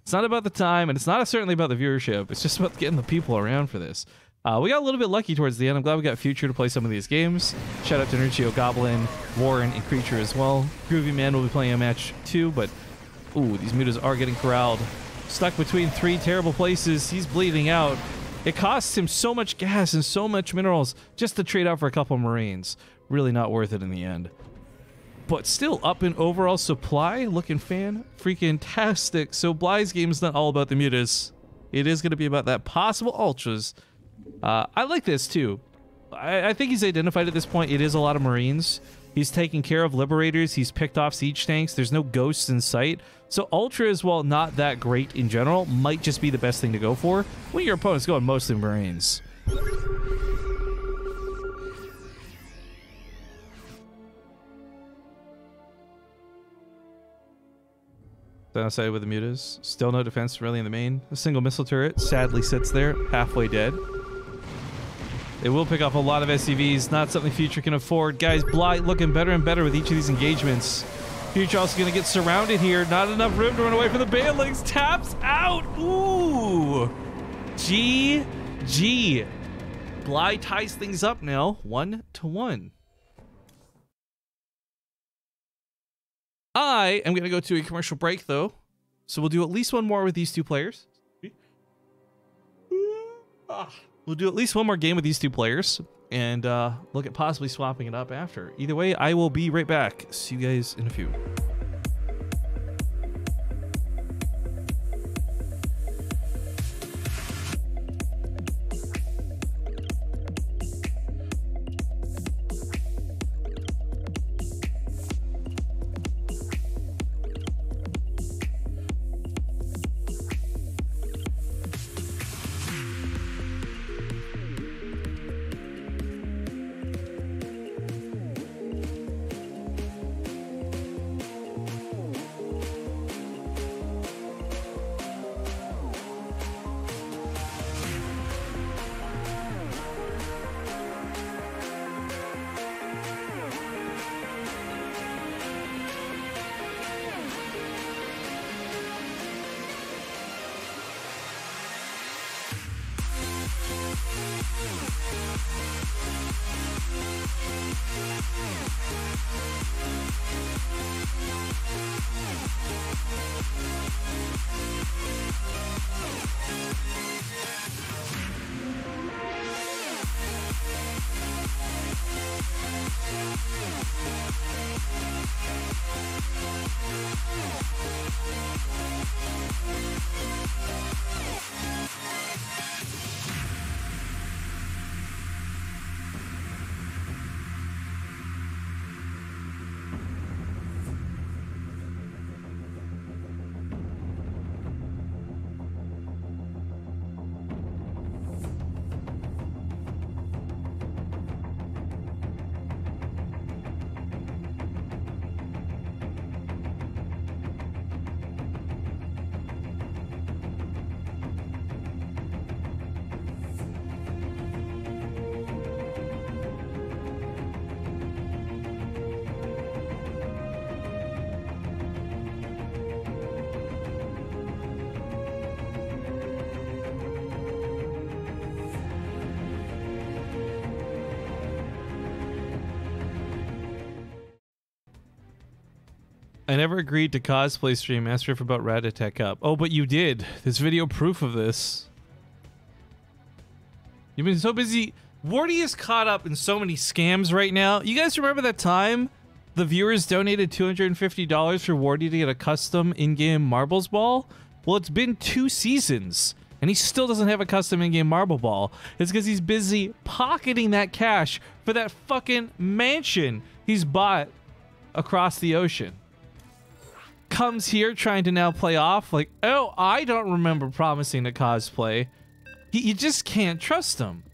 It's not about the time, and it's not certainly about the viewership. It's just about getting the people around for this. We got a little bit lucky towards the end. I'm glad we got Future to play some of these games. Shout out to Nurchio, Goblin, Warren, and Creature as well. Groovy Man will be playing a match too, but ooh, these mutas are getting corralled. Stuck between 3 terrible places. He's bleeding out. It costs him so much gas and so much minerals just to trade out for a couple Marines. Really not worth it in the end. But still up in overall supply. Looking freaking-tastic. So Bly's game is not all about the mutas. It is going to be about that possible ultras. I like this too. I think he's identified at this point it is a lot of Marines. He's taking care of Liberators. He's picked off siege tanks. There's no ghosts in sight. So Ultras, while not that great in general, might just be the best thing to go for when your opponent's going mostly Marines. Outside with the mutas. Still no defense really in the main. A single missile turret sadly sits there, halfway dead. They will pick off a lot of SCVs, not something Future can afford. Guys, Bly looking better and better with each of these engagements. Future also going to get surrounded here. Not enough room to run away from the Banelings. Taps out. Ooh. GG. Bly ties things up now, 1-1. I am going to go to a commercial break, though. So we'll do at least one more with these 2 players. We'll do at least one more game with these 2 players. And look at possibly swapping it up after. Either way, I will be right back. See you guys in a few. I never agreed to cosplay stream. Asked Riff about Ratatech Cup. Oh, but you did. There's video proof of this. You've been so busy. Wardy is caught up in so many scams right now. You guys remember that time the viewers donated $250 for Wardy to get a custom in-game marbles ball? Well, it's been 2 seasons, and he still doesn't have a custom in-game marble ball. It's because he's busy pocketing that cash for that fucking mansion he's bought across the ocean. Comes here trying to now play off like, oh, I don't remember promising to cosplay. You just can't trust him.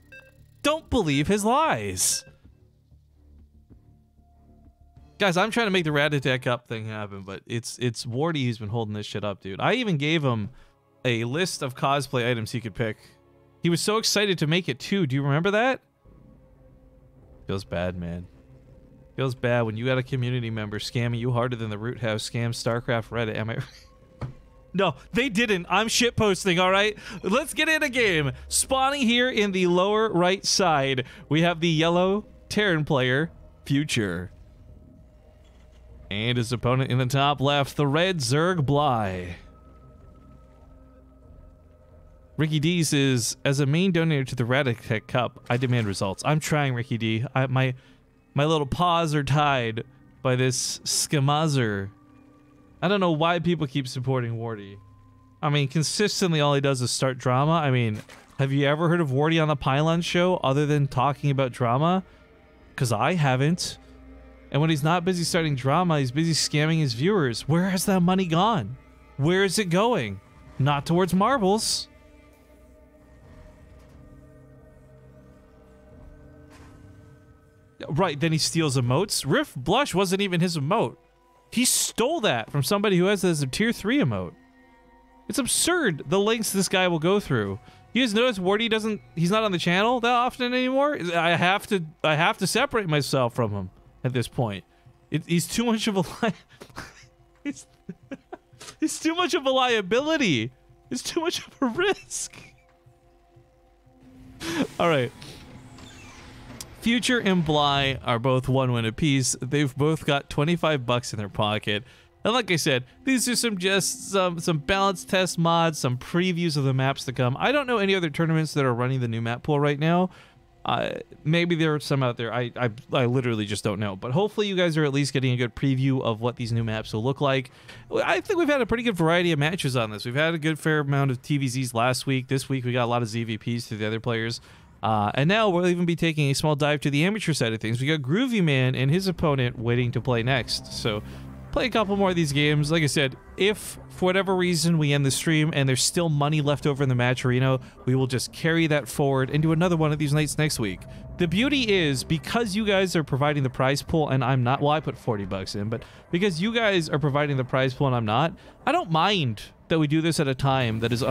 Don't believe his lies. Guys, I'm trying to make the Ratatech Up thing happen, but it's Wardy who's been holding this shit up, dude. I even gave him a list of cosplay items he could pick. He was so excited to make it too. Do you remember that? Feels bad, man. Feels bad when you got a community member scamming you harder than the Root House scam StarCraft Reddit. Am I? No, they didn't. I'm shitposting, all right? Let's get in a game. Spawning here in the lower right side, we have the yellow Terran player, Future. And his opponent in the top left, the red Zerg Bly. Ricky D says, as a main donator to the Ratatech Cup, I demand results. I'm trying, Ricky D. My little paws are tied by this schemazer. I don't know why people keep supporting Wardy. I mean, consistently all he does is start drama. I mean, have you ever heard of Wardy on the Pylon show other than talking about drama? Because I haven't. And when he's not busy starting drama, he's busy scamming his viewers. Where has that money gone? Where is it going? Not towards marbles. Right, then he steals emotes. Riff Blush wasn't even his emote. He stole that from somebody who has it as a tier 3 emote. It's absurd the lengths this guy will go through. You guys notice Wardy he's not on the channel that often anymore? I have to separate myself from him at this point. He's too much of a he's too much of a liability. It's too much of a risk. All right. Future and Bly are both 1 win apiece. They've both got 25 bucks in their pocket. And like I said, these are some balance test mods, some previews of the maps to come. I don't know any other tournaments that are running the new map pool right now. Maybe there are some out there. I literally just don't know. But hopefully you guys are at least getting a good preview of what these new maps will look like. I think we've had a pretty good variety of matches on this. We've had a good fair amount of TVZs last week. This week we got a lot of ZVPs to the other players. And now we'll even be taking a small dive to the amateur side of things. We got Groovy Man and his opponent waiting to play next. So play a couple more of these games. Like I said, if for whatever reason we end the stream and there's still money left over in the match arena, we will just carry that forward and do another one of these nights next week. The beauty is, because you guys are providing the prize pool and I'm not, well, I put 40 bucks in, but because you guys are providing the prize pool and I'm not, I don't mind that we do this at a time that is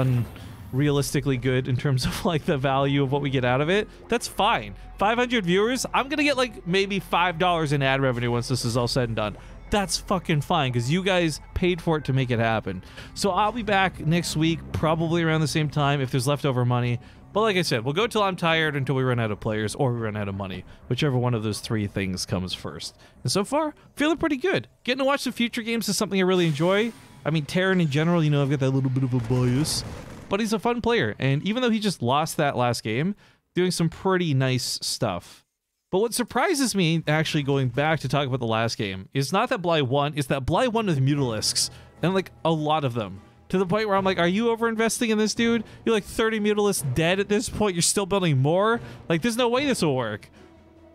realistically good in terms of like the value of what we get out of it. That's fine. 500 viewers, I'm gonna get like maybe $5 in ad revenue once this is all said and done. That's fucking fine because you guys paid for it to make it happen. So I'll be back next week, probably around the same time if there's leftover money. But like I said, we'll go till I'm tired until we run out of players or we run out of money. Whichever one of those three things comes first. And so far, feeling pretty good. Getting to watch the future games is something I really enjoy. I mean, Terran in general, you know, I've got that little bit of a bias. But he's a fun player. And even though he just lost that last game, doing some pretty nice stuff. But what surprises me, actually going back to talk about the last game, is not that Bly won, it's that Bly won with Mutalisks. And like, a lot of them. To the point where I'm like, are you over-investing in this dude? You're like 30 Mutalisks dead at this point. You're still building more? Like, there's no way this will work.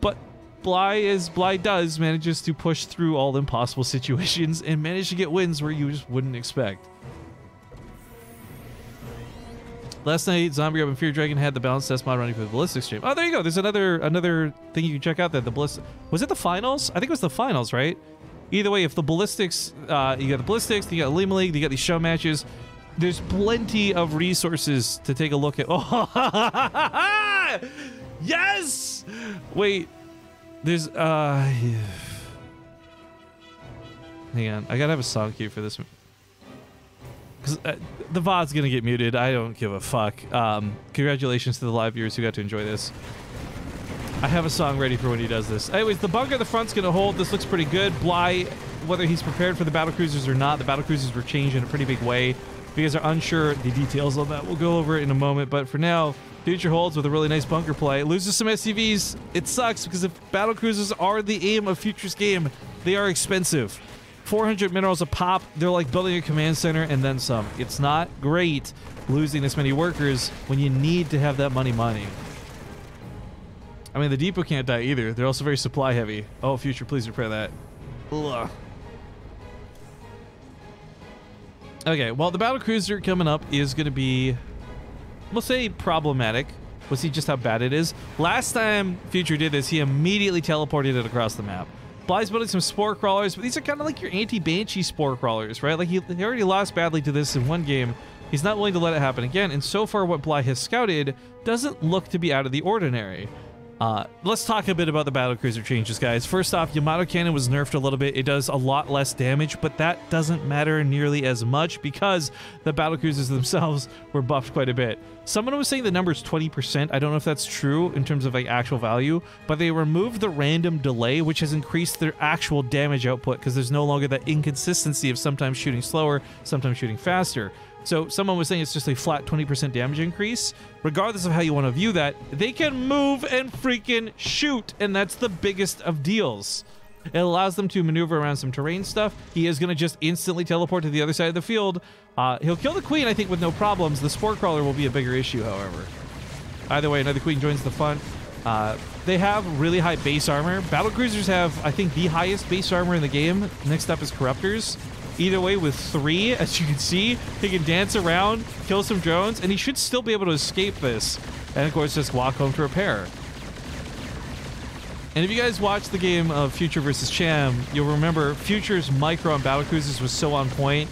But Bly, as Bly does, manages to push through all impossible situations and manage to get wins where you just wouldn't expect. Last night, Zombie Grub and Fear Dragon had the balance test mod running for the Ballistic stream. Oh, there you go. There's another thing you can check out there. The Ballistic... Was it the finals? I think it was the finals, right? Either way, if the Ballistics, you got the Ballistics, you got Lima League, you got these show matches, there's plenty of resources to take a look at. Oh, yes! Wait, there's, hang on, I gotta have a song cue for this one. Because the VOD's gonna get muted, I don't give a fuck. Congratulations to the live viewers who got to enjoy this. I have a song ready for when he does this. Anyways, the bunker at the front's going to hold. This looks pretty good. Bly, whether he's prepared for the battlecruisers or not, the battlecruisers were changed in a pretty big way. If you guys are unsure, the details on that, we'll go over it in a moment. But for now, future holds with a really nice bunker play. Loses some SCVs. It sucks because if battlecruisers are the aim of Future's game, they are expensive. 400 minerals a pop. They're like building a command center and then some. It's not great losing this many workers when you need to have that money. I mean, the depot can't die either. They're also very supply heavy. Oh, Future, please repair that. Ugh. Okay, well, the battlecruiser coming up is going to be, we'll say, problematic. We'll see just how bad it is. Last time Future did this, he immediately teleported it across the map. Bly's building some spore crawlers, but these are kind of like your anti-Banshee spore crawlers, right? Like, he already lost badly to this in one game. He's not willing to let it happen again, and so far what Bly has scouted doesn't look to be out of the ordinary. Let's talk a bit about the battlecruiser changes, guys. First off, Yamato Cannon was nerfed a little bit. It does a lot less damage, but that doesn't matter nearly as much because the battlecruisers themselves were buffed quite a bit. Someone was saying the number is 20%. I don't know if that's true in terms of like actual value, but they removed the random delay, which has increased their actual damage output because there's no longer that inconsistency of sometimes shooting slower, sometimes shooting faster. So someone was saying it's just a flat 20% damage increase. Regardless of how you want to view that, they can move and freaking shoot, and that's the biggest of deals. It allows them to maneuver around some terrain stuff. He is going to just instantly teleport to the other side of the field. He'll kill the queen, I think, with no problems. The spore crawler will be a bigger issue, however. Either way, another queen joins the fun. They have really high base armor. Battlecruisers have, I think, the highest base armor in the game. Next up is Corruptors. Either way, with 3, as you can see, he can dance around, kill some drones, and he should still be able to escape this. And of course, just walk home to repair. And if you guys watch the game of Future versus Cham, you'll remember Future's micro on battlecruisers was so on point.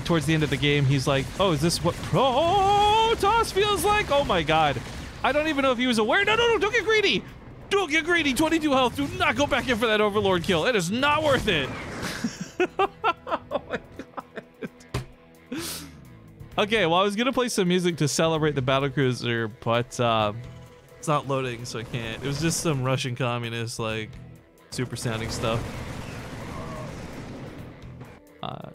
Towards the end of the game, he's like, oh, is this what Protoss feels like? Oh my god. I don't even know if he was aware. No, don't get greedy. Don't get greedy. 22 health. Do not go back in for that Overlord kill. It is not worth it. Oh my god. Okay, well, I was gonna play some music to celebrate the battlecruiser, but it's not loading, so I can't. It was just some Russian communist, like, super sounding stuff.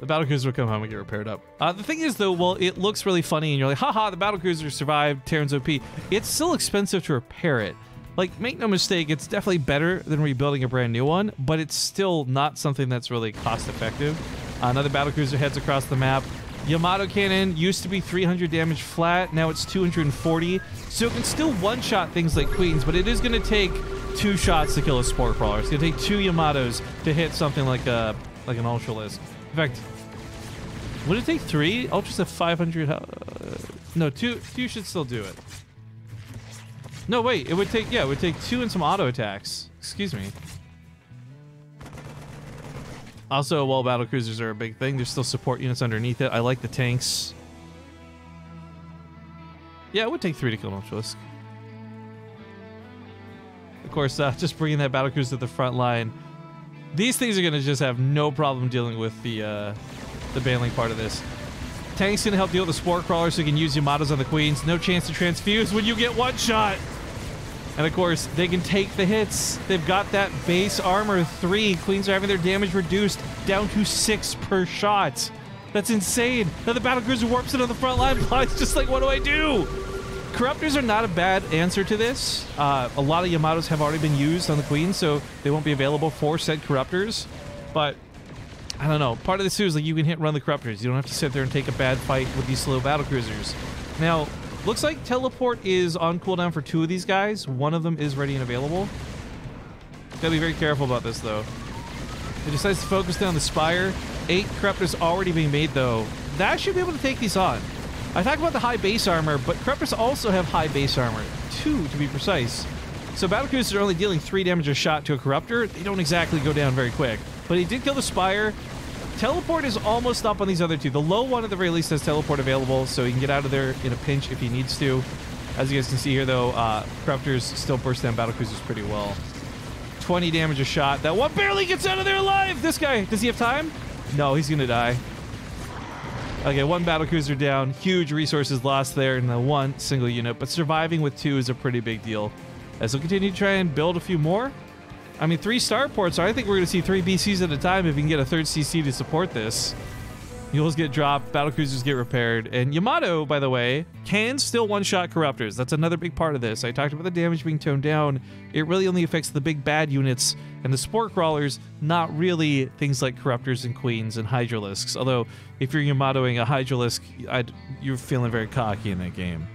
The battlecruiser will come home and get repaired up. The thing is, though, well, it looks really funny, and you're like, haha, the battlecruiser survived, Terran's OP. It's still expensive to repair it. Like, make no mistake, it's definitely better than rebuilding a brand new one, but it's still not something that's really cost-effective. Another battlecruiser heads across the map. Yamato Cannon used to be 300 damage flat, now it's 240, so it can still one-shot things like queens, but it is going to take 2 shots to kill a spore crawler. It's going to take 2 Yamatos to hit something like an Ultralisk. In fact, would it take 3? Ultras have 500... no, 2 should still do it. No, wait, it would take 2 and some auto attacks. Excuse me. Also, while battlecruisers are a big thing, there's still support units underneath it. I like the tanks. Yeah, it would take 3 to kill an Ultralisk. Of course, just bringing that battlecruiser to the front line. These things are going to just have no problem dealing with the bailing part of this. Tank's gonna help deal with the Spore Crawler so you can use Yamatos on the Queens. No chance to transfuse when you get one shot. And of course, they can take the hits. They've got that base armor 3. Queens are having their damage reduced down to 6 per shot. That's insane. Now the Battlecruiser warps it on the front line. It's just like, what do I do? Corruptors are not a bad answer to this. A lot of Yamatos have already been used on the Queen, so they won't be available for said Corruptors. But I don't know. Part of this too is like you can hit and run the Corruptors. You don't have to sit there and take a bad fight with these slow Battlecruisers. Now, looks like Teleport is on cooldown for 2 of these guys. One of them is ready and available. Gotta be very careful about this though. It decides to focus down the Spire. 8 Corruptors already being made though. That should be able to take these on. I talked about the high base armor, but Corruptors also have high base armor. 2 to be precise. So Battlecruisers are only dealing 3 damage a shot to a Corruptor. They don't exactly go down very quick. But he did kill the Spire. Teleport is almost up on these other 2. The low one at the very least has Teleport available, so he can get out of there in a pinch if he needs to. As you guys can see here though, Corruptors still burst down Battlecruisers pretty well. 20 damage a shot. That one barely gets out of there alive! This guy, does he have time? No, he's gonna die. Okay, 1 Battlecruiser down. Huge resources lost there in the 1 single unit, but surviving with 2 is a pretty big deal. As we'll continue to try and build a few more. I mean, 3 starports, so I think we're going to see 3 BCs at a time if we can get a 3rd CC to support this. Mules get dropped, Battlecruisers get repaired, and Yamato, by the way, can still one-shot Corruptors. That's another big part of this. I talked about the damage being toned down. It really only affects the big bad units and the Spore Crawlers, not really things like Corruptors and Queens and Hydralisks. Although, if you're Yamatoing a Hydralisk, you're feeling very cocky in that game.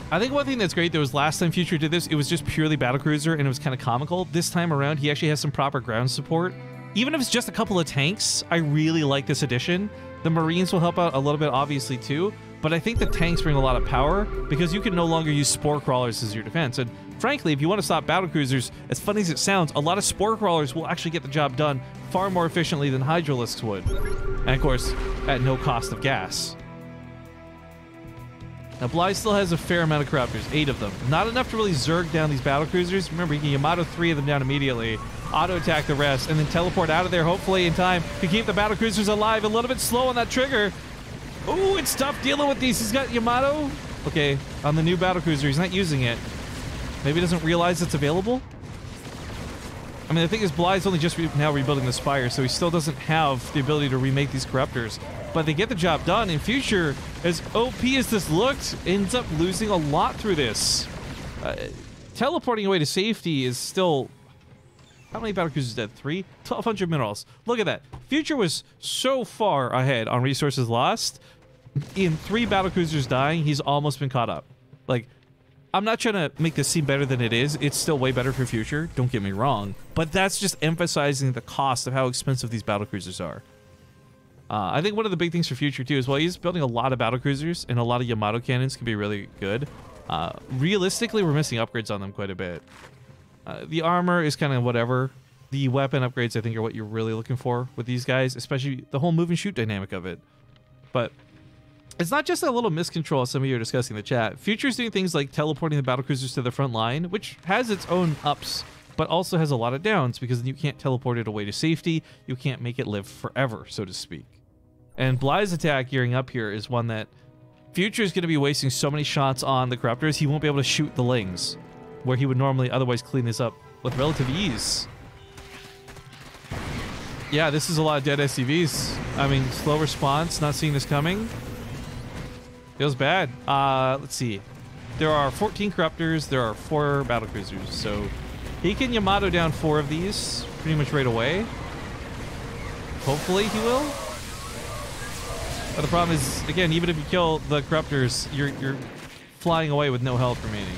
I think one thing that's great, though, is last time Future did this, it was just purely Battlecruiser, and it was kind of comical. This time around, he actually has some proper ground support. Even if it's just a couple of tanks, I really like this addition. The Marines will help out a little bit, obviously, too, but I think the tanks bring a lot of power, because you can no longer use Spore Crawlers as your defense. And frankly, if you want to stop Battlecruisers, as funny as it sounds, a lot of Spore Crawlers will actually get the job done far more efficiently than Hydralisks would. And, of course, at no cost of gas. Now, Bly still has a fair amount of Corruptors, 8 of them. Not enough to really zerg down these Battlecruisers. Remember, he can Yamato 3 of them down immediately, auto-attack the rest, and then teleport out of there, hopefully in time, to keep the Battlecruisers alive. A little bit slow on that trigger. Ooh, it's tough dealing with these. He's got Yamato. Okay, on the new Battlecruiser, he's not using it. Maybe he doesn't realize it's available? I mean, the thing is, Bly's only just now rebuilding the Spire, so he still doesn't have the ability to remake these Corruptors. But they get the job done. In Future, as OP as this looked, ends up losing a lot through this. Teleporting away to safety is still... How many Battlecruisers dead? 3? 1,200 minerals. Look at that. Future was so far ahead on resources lost. In 3 Battlecruisers dying, he's almost been caught up. Like, I'm not trying to make this seem better than it is. It's still way better for Future. Don't get me wrong. But that's just emphasizing the cost of how expensive these Battlecruisers are. I think one of the big things for Future, too, is while he's building a lot of Battlecruisers and a lot of Yamato cannons can be really good, realistically, we're missing upgrades on them quite a bit. The armor is kind of whatever. The weapon upgrades, I think, are what you're really looking for with these guys, especially the whole move and shoot dynamic of it. But it's not just a little miscontrol, as some of you are discussing in the chat. Future's doing things like teleporting the Battlecruisers to the front line, which has its own ups, but also has a lot of downs, because you can't teleport it away to safety. You can't make it live forever, so to speak. And Bly's attack gearing up here is one that Future is going to be wasting so many shots on the Corruptors, he won't be able to shoot the Lings, where he would normally otherwise clean this up with relative ease. Yeah, this is a lot of dead SCVs. I mean, slow response, not seeing this coming. Feels bad. Let's see. There are 14 Corruptors, there are 4 Battlecruisers, so he can Yamato down 4 of these pretty much right away. Hopefully he will. But the problem is, again, even if you kill the Corruptors, you're flying away with no health remaining.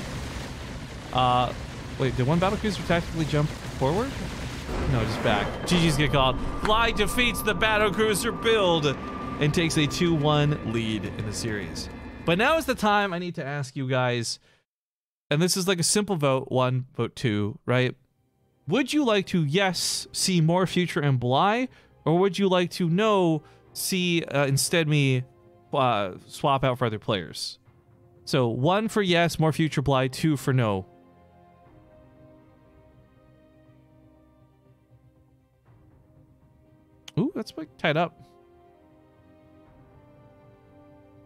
Wait, did one Battlecruiser tactically jump forward? No, just back. GG's get called. Bly defeats the Battlecruiser build and takes a 2-1 lead in the series. But now is the time I need to ask you guys, and this is like a simple vote, 1, vote 2, right? Would you like to, yes, see more Future and Bly, or would you like to, no, see instead me swap out for other players? So 1 for yes, more Future Bly, 2 for no. Ooh, that's like tied up.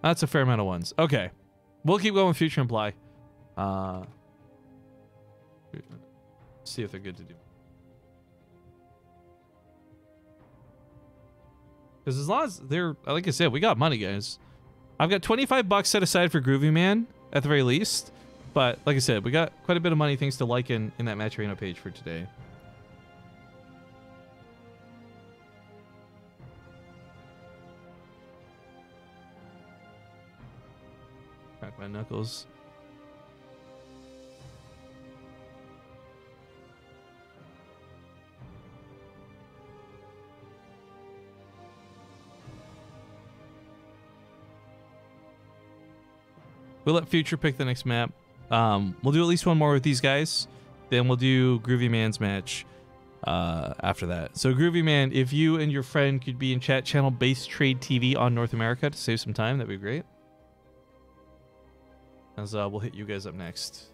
That's a fair amount of ones. Okay. We'll keep going with future imply. See if they're good to do. Because as long as they're, like I said, we got money, guys. I've got $25 set aside for Groovy Man at the very least. But like I said, we got quite a bit of money thanks to like in that Matcherino page for today. Crack my knuckles. We'll let Future pick the next map. We'll do at least one more with these guys. Then we'll do Groovy Man's match after that. So Groovy Man, if you and your friend could be in chat channel Basetradetv on North America to save some time, that'd be great. As we'll hit you guys up next.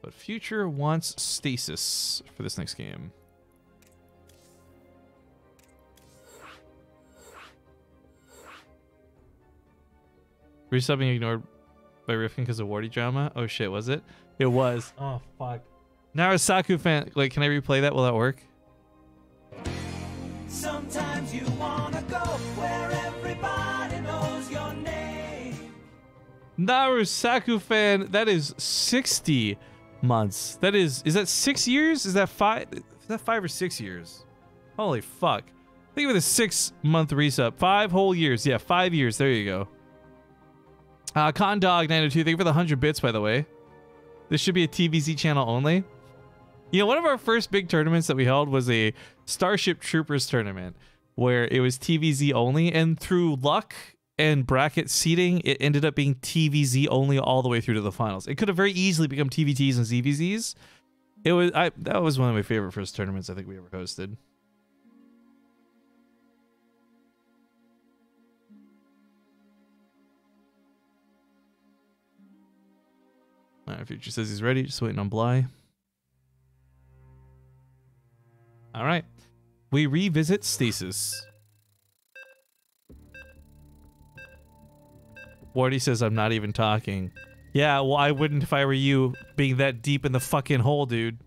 But Future wants stasis for this next game. Resubbing ignored by Rifkin because of Wardy drama? Oh shit, was it? It was. Oh fuck. Narasaku fan, like, can I replay that? Will that work? Sometimes you wanna go where everybody knows your name. Narasaku fan, that is 60 months. That is that 6 years? Is that 5? Is that 5 or 6 years? Holy fuck. Think of it as 6 month resub. 5 whole years. Yeah, 5 years. There you go. Condog 902, thank you for the 100 bits, by the way. This should be a TVZ channel only. You know, one of our first big tournaments that we held was a Starship Troopers tournament where it was TVZ only, and through luck and bracket seeding, it ended up being TVZ only all the way through to the finals. It could have very easily become TVTs and ZVZs. It was that was one of my favorite first tournaments I think we ever hosted. Alright, Future says he's ready, just waiting on Bly. Alright. We revisit Stasis. Wardy says I'm not even talking. Yeah, well, I wouldn't if I were you, being that deep in the fucking hole, dude.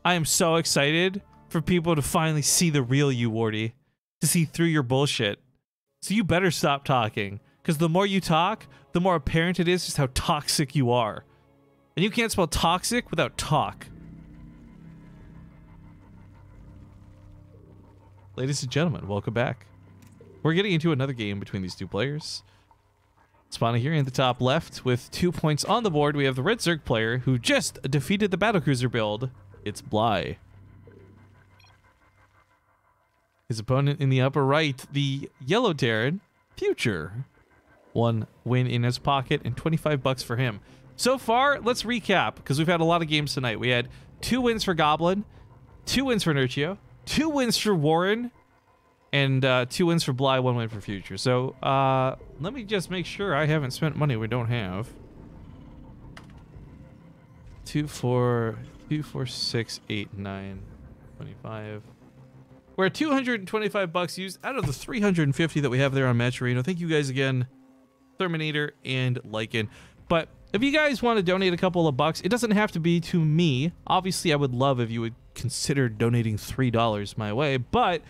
I am so excited for people to finally see the real you, Wardy. To see through your bullshit. So you better stop talking. Because the more you talk, the more apparent it is just how toxic you are. And you can't spell toxic without talk. Ladies and gentlemen, welcome back. We're getting into another game between these two players. Spawning here in the top left with 2 points on the board, we have the Red Zerg player who just defeated the Battlecruiser build. It's Bly. His opponent in the upper right, the Yellow Terran, Future. 1 win in his pocket and $25 for him. So far, let's recap, because we've had a lot of games tonight. We had 2 wins for Goblin, 2 wins for Nurchio, 2 wins for Warren, and 2 wins for Bly, 1 win for Future. So, let me just make sure I haven't spent money we don't have. 2, 4, 6, 8, 9, 25. We're at $225 used out of the 350 that we have there on Matcherino. Thank you guys again, Terminator and Lycan. But if you guys want to donate a couple of bucks, it doesn't have to be to me. Obviously, I would love if you would consider donating $3 my way. But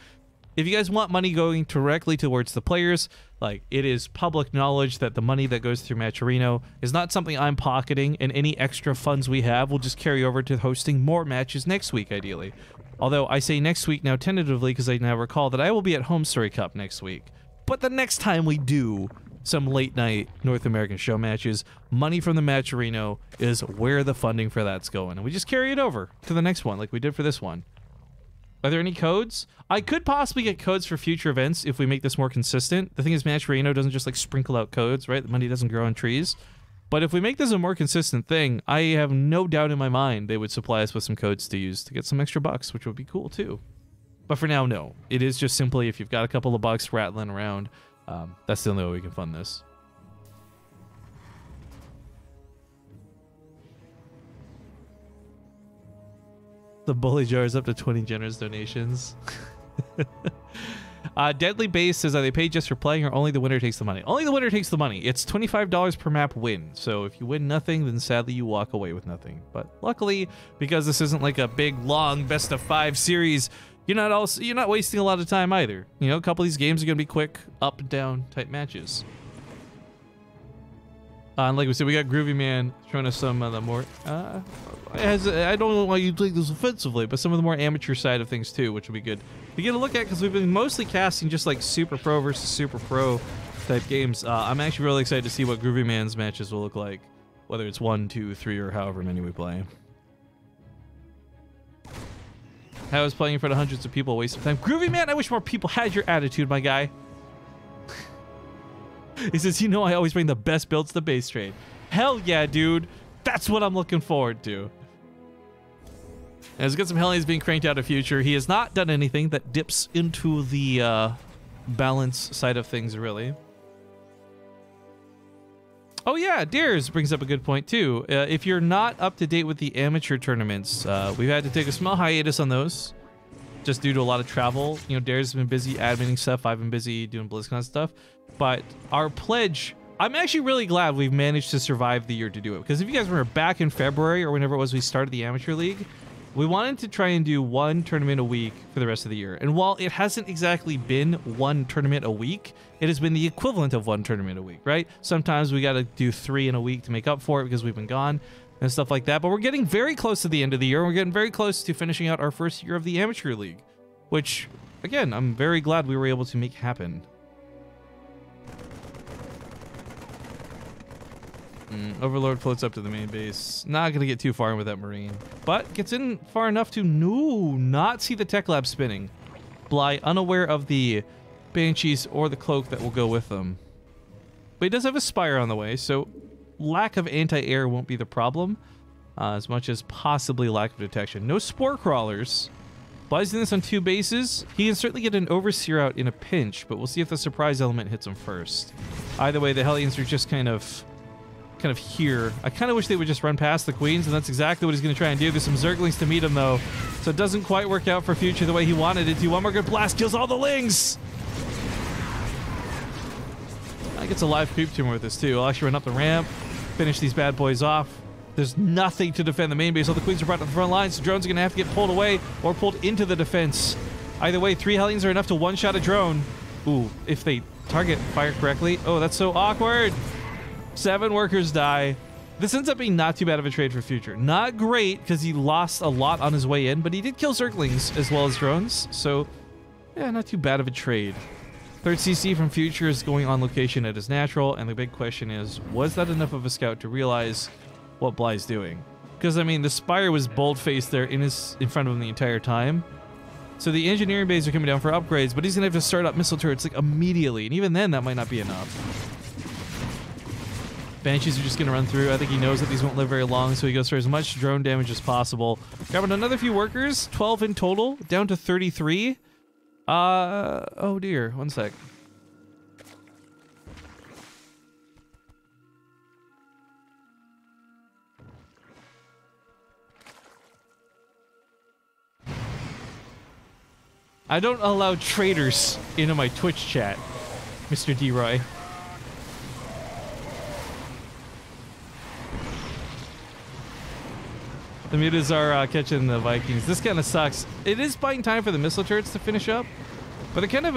if you guys want money going directly towards the players, like, it is public knowledge that the money that goes through Matcherino is not something I'm pocketing, and any extra funds we have will just carry over to hosting more matches next week, ideally. Although I say next week now tentatively because I now recall that I will be at Home Story Cup next week. But the next time we do some late night North American show matches, money from the Matcherino is where the funding for that's going. And we just carry it over to the next one like we did for this one. Are there any codes? I could possibly get codes for future events if we make this more consistent. The thing is, Matcherino doesn't just like sprinkle out codes, right? The money doesn't grow on trees. But if we make this a more consistent thing, I have no doubt in my mind they would supply us with some codes to use to get some extra bucks, which would be cool too. But for now, no. It is just simply if you've got a couple of bucks rattling around, that's the only way we can fund this. The bully jar is up to 20 generous donations. Deadly Base says, are they paid just for playing or only the winner takes the money? Only the winner takes the money. It's $25 per map win. So if you win nothing, then sadly you walk away with nothing. But luckily, because this isn't like a big, long best of 5 series, you're not wasting a lot of time either. You know, a couple of these games are going to be quick, up and down type matches. And like we said, we got Groovy Man showing us some of the more, I don't know why you take this offensively, but some of the more amateur side of things too, which will be good to get a look at because we've been mostly casting just like Super Pro versus Super Pro type games. I'm actually really excited to see what Groovy Man's matches will look like, whether it's 1, 2, 3, or however many we play. How is playing in front of hundreds of people a waste of time? Groovy Man, I wish more people had your attitude, my guy. He says, you know, I always bring the best builds to the base trade. Hell yeah, dude. That's what I'm looking forward to. And he's got some Hellions being cranked out of future. He has not done anything that dips into the balance side of things, really. Oh yeah, Dares brings up a good point too. If you're not up to date with the amateur tournaments, we've had to take a small hiatus on those. Just due to a lot of travel. You know, Dares has been busy adminning stuff. I've been busy doing BlizzCon stuff. But our pledge, I'm actually really glad we've managed to survive the year to do it. Because if you guys remember back in February or whenever it was we started the Amateur League, we wanted to try and do 1 tournament a week for the rest of the year. And while it hasn't exactly been 1 tournament a week, it has been the equivalent of 1 tournament a week, right? Sometimes we got to do 3 in a week to make up for it because we've been gone and stuff like that. But we're getting very close to the end of the year. We're getting very close to finishing out our first year of the Amateur League, which, again, I'm very glad we were able to make happen. Overlord floats up to the main base. Not going to get too far in with that Marine. But gets in far enough to not see the tech lab spinning. Bly unaware of the Banshees or the cloak that will go with them. But he does have a Spire on the way, so lack of anti-air won't be the problem. As much as possibly lack of detection. No Spore Crawlers. Bly's doing this on 2 bases. He can certainly get an Overseer out in a pinch, but we'll see if the surprise element hits him first. Either way, the Hellions are just kind of here. I kind of wish they would just run past the Queens, and that's exactly what he's going to try and do. There's some Zerglings to meet him, though, so it doesn't quite work out for Future the way he wanted it to. One more good blast kills all the Lings! I gets a live creep tumor with this, too. I'll actually run up the ramp, finish these bad boys off. There's nothing to defend the main base. All the Queens are brought to the front line, so drones are going to have to get pulled away or pulled into the defense. Either way, 3 Hellions are enough to one-shot a drone. Ooh, if they target fire correctly. Oh, that's so awkward! 7 workers die. This ends up being not too bad of a trade for Future. Not great, because he lost a lot on his way in, but he did kill Zerglings as well as drones, so yeah, not too bad of a trade. 3rd CC from Future is going on location at his natural, and the big question is, was that enough of a scout to realize what Bly's doing? Because, I mean, the Spire was bold-faced there in front of him the entire time. So the engineering bays are coming down for upgrades, but he's going to have to start up missile turrets like immediately, and even then that might not be enough. Banshees are just going to run through. I think he knows that these won't live very long, so he goes for as much drone damage as possible. Grabbing another few workers, 12 in total, down to 33. Oh dear, one sec. I don't allow traitors into my Twitch chat, Mr. D-Roy. The mutas are catching the Vikings. This kind of sucks. It is buying time for the missile turrets to finish up, but they're kind of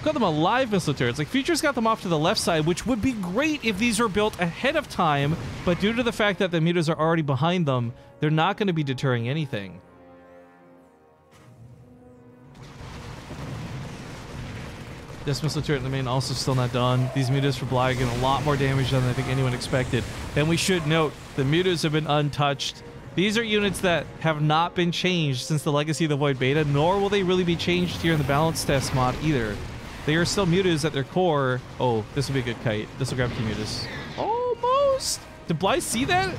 got them alive missile turrets. Like, Future's got them off to the left side, which would be great if these were built ahead of time, but due to the fact that the mutas are already behind them, they're not going to be deterring anything. This missile turret in the main also still not done. These mutas for Bly are getting a lot more damage than I think anyone expected. And we should note, the mutas have been untouched. These are units that have not been changed since the Legacy of the Void beta, nor will they really be changed here in the balance test mod either. They are still mutas at their core. Oh, this will be a good kite. This will grab 2 mutas. Almost! Did Bly see that?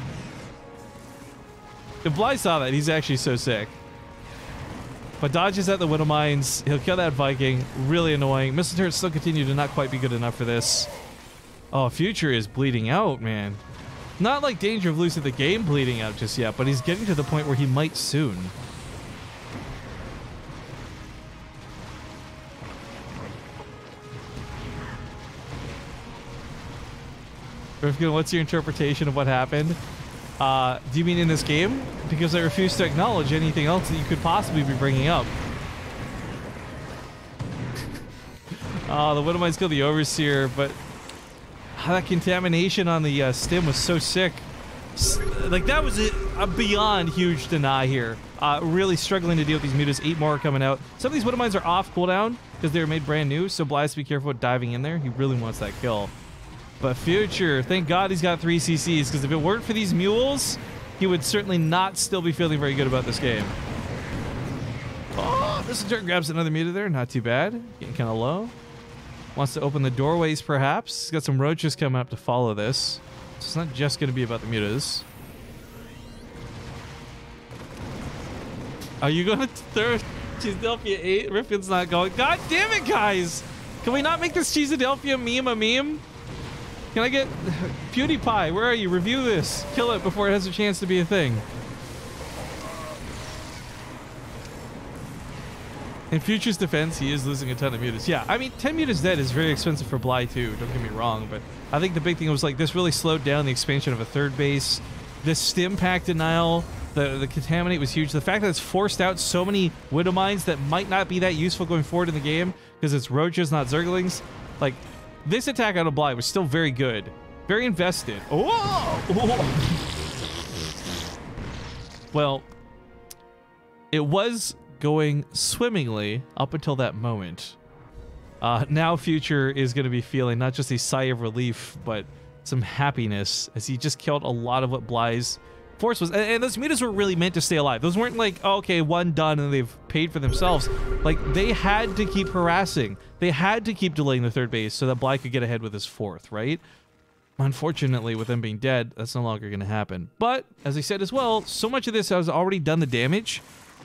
If Bly saw that, he's actually so sick. But dodges at the Widow Mines. He'll kill that Viking. Really annoying. Missile turrets still continue to not quite be good enough for this. Oh, Future is bleeding out, man. Not like danger of losing the game bleeding out just yet, but he's getting to the point where he might soon. Rifkin, what's your interpretation of what happened? Do you mean in this game? Because I refuse to acknowledge anything else that you could possibly be bringing up. Oh, the Widowmines killed the Overseer, but that contamination on the stim was so sick. Like, that was a beyond huge deny here. Really struggling to deal with these mutas. 8 more are coming out. Some of these Widowmines are off cooldown because they were made brand new, so Bly has to be careful with diving in there. He really wants that kill. But Future, thank God he's got 3 CCs, because if it weren't for these mules, he would certainly not still be feeling very good about this game. Oh, this turn grabs another muta there. Not too bad. Getting kind of low. Wants to open the doorways, perhaps. He's got some roaches coming up to follow this. So it's not just going to be about the mutas. Are you going to throw Cheesedelphia 8? Rifkin's not going. God damn it, guys! Can we not make this Cheesedelphia meme a meme? Can I get PewDiePie? Where are you? Review this. Kill it before it has a chance to be a thing. In Future's defense, he is losing a ton of mutas. Yeah, I mean, 10 mutas dead is very expensive for Bly too, don't get me wrong, but I think the big thing was like this really slowed down the expansion of a third base. The stim pack denial, the contaminate was huge. The fact that it's forced out so many Widowmines that might not be that useful going forward in the game because it's roaches, not zerglings. Like, this attack out of Bly was still very good. Very invested. Oh! Well, it was going swimmingly up until that moment. Now Future is going to be feeling not just a sigh of relief, but some happiness as he just killed a lot of what Bly's force was. And those mutas were really meant to stay alive. Those weren't like, oh, okay, one done and they've paid for themselves. Like, they had to keep harassing. They had to keep delaying the third base so that Bly could get ahead with his fourth, right? Unfortunately, with them being dead, that's no longer going to happen. But, as I said as well, so much of this has already done the damage.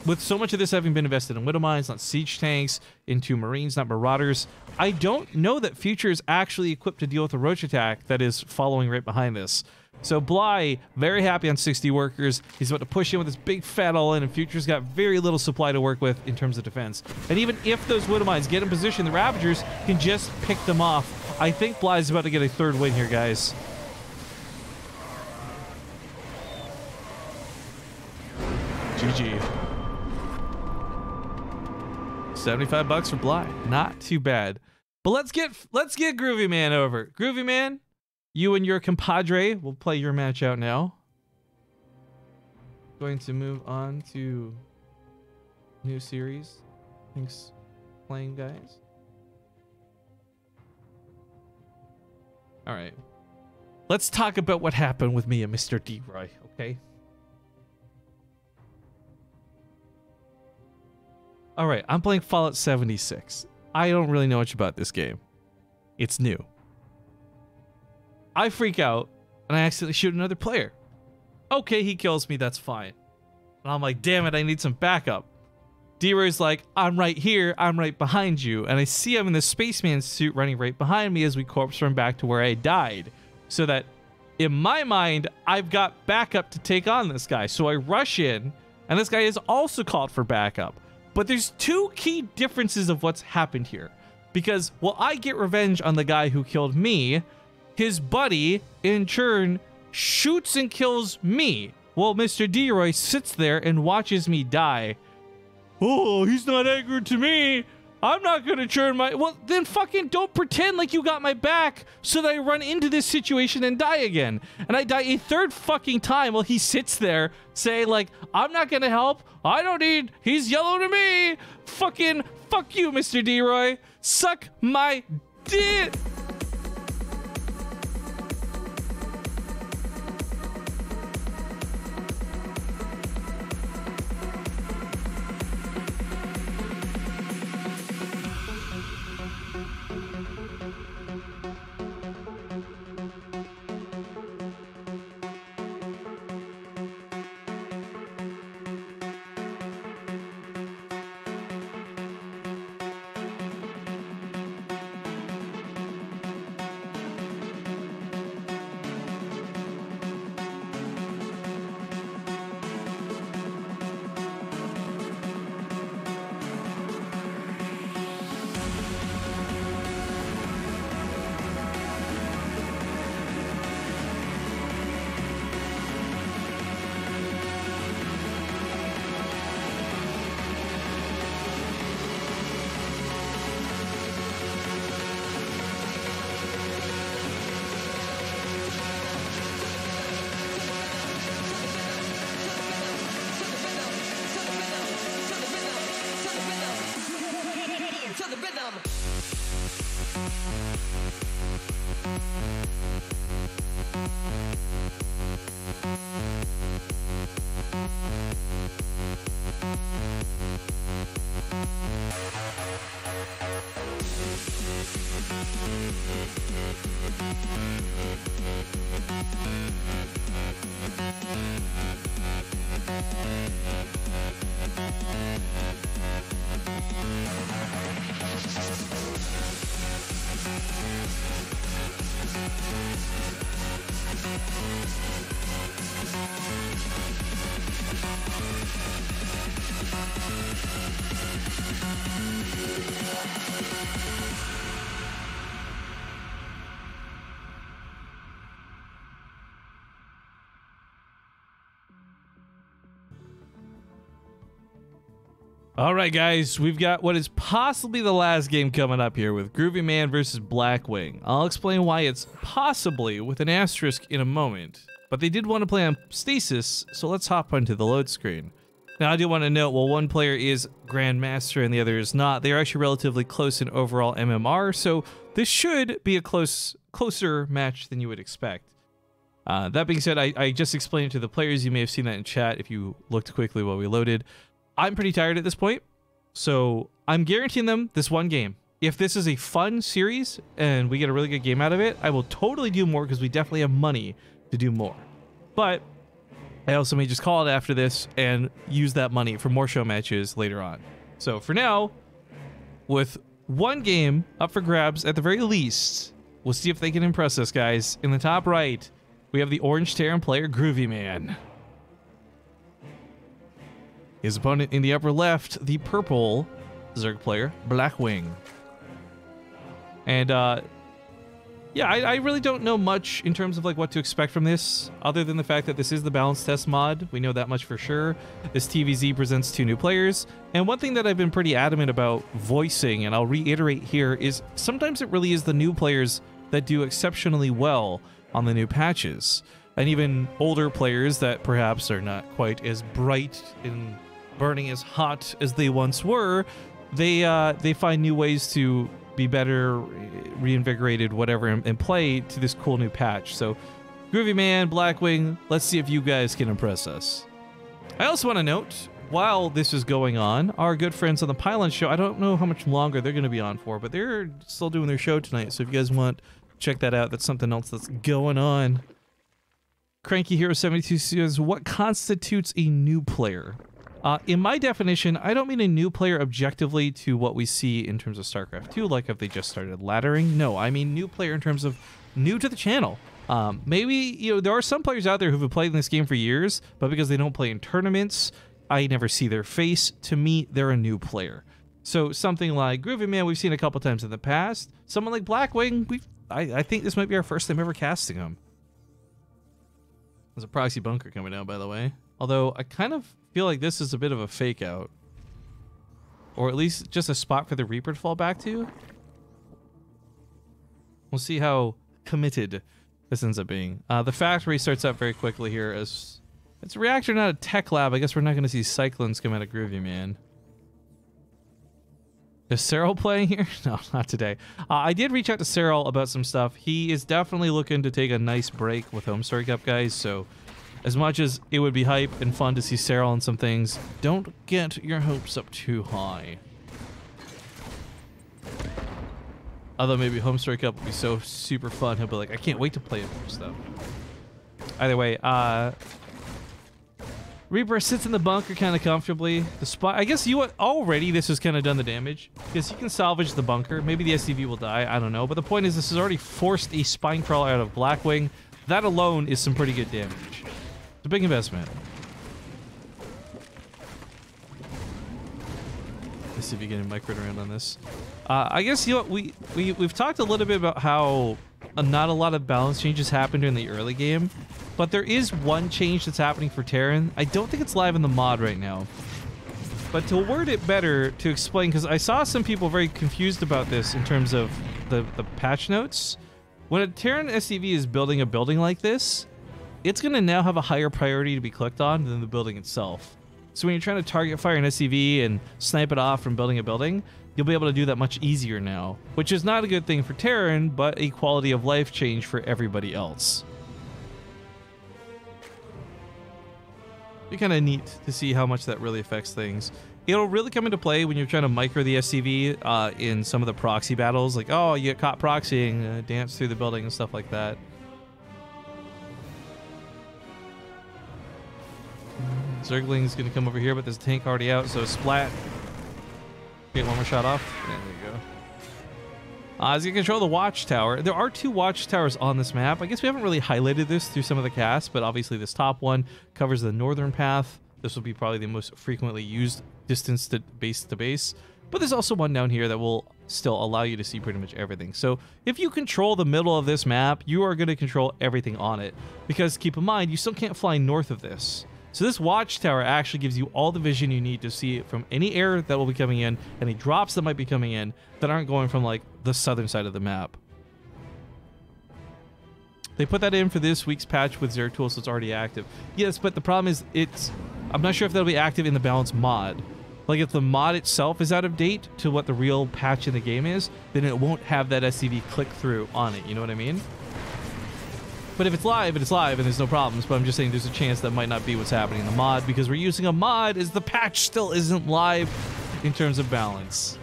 With so much of this having been invested in Widowmines, not siege tanks, into Marines, not Marauders, I don't know that Future is actually equipped to deal with a roach attack that is following right behind this. So Bly, very happy on 60 workers. He's about to push in with this big fat all-in, and Future's got very little supply to work with in terms of defense. And even if those Widowmines get in position, the Ravagers can just pick them off. I think Bly's about to get a third win here, guys. GG. 75 bucks for Bly. Not too bad. But let's get Groovy Man over. Groovy Man, you and your compadre will play your match out now. Going to move on to new series. Thanks playing, guys. All right. Let's talk about what happened with me and Mr. D-Roy, okay? All right, I'm playing Fallout 76. I don't really know much about this game. It's new. I freak out, and I accidentally shoot another player. Okay, he kills me, that's fine. And I'm like, damn it, I need some backup. D-Roy's like, I'm right here, I'm right behind you. And I see him in the spaceman suit running right behind me as we corpse run back to where I died. So that, in my mind, I've got backup to take on this guy. So I rush in, and this guy is also called for backup. But there's two key differences of what's happened here. Because while I get revenge on the guy who killed me, his buddy, in turn, shoots and kills me, while Mr. D-Roy sits there and watches me die. Oh, he's not angry to me. I'm not gonna turn my... Well, then fucking don't pretend like you got my back so that I run into this situation and die again. And I die a third fucking time while he sits there saying like, I'm not gonna help. I don't need... He's yellow to me. Fucking fuck you, Mr. D-Roy. Suck my dick. All right, guys, we've got what is possibly the last game coming up here with Groovy Man versus Blackwing. I'll explain why it's possibly with an asterisk in a moment, but they did want to play on Stasis, so let's hop onto the load screen. Now, I do want to note, while one player is Grandmaster and the other is not, they are actually relatively close in overall MMR, so this should be a closer match than you would expect. That being said, I just explained it to the players. You may have seen that in chat if you looked quickly while we loaded. I'm pretty tired at this point, so I'm guaranteeing them this one game. If this is a fun series and we get a really good game out of it, I will totally do more because we definitely have money to do more. But I also may just call it after this and use that money for more show matches later on. So for now, with one game up for grabs at the very least, we'll see if they can impress us, guys. In the top right, we have the Orange Terran player, Groovy Man. His opponent in the upper left, the purple Zerg player, Blackwing. And yeah, I really don't know much in terms of like what to expect from this, other than the fact that this is the balance test mod. We know that much for sure. This TVZ presents 2 new players. And one thing that I've been pretty adamant about voicing, and I'll reiterate here, is sometimes it really is the new players that do exceptionally well on the new patches. And even older players that perhaps are not quite as bright and burning as hot as they once were, they find new ways to be better, reinvigorated, whatever, and play to this cool new patch. So, Groovy Man, Blackwing, let's see if you guys can impress us. I also want to note, while this is going on, our good friends on the Pylon show, I don't know how much longer they're going to be on for, but they're still doing their show tonight, so if you guys want, check that out. That's something else that's going on. Cranky Hero 72 says, what constitutes a new player? In my definition, I don't mean a new player objectively to what we see in terms of StarCraft 2, like if they just started laddering. No, I mean new player in terms of new to the channel. Maybe, you know, there are some players out there who've been playing this game for years, but because they don't play in tournaments, I never see their face. To me, they're a new player. So something like Groovy Man, we've seen a couple times in the past. Someone like Blackwing, I think this might be our first time ever casting him. There's a proxy bunker coming down, by the way. Although, I kind of feel like this is a bit of a fake out. Or at least just a spot for the Reaper to fall back to. We'll see how committed this ends up being. The factory starts up very quickly here as... It's a reactor, not a tech lab. I guess we're not going to see cyclones come out of Groovy Man. Is Cyril playing here? No, not today. I did reach out to Cyril about some stuff. He is definitely looking to take a nice break with Homestory Cup, guys, so... As much as it would be hype and fun to see Cyril on some things, don't get your hopes up too high. Although maybe Homestory Cup would be so super fun, he'll be like, I can't wait to play more stuff. Either way, Reaper sits in the bunker kind of comfortably. The spot, I guess already this has kind of done the damage, because you can salvage the bunker. Maybe the SCV will die, I don't know. But the point is, this has already forced a spine crawler out of Blackwing. That alone is some pretty good damage. It's a big investment. Let's see if you get a micro around on this. I guess, you know what, we've talked a little bit about how not a lot of balance changes happened in the early game, but there is one change that's happening for Terran. I don't think it's live in the mod right now. But to word it better, to explain, because I saw some people very confused about this in terms of the patch notes. When a Terran SCV is building a building like this, it's going to now have a higher priority to be clicked on than the building itself. So when you're trying to target fire an SCV and snipe it off from building a building, you'll be able to do that much easier now, which is not a good thing for Terran, but a quality of life change for everybody else. Be kind of neat to see how much that really affects things. It'll really come into play when you're trying to micro the SCV in some of the proxy battles, like, oh, you get caught proxying, dance through the building and stuff like that. Zergling's gonna come over here, but there's a tank already out, so splat. Get one more shot off. There we go. As you control the watchtower, there are 2 watchtowers on this map. I guess we haven't really highlighted this through some of the casts, but obviously this top one covers the northern path. This will be probably the most frequently used distance to base. But there's also one down here that will still allow you to see pretty much everything. So if you control the middle of this map, you are going to control everything on it. Because keep in mind, you still can't fly north of this. So this watchtower actually gives you all the vision you need to see it from any air that will be coming in, any drops that might be coming in that aren't going from like the southern side of the map. They put that in for this week's patch with Zeratul, so it's already active. Yes, but the problem is I'm not sure if that'll be active in the balance mod. Like if the mod itself is out of date to what the real patch in the game is, then it won't have that SCV click through on it, you know what I mean? But if it's live, and there's no problems. But I'm just saying there's a chance that might not be what's happening in the mod, because we're using a mod as the patch still isn't live in terms of balance.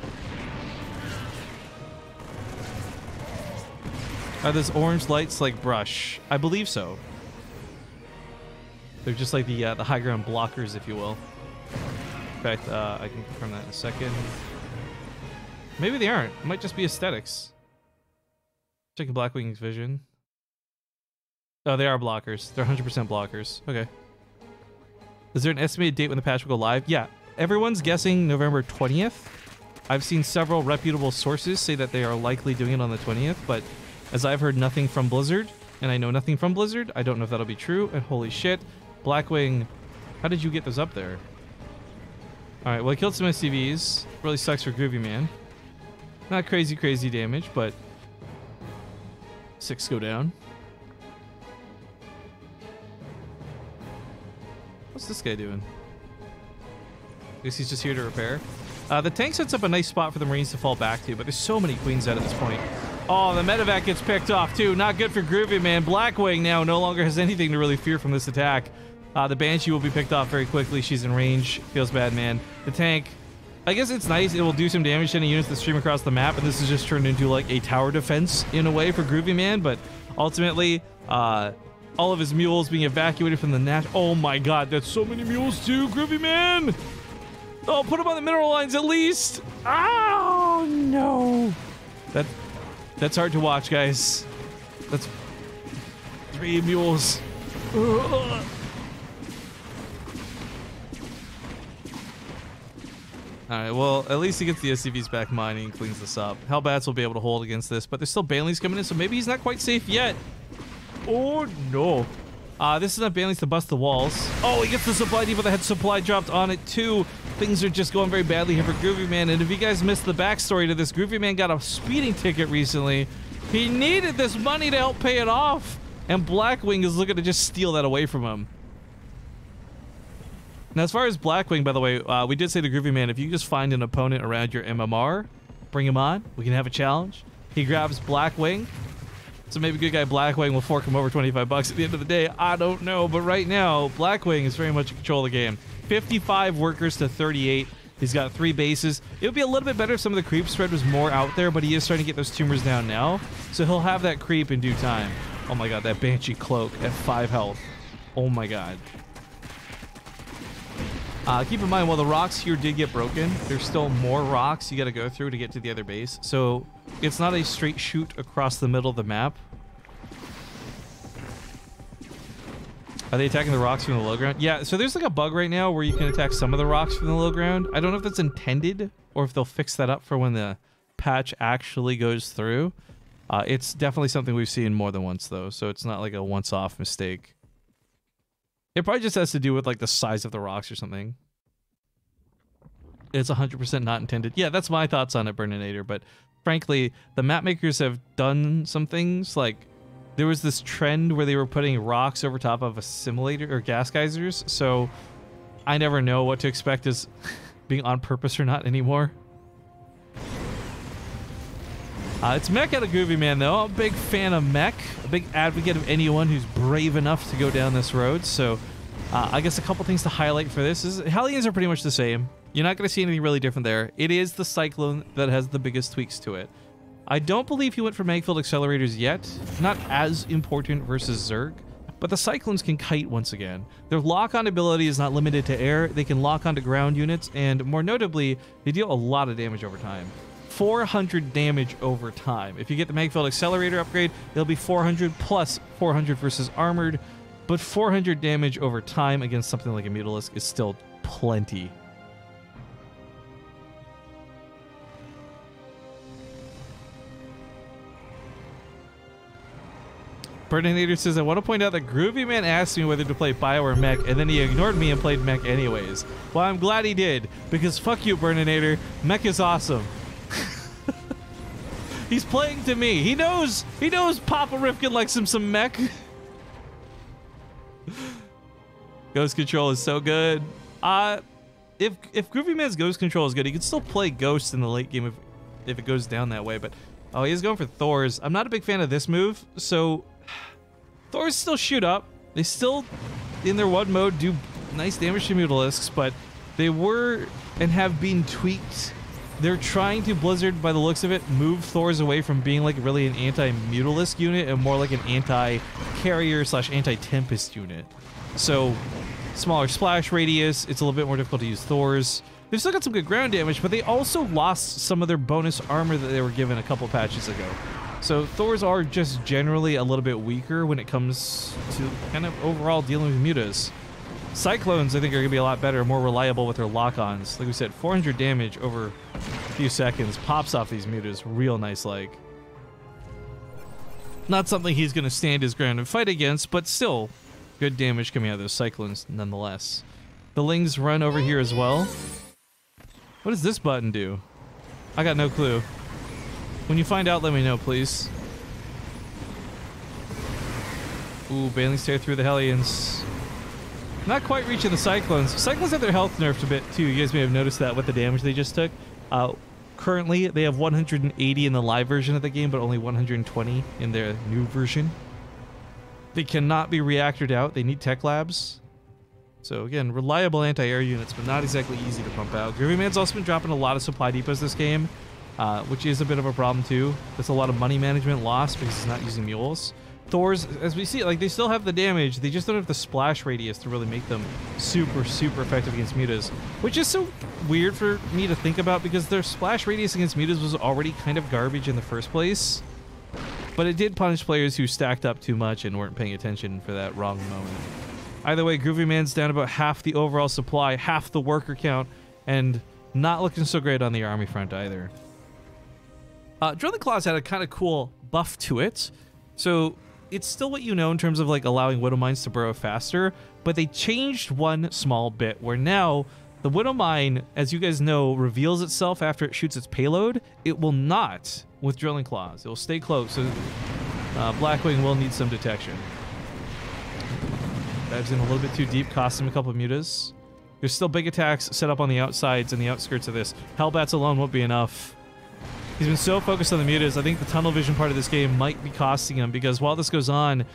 Are those orange lights like brush? I believe so. They're just like the high ground blockers, if you will. In fact, I can confirm that in a second. Maybe they aren't. It might just be aesthetics. Checking Blackwing's vision. Oh, they are blockers. They're 100% blockers. Okay. Is there an estimated date when the patch will go live? Yeah. Everyone's guessing November 20th. I've seen several reputable sources say that they are likely doing it on the 20th, but as I've heard nothing from Blizzard, and I know nothing from Blizzard, I don't know if that'll be true, and holy shit. Blackwing, how did you get those up there? Alright, well, I killed some SCVs. Really sucks for Groovy Man. Not crazy damage, but 6 go down. What's this guy doing? I guess he's just here to repair. The tank sets up a nice spot for the Marines to fall back to, but there's so many queens out at this point. Oh, the medevac gets picked off too. Not good for Groovy Man. Blackwing now no longer has anything to really fear from this attack. The Banshee will be picked off very quickly. She's in range. Feels bad, man. The tank, I guess it's nice. It will do some damage to any units that stream across the map, and this is just turned into like a tower defense in a way for Groovy Man, but ultimately, all of his mules being evacuated from the Nash. Oh my god, that's so many mules too, Groovy Man! Oh, put him on the mineral lines at least! Oh no! That's hard to watch, guys. That's 3 mules. Ugh. Alright, well, at least he gets the SCVs back mining and cleans this up. Hellbats will be able to hold against this, but there's still Baneleys coming in, so maybe he's not quite safe yet. Oh, no. This is not Baneleys to bust the walls. Oh, he gets the supply depot that had supply dropped on it, too. Things are just going very badly here for Groovy Man, and if you guys missed the backstory to this, Groovy Man got a speeding ticket recently. He needed this money to help pay it off, and Blackwing is looking to just steal that away from him. Now, as far as Blackwing, by the way, we did say to Groovy Man, if you just find an opponent around your MMR, bring him on. We can have a challenge. He grabs Blackwing. So maybe good guy Blackwing will fork him over 25 bucks at the end of the day. I don't know. But right now, Blackwing is very much in control of the game. 55 workers to 38. He's got 3 bases. It would be a little bit better if some of the creep spread was more out there, but he is starting to get those tumors down now. So he'll have that creep in due time. Oh my god, that Banshee cloak at 5 health. Oh my god. Keep in mind, while the rocks here did get broken, there's still more rocks you gotta go through to get to the other base. So it's not a straight shoot across the middle of the map. Are they attacking the rocks from the low ground? Yeah, so there's like a bug right now where you can attack some of the rocks from the low ground. I don't know if that's intended or if they'll fix that up for when the patch actually goes through. It's definitely something we've seen more than once though, so it's not like a once-off mistake. It probably just has to do with like the size of the rocks or something. It's 100% not intended. Yeah, that's my thoughts on it, Burninator, but frankly, the map makers have done some things. Like, there was this trend where they were putting rocks over top of assimilator or gas geysers, so I never know what to expect as being on purpose or not anymore. It's Mech out of Groovy Man, though. I'm a big fan of Mech, a big advocate of anyone who's brave enough to go down this road. So I guess a couple things to highlight for this is Hellions are pretty much the same. You're not going to see anything really different there. It is the Cyclone that has the biggest tweaks to it. I don't believe he went for Magfield Accelerators yet. Not as important versus Zerg. But the Cyclones can kite once again. Their lock-on ability is not limited to air. They can lock onto ground units, and more notably, they deal a lot of damage over time. 400 damage over time. If you get the Magfield Accelerator upgrade, it'll be 400 plus 400 versus armored, but 400 damage over time against something like a Mutalisk is still plenty. Burninator says, I want to point out that Groovy Man asked me whether to play Bio or Mech, and then he ignored me and played Mech anyways. Well, I'm glad he did, because fuck you, Burninator. Mech is awesome. He's playing to me. He knows Papa Rifkin likes him some Mech. Ghost Control is so good. If Groovy Man's Ghost Control is good, he can still play Ghost in the late game if it goes down that way, but oh, he's going for Thors. I'm not a big fan of this move, so Thors still shoot up. They still, in their one mode, do nice damage to Mutalisks, but they were and have been tweaked. They're trying to, Blizzard, by the looks of it, move Thors away from being like really an anti-Mutalisk unit and more like an anti-carrier / anti-Tempest unit. So, smaller splash radius, it's a little bit more difficult to use Thors. They've still got some good ground damage, but they also lost some of their bonus armor that they were given a couple patches ago. So Thors are just generally a little bit weaker when it comes to kind of overall dealing with mutas. Cyclones, I think, are going to be a lot better, more reliable with their lock-ons. Like we said, 400 damage over a few seconds pops off these mutas real nice like. Not something he's going to stand his ground and fight against, but still good damage coming out of those Cyclones nonetheless. The Lings run over here as well. What does this button do? I got no clue. When you find out, let me know, please. Ooh, Banelings tear through the Hellions. Not quite reaching the Cyclones. Cyclones have their health nerfed a bit, too. You guys may have noticed that with the damage they just took. Currently, they have 180 in the live version of the game, but only 120 in their new version. They cannot be reactored out. They need tech labs. So again, reliable anti-air units, but not exactly easy to pump out. Groovy Man's also been dropping a lot of supply depots this game, which is a bit of a problem too. There's a lot of money management lost because he's not using mules. Thors, as we see, like they still have the damage, they just don't have the splash radius to really make them super, super effective against mutas, which is so weird for me to think about because their splash radius against mutas was already kind of garbage in the first place. But it did punish players who stacked up too much and weren't paying attention for that wrong moment. Either way, Groovy Man's down about half the overall supply, half the worker count, and not looking so great on the army front either. Drilling Claws had a kind of cool buff to it. So it's still what you know in terms of like allowing Widow Mines to burrow faster, but they changed one small bit where now the Widow Mine, as you guys know, reveals itself after it shoots its payload. It will not with Drilling Claws. It will stay close, so Blackwing will need some detection. Dives in a little bit too deep, costs him a couple of mutas. There's still big attacks set up on the outsides and the outskirts of this. Hellbats alone won't be enough. He's been so focused on the mutas, I think the tunnel vision part of this game might be costing him, because while this goes on,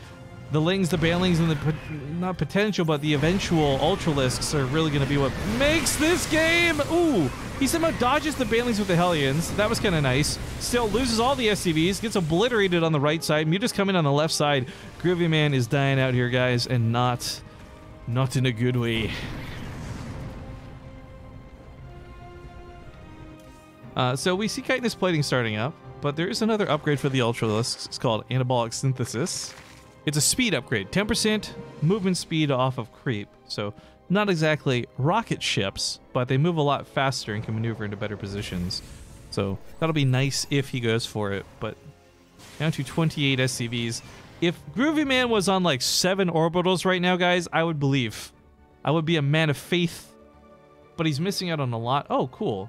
the Lings, the Banelings, and the, not potential, but the eventual Ultralisks are really going to be what makes this game. Ooh, he somehow dodges the Banelings with the Hellions. That was kind of nice. Still loses all the SCVs, gets obliterated on the right side. Muta's coming on the left side. Groovy Man is dying out here, guys, and not in a good way. So we see chitinous plating starting up, but there is another upgrade for the Ultralisks. It's called Anabolic Synthesis. It's a speed upgrade, 10% movement speed off of creep. So not exactly rocket ships, but they move a lot faster and can maneuver into better positions. So that'll be nice if he goes for it, but down to 28 SCVs. If Groovy Man was on like 7 orbitals right now, guys, I would believe. I would be a man of faith, but he's missing out on a lot. Oh, cool.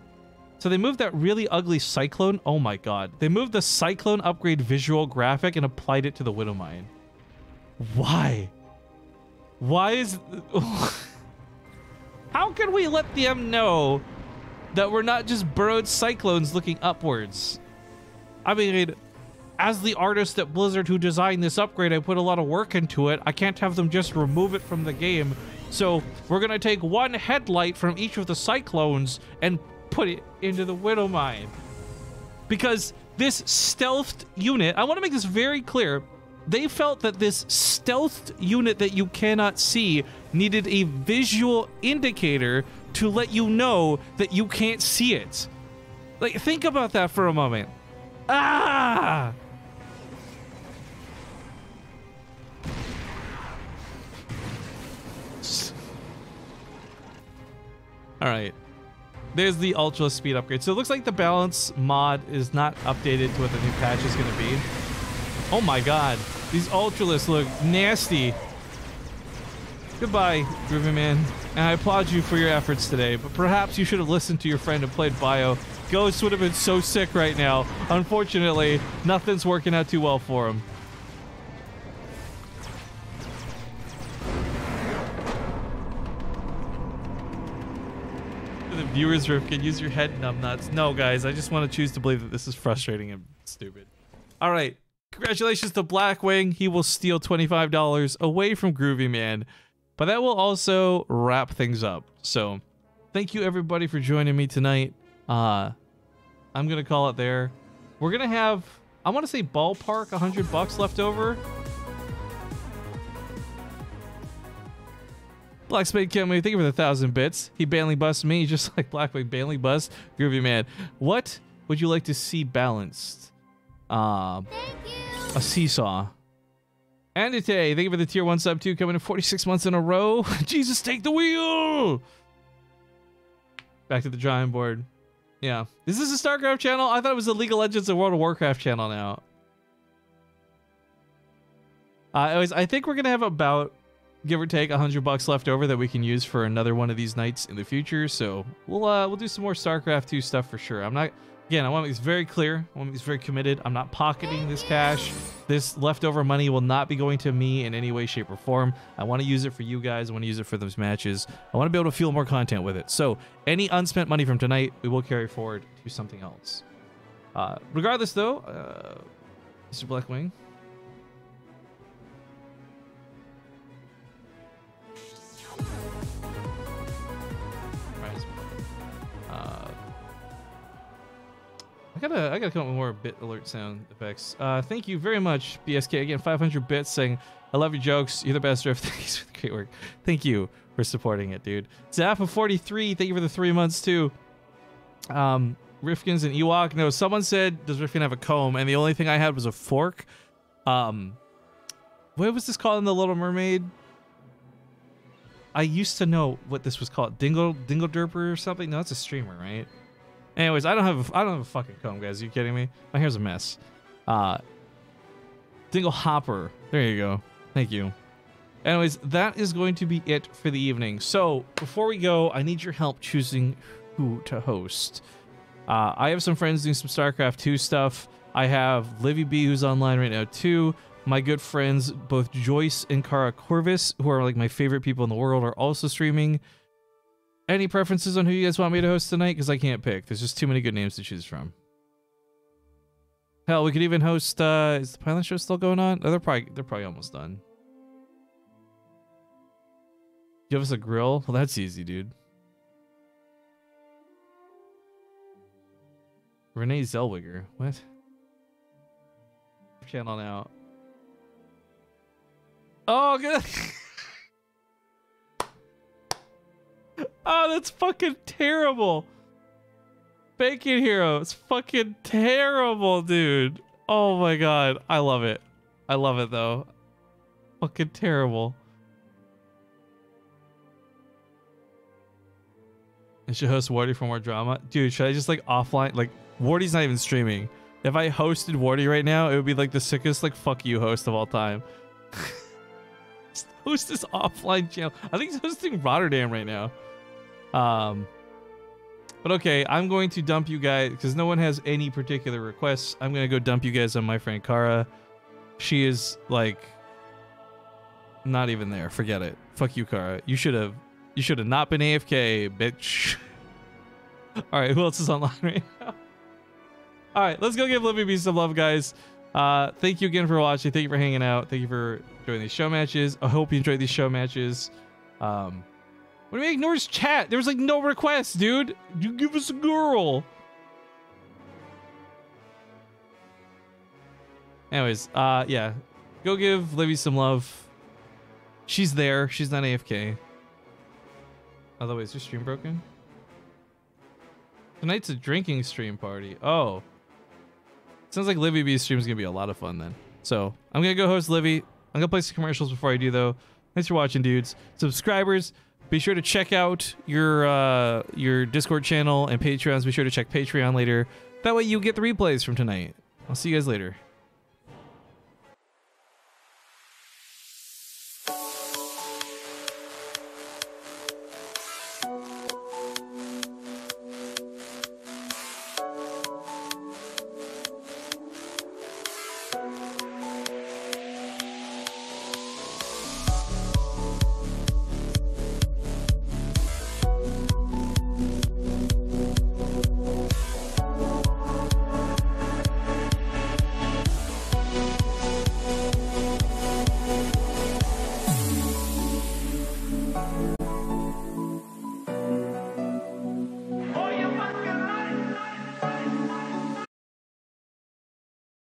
So they moved that really ugly Cyclone. Oh my god. They moved the Cyclone upgrade visual graphic and applied it to the Widow Mine. Why? Why is... How can we let them know that we're not just burrowed Cyclones looking upwards? I mean, as the artist at Blizzard who designed this upgrade, I put a lot of work into it. I can't have them just remove it from the game. So we're gonna take one headlight from each of the Cyclones and put it into the Widow Mine. Because this stealthed unit, I want to make this very clear, they felt that this stealthed unit that you cannot see needed a visual indicator to let you know that you can't see it. Like, think about that for a moment. Ah! All right. There's the ultra speed upgrade. So it looks like the balance mod is not updated to what the new patch is going to be. Oh my god. These ultralists look nasty. Goodbye, Groovy Man. And I applaud you for your efforts today, but perhaps you should have listened to your friend and played Bio. Ghost would have been so sick right now. Unfortunately, nothing's working out too well for him. The viewers can use your head numbnuts. No, guys, I just want to choose to believe that this is frustrating and stupid. All right. Congratulations to Blackwing. He will steal $25 away from Groovy Man. But that will also wrap things up. So, thank you everybody for joining me tonight. I'm going to call it there. We're going to have, I want to say ballpark $100 left over. Black Spade Kill Me, thank you for the 1,000 bits. He Banley busts me, just like Blackwing Banley busts Groovy Man. What would you like to see balanced? A seesaw. And today, thank you for the tier 1 sub 2 coming in 46 months in a row. Jesus, take the wheel! Back to the drawing board. Yeah. Is this a StarCraft channel? I thought it was a League of Legends and World of Warcraft channel now. I think we're going to have about, give or take, $100 left over that we can use for another one of these nights in the future. So we'll do some more StarCraft 2 stuff for sure. I'm not... Again, I want to make this very clear. I want to make this very committed. I'm not pocketing this cash. This leftover money will not be going to me in any way, shape, or form. I want to use it for you guys. I want to use it for those matches. I want to be able to fuel more content with it. So any unspent money from tonight, we will carry forward to something else. Regardless, though, Mr. Blackwing. I gotta come up with more bit alert sound effects. Thank you very much, BSK. Again, 500 bits saying, I love your jokes. You're the best, Riff. Thanks for the great work. Thank you for supporting it, dude. Zappa43, thank you for the 3 months, too. Rifkins and Ewok. No, someone said, does Rifkin have a comb? And the only thing I had was a fork. What was this called in The Little Mermaid? I used to know what this was called. Dingle Derper or something? No, that's a streamer, right? Anyways, I don't have a fucking comb, guys. Are you kidding me? My hair's a mess. Dingle Hopper. There you go. Thank you. Anyways, that is going to be it for the evening. So before we go, I need your help choosing who to host. I have some friends doing some StarCraft 2 stuff. I have Livy B, who's online right now too. My good friends, both Joyce and Kara Corvus, who are like my favorite people in the world, are also streaming. Any preferences on who you guys want me to host tonight? Because I can't pick. There's just too many good names to choose from. Hell, we could even host, is the pilot show still going on? Oh, they're probably almost done. Give us a grill? Well, that's easy, dude. Renee Zellweger. What? Channel now. Oh, good. Oh, that's fucking terrible. Bacon Hero. It's fucking terrible, dude. Oh my god. I love it. I love it, though. Fucking terrible. I should host Wardy for more drama. Dude, should I just like offline? Like, Wardy's not even streaming. If I hosted Wardy right now, it would be like the sickest like fuck you host of all time. Just host this offline channel. I think he's hosting Rotterdam right now. But okay, I'm going to dump you guys because no one has any particular requests. I'm gonna go dump you guys on my friend Kara. She is like not even there. Forget it. Fuck you, Kara. You should have not been AFK, bitch. All right, who else is online right now? All right, let's go give Livy B some love, guys. Thank you again for watching. Thank you for hanging out. Thank you for joining these show matches. I hope you enjoyed these show matches. What do you ignores chat? There was like no requests, dude. You give us a girl. Anyways, yeah. Go give Livy some love. She's there. She's not AFK. Otherwise, is your stream broken? Tonight's a drinking stream party. Oh. Sounds like Livy B's stream is going to be a lot of fun then. So, I'm going to go host Livy. I'm going to play some commercials before I do, though. Thanks for watching, dudes. Subscribers, be sure to check out your Discord channel and Patreons. Be sure to check Patreon later. That way you get the replays from tonight. I'll see you guys later.